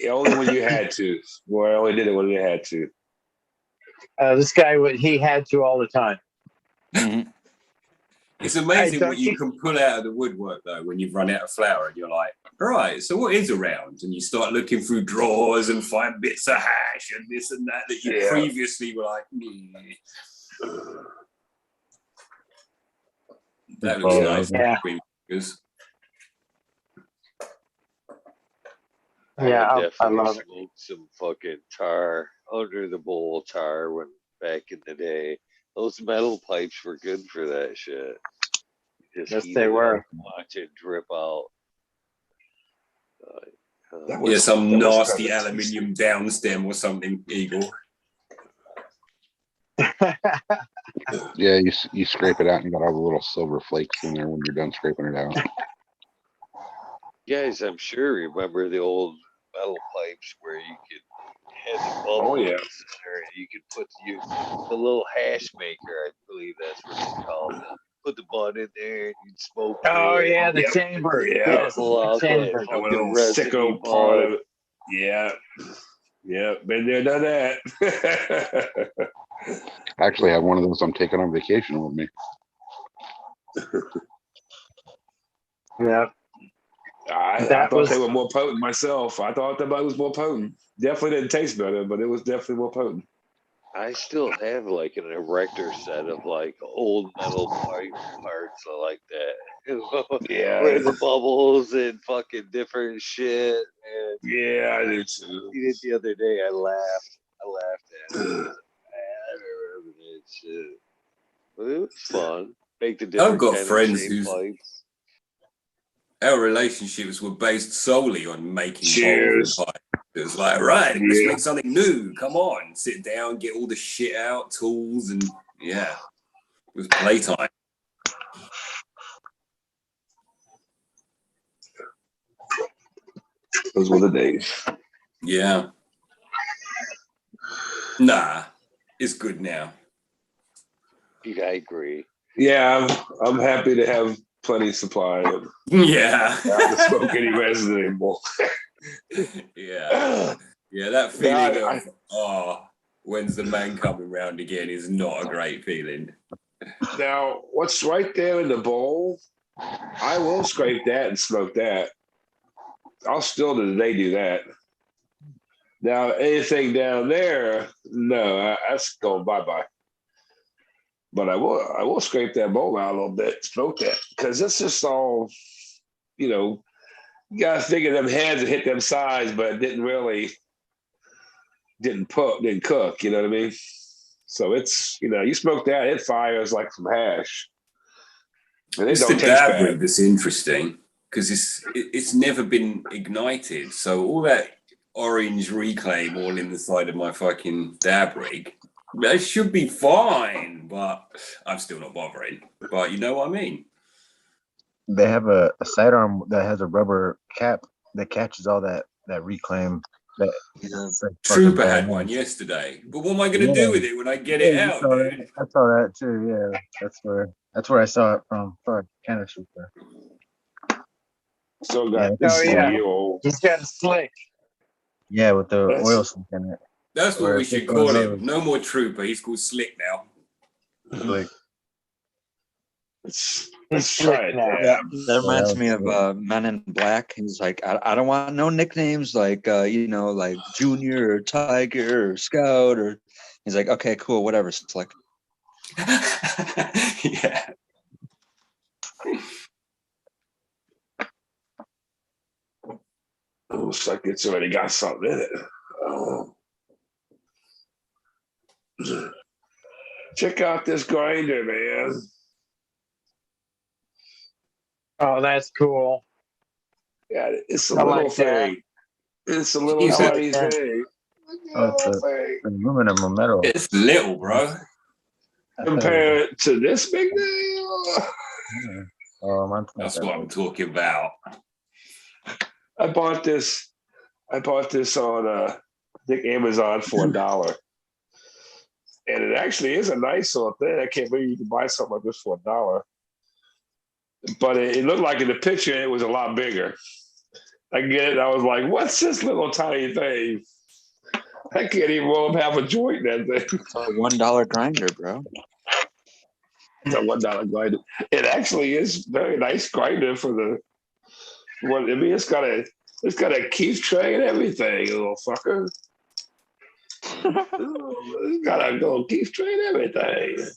Only when you had to. Well, I only did it when you had to. This guy he had to all the time. Mhm. It's amazing what you can pull out of the woodwork, though, when you've run out of flour and you're like, all right, so what is around? And you start looking through drawers and find bits of hash and this and that you previously were like, that looks nice. Yeah. Yeah, I love it. Smoked some fucking tar under the bowl tar when back in the day. Those metal pipes were good for that shit. Just Yes, heat they it were. up and watch it drip out. Some nasty aluminium downstem or something, Eagle. Yeah, you scrape it out and you got all the little silver flakes in there when you're done scraping it out. Guys, I'm sure remember the old metal pipes where you could have the bubbles. Oh, yeah. In there and you could put the little hash maker, I believe that's what they called it. Put the bud in there and you'd smoke. Oh it. yeah, the Yep. chamber. Yeah. Yes, Pull out the chamber. that A little fucking resin sicko bud. part of it. Yeah. Yeah, been there, done that. I actually have one of those I'm taking on vacation with me. Yeah. I thought they were more potent myself. I thought the bud was more potent. Definitely didn't taste better, but it was definitely more potent. I still have like an erector set of like old metal pipe parts like that. Yeah. Where the bubbles and fucking different shit. And Yeah, I do too. I did it the other day. I laughed at it. I remember that shit. But it was fun. Make the different I've got kind of friends shaped who's pipes. our relationships were based solely on making Cheers. bowls and pipes. It was like, right, let's Yeah. make something new. Come on, sit down, get all the shit out, tools, and yeah, it was playtime. Those were the days. Yeah. Nah, it's good now. Yeah, I agree. Yeah, I'm happy to have plenty of supply. And Yeah. not to smoke any resin anymore. Yeah. Yeah, that feeling Yeah, of when's the man coming round again is not a great feeling. Now, what's right there in the bowl, I will scrape that and smoke that. I'll still to today do that. Now, anything down there, no, that's going bye-bye. But I will scrape that bowl out a little bit, smoke that, because it's just all, you got to figure them heads and hit them sides, but it didn't cook, you know what I mean? So it's, you smoke that, it fires like some hash. And it It's don't the taste dab rig bad. that's interesting because it's never been ignited. So all that orange reclaim all in the side of my fucking dab rig, that should be fine, but I'm still not bothering. But you know what I mean? They have a sidearm that has a rubber cap that catches all that reclaim. Trooper had one yesterday. But what am I going to do with it when I get it out, dude? I saw that too. Yeah, that's where I saw it from. Sorry, kind of super. Still got Oh, this yeah. year old. He's got a slick. Yeah, with the That's- oil slick in it. That's what Or we should it's one of call him. those. No more Trooper. He's called Slick now. Slick. Let's He's try it. slick now. Yeah, that reminds was me of cool. Men in Black. He's like, I don't want no nicknames like like Junior or Tiger or Scout or. He's like, okay, cool, whatever, Slick. Yeah. Looks like it's already got something in it. Oh. Check out this grinder, man. Oh, that's cool. Yeah, it's a I little like that. thing. It's a little Is it? tiny thing. Oh, it's aluminum or metal. It's little, bro. Compare it to this big thing. Yeah. Oh, mine's not That's that what I'm big. talking about. I bought this on I think Amazon for $1. And it actually is a nice little thing. I can't believe you can buy something like this for $1. But it looked like in the picture it was a lot bigger. I get it. I was like, what's this little tiny thing? I can't even roll up half a joint in that thing. It's a $1 grinder, bro. It's a $1 grinder. It actually is very nice grinder for the what I mean, it's got a keef tray and everything, little fucker. It's got a little keef tray and everything.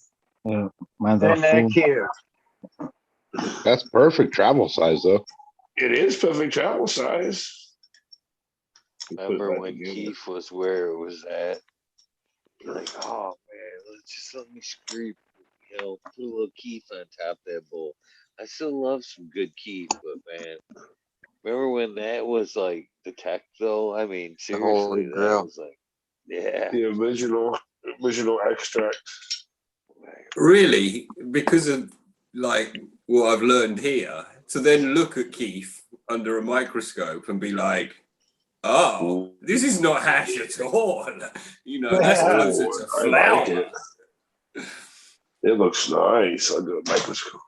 Yeah, mine's all Isn't that full. cute? That's perfect travel size, though. It is perfect travel size. Remember when Keith was where it was at? You're like, oh man, let me scrape, put a little Keith on top of that bowl. I still love some good Keith, but man, remember when that was like the tech though? I mean, Holy seriously, that Grail. was like, yeah. The original extract. Really, because of like what I've learned here, to then look at Keith under a microscope and be like, oh, this is not hash at all. That's closer to I flour. like it. It looks nice under a microscope.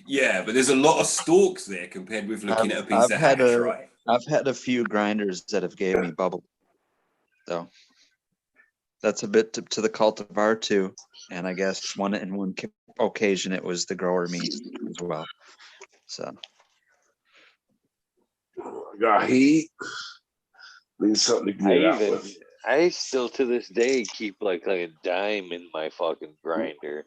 Yeah, but there's a lot of stalks there compared with looking at a piece of hash, right? I've had a few grinders that have gave me bubble. So that's a bit to the cultivar too. And I guess one occasion it was the grower meat as well. So I got heat. Need something to get out with. I still to this day keep like a dime in my fucking grinder.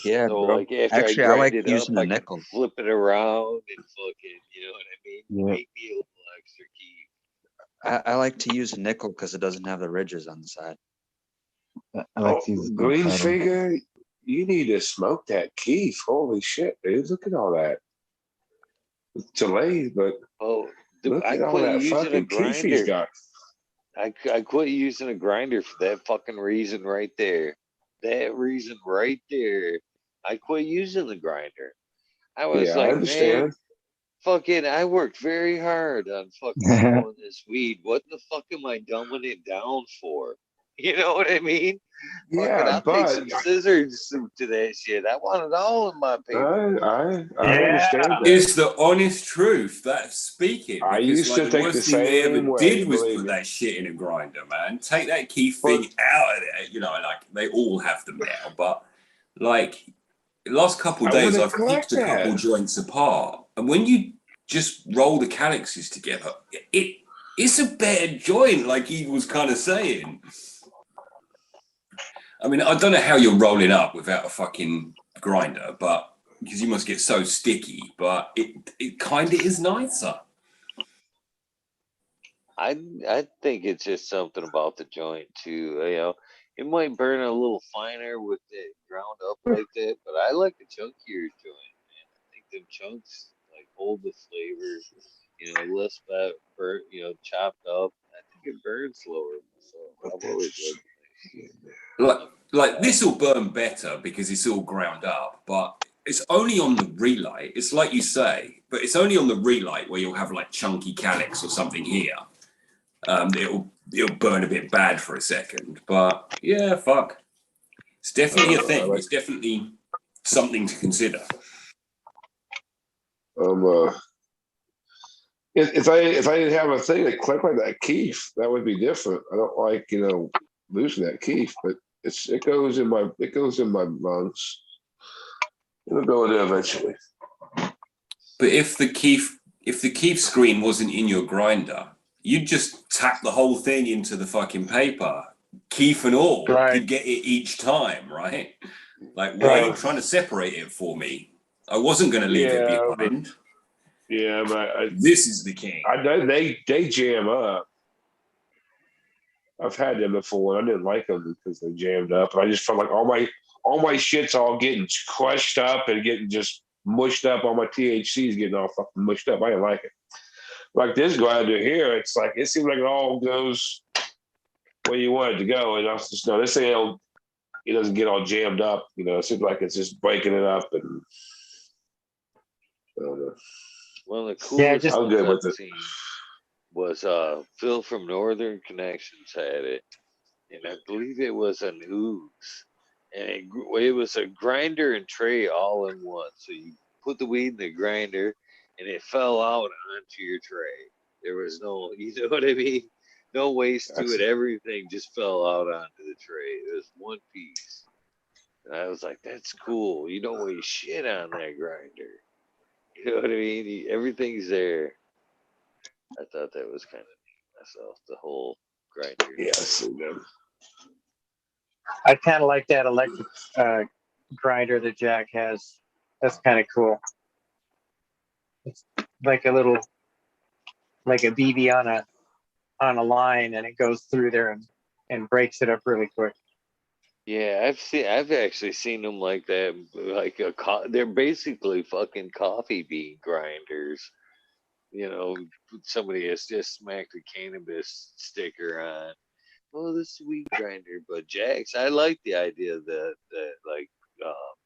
yeah, So bro. like after Actually, I I like grind it using up, a I can nickel. flip it around and fucking, you know what I mean? Yeah. Make me a little extra keep. I like to use a nickel because it doesn't have the ridges on the side. I like to use Green paddle. figure, you need to smoke that Keith. Holy shit, dude. Look at all that. It's delayed, but Oh, look I at all quit that using a fucking Keith he's grinder. got. I quit using a grinder for that fucking reason right there. That reason right there. I quit using the grinder. I was Yeah, I like, man, understand. fucking, I worked very hard on fucking growing this weed. What the fuck am I dumbing it down for? You know what I mean? I'll take some scissors to that shit. I want it all in my paper. I understand that. It's the honest truth. That's speaking. I Because used like to the think worst the thing they ever same way, did was believe put me. that shit in a grinder, man. Take that keef thing out of there. You know, like they all have them now. But like the last couple of I days, wanna I've collect picked a couple that. joints apart, and when you just roll the calyxes together, it's a better joint. Like he was kind of saying. I mean, I don't know how you're rolling up without a fucking grinder, but because you must get so sticky, but it kind of is nicer. I think it's just something about the joint too. You know, it might burn a little finer with it ground up like that, but I like a chunkier joint, man. I think them chunks like hold the flavor. You know, less fat, burnt. You know, chopped up. I think it burns slower. So I've always loved it. Like this will burn better because it's all ground up, but it's only on the relight. It's like you say, but it's only on the relight where you'll have like chunky calyx or something here. It'll burn a bit bad for a second, but yeah, fuck. It's definitely a thing. It's definitely something to consider. If I didn't have a thing that clicked like that keef, that would be different. I don't like losing that keef, but it goes in my lungs. It'll go in there eventually. But if the keef screen wasn't in your grinder, you'd just tap the whole thing into the fucking paper, keef and all. Right. You'd get it each time, right? Like, why are you trying to separate it for me? I wasn't going to leave it behind. But this is the king. I know they jam up. I've had them before, and I didn't like them because they jammed up. And I just felt like all my shit's all getting crushed up and getting just mushed up. All my THC's getting all fucking mushed up. I didn't like it. Like this grinder here, it's like it seems like it all goes where you want it to go. And I was just this thing it doesn't get all jammed up. It seems like it's just breaking it up. And I don't know. One of the coolest I'm good with it. Was Phil from Northern Connections had it, and I believe it was an ooze, and it was a grinder and tray all in one. So you put the weed in the grinder, and it fell out onto your tray. There was no, you know what I mean? No waste to it. Everything just fell out onto the tray. It was one piece. And I was like, that's cool. You don't waste shit on that grinder. You know what I mean? Everything's there. I thought that was kind of neat myself, the whole grinder. Yes. I kind of like that electric grinder that Jack has. That's kind of cool. It's like a BB on a line, and it goes through there and breaks it up really quick. Yeah, I've actually seen them like that. Like they're basically fucking coffee bean grinders. Somebody has just smacked a cannabis sticker on. Oh, the sweet grinder. But Jax, I like the idea of that like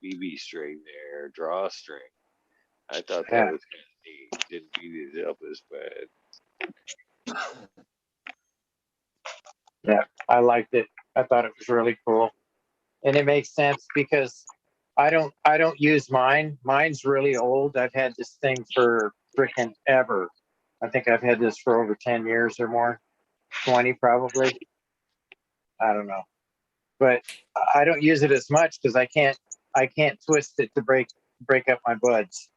BB string there, drawstring. I thought that was kind of neat. Didn't beat it up as bad. Yeah, I liked it. I thought it was really cool, and it makes sense because I don't use mine. Mine's really old. I've had this thing for freaking ever. I think I've had this for over 10 years or more, 20 probably. I don't know, but I don't use it as much because I can't twist it to break up my buds.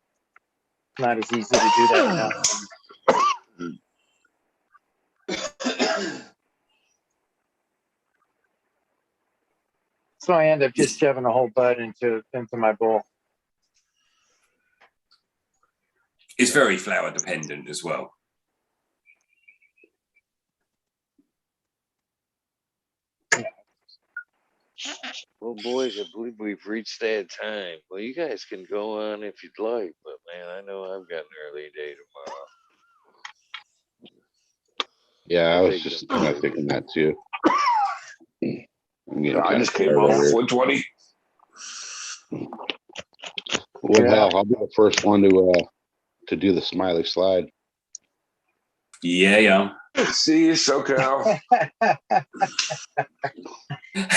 It's not as easy to do that now. So I end up just shoving a whole bud into my bowl. It's very flower dependent as well. Well, boys, I believe we've reached that time. Well, you guys can go on if you'd like, but man, I know I've got an early day tomorrow. Yeah, I was just kind of thinking that too. I just came off 420. Well, hell, I'll be the first one to do the smiley slide. Yeah. See you, SoCal.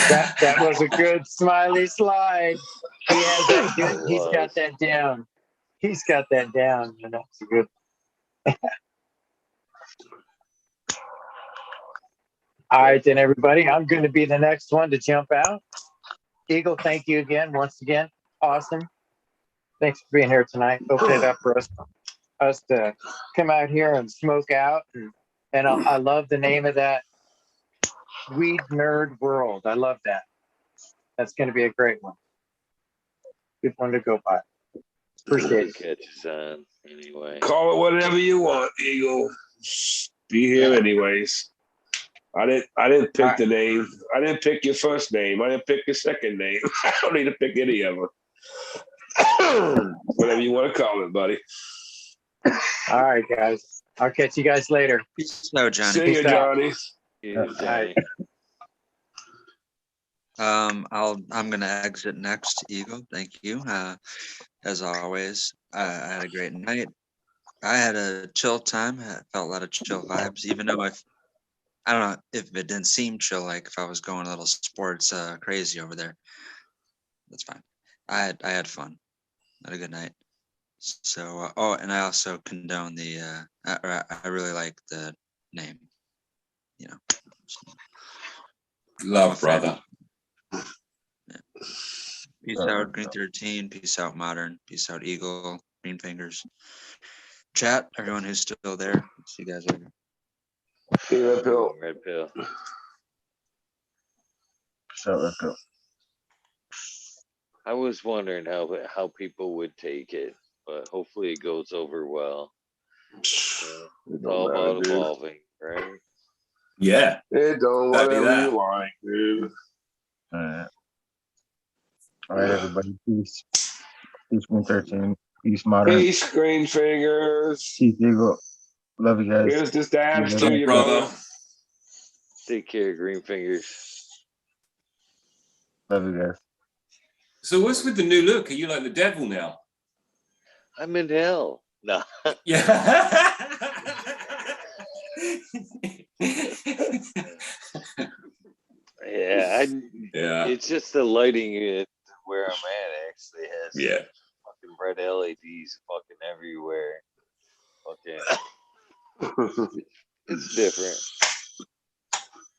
That was a good smiley slide. He has that good. He's got that down. He's got that down. And that's a good. All right, then, everybody. I'm going to be the next one to jump out. Eagle, thank you again, once again. Awesome. Thanks for being here tonight. Open it up for us to come out here and smoke out. And I love the name of that, Weed Nerd World. I love that. That's going to be a great one. Good one to go by. Appreciate it. Catches on anyway. Call it whatever you want, Eagle. Be here anyways. I didn't pick the name. I didn't pick your first name. I didn't pick your second name. I don't need to pick any of them. Whatever you want to call it, buddy. All right, guys. I'll catch you guys later. Peace out, Johnny. See you, Johnny. Johnny. I'm gonna exit next, Eagle. Thank you. As always, I had a great night. I had a chill time. I felt a lot of chill vibes, even though I don't know if it didn't seem chill, like if I was going a little sports crazy over there. That's fine. I had fun. Had a good night. So and I also condone the I really like the name. You know. Love, brother. Yeah. Peace out, Green 13. Peace out, Modern. Peace out, Eagle. Green Fingers. Chat, everyone who's still there. See you guys later. See you, Red Pill. Red Pill. So Red Pill. I was wondering how people would take it, but hopefully it goes over well. It's all about evolving, right? Yeah. It don't That'd be whatever that. you like, dude. All right, everybody. Peace. Peace, Green 13. Peace, Modern. Peace, Green Fingers. Peace, Eagle. Love you guys. Here's the stabs Yeah, to you, brother. brother. Take care, Green Fingers. Love you guys. So what's with the new look? Are you like the devil now? I'm in hell. No. Yeah. Yeah, Yeah. it's just the lighting where I'm at actually has Yeah. fucking red LEDs fucking everywhere. Fucking, it's different.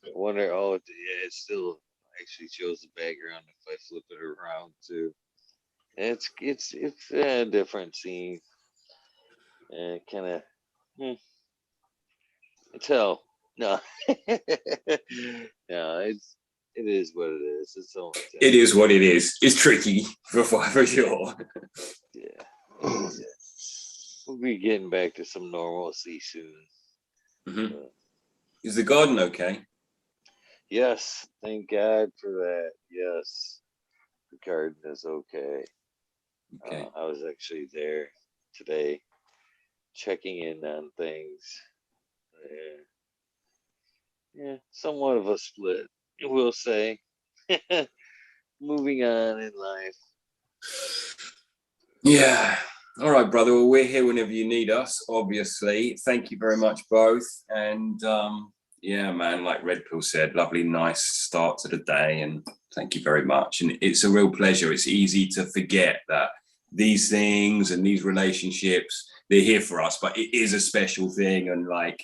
I wonder. Oh, yeah, it still actually shows the background if I flip it around too. It's a different scene, and kind of it's hell. No, no, it is what it is. It's only It is what it is. It's tricky for sure. Yeah. We'll be getting back to some normalcy soon. Mm-hmm. Is the garden okay? Yes, thank God for that. Yes, the garden is okay. Okay. I was actually there today, checking in on things. Yeah, somewhat of a split, we'll say. Moving on in life. Yeah. All right, brother. Well, we're here whenever you need us, obviously. Thank you very much, both. And yeah, man, like Red Pill said, lovely, nice start to the day. And thank you very much. And it's a real pleasure. It's easy to forget that these things and these relationships, they're here for us, but it is a special thing. And like,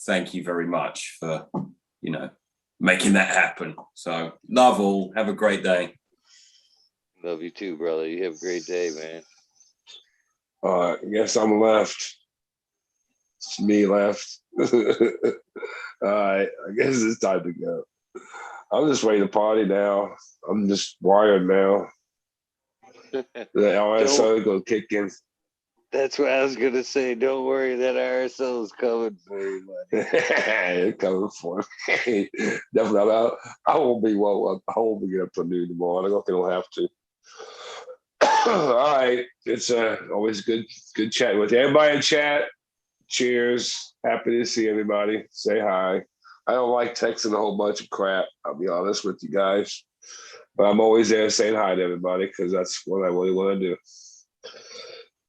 thank you very much for, you know, making that happen. So love all. Have a great day. Love you too, brother. You have a great day, man. I guess I'm left. It's me left. All right, I guess it's time to go. I'm just ready to party now. I'm just wired now. The RSO go kick in. That's what I was gonna say. Don't worry, that RSO is coming for you, buddy. It's coming for me. Definitely. I won't be I won't be getting up till noon tomorrow. I don't have to. All right, it's always good chatting with you. Everybody in chat, cheers. Happy to see everybody. Say hi. I don't like texting a whole bunch of crap, I'll be honest with you guys, but I'm always there saying hi to everybody because that's what I really want to do.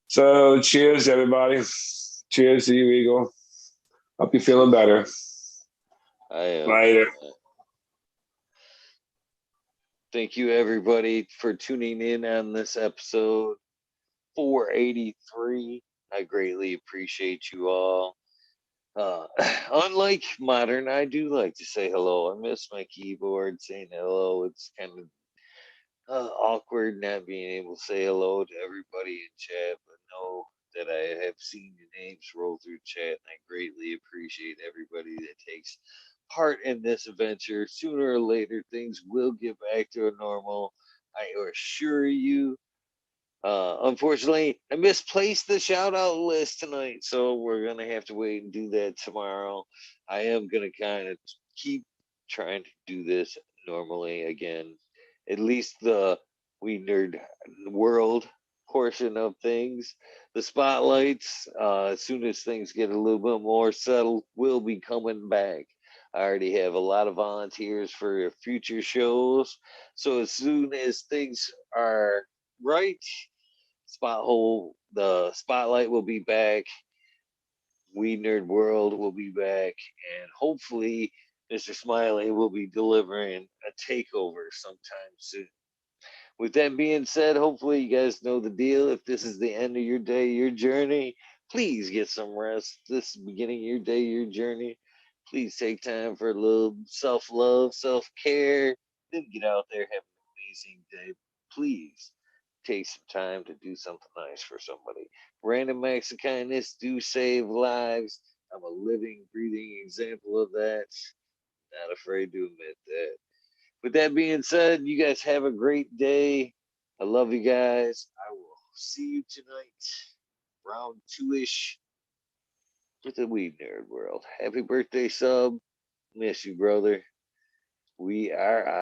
So cheers, everybody. Cheers to you, Eagle. Hope you're feeling better. I am. Later. Thank you, everybody, for tuning in on this episode 483. I greatly appreciate you all. Unlike modern, I do like to say hello. I miss my keyboard saying hello. It's kind of awkward not being able to say hello to everybody in chat, but know that I have seen your names roll through chat, and I greatly appreciate everybody that takes part in this adventure. Sooner or later, things will get back to a normal. I assure you. Unfortunately, I misplaced the shout out list tonight, so we're gonna have to wait and do that tomorrow. I am gonna kind of keep trying to do this normally again, at least the We Nerd World portion of things. The spotlights, as soon as things get a little bit more settled, will be coming back. I already have a lot of volunteers for future shows, so as soon as things are right, the spotlight will be back. We Nerd World will be back, and hopefully, Mr. Smiley will be delivering a takeover sometime soon. With that being said, hopefully you guys know the deal. If this is the end of your day, your journey, please get some rest. This is the beginning of your day, your journey. Please take time for a little self-love, self-care. Then get out there, have an amazing day. Please take some time to do something nice for somebody. Random acts of kindness do save lives. I'm a living, breathing example of that. Not afraid to admit that. With that being said, you guys have a great day. I love you guys. I will see you tonight, round 2-ish, with the Weed Nerd World. Happy birthday, sub. Miss you, brother. We are out.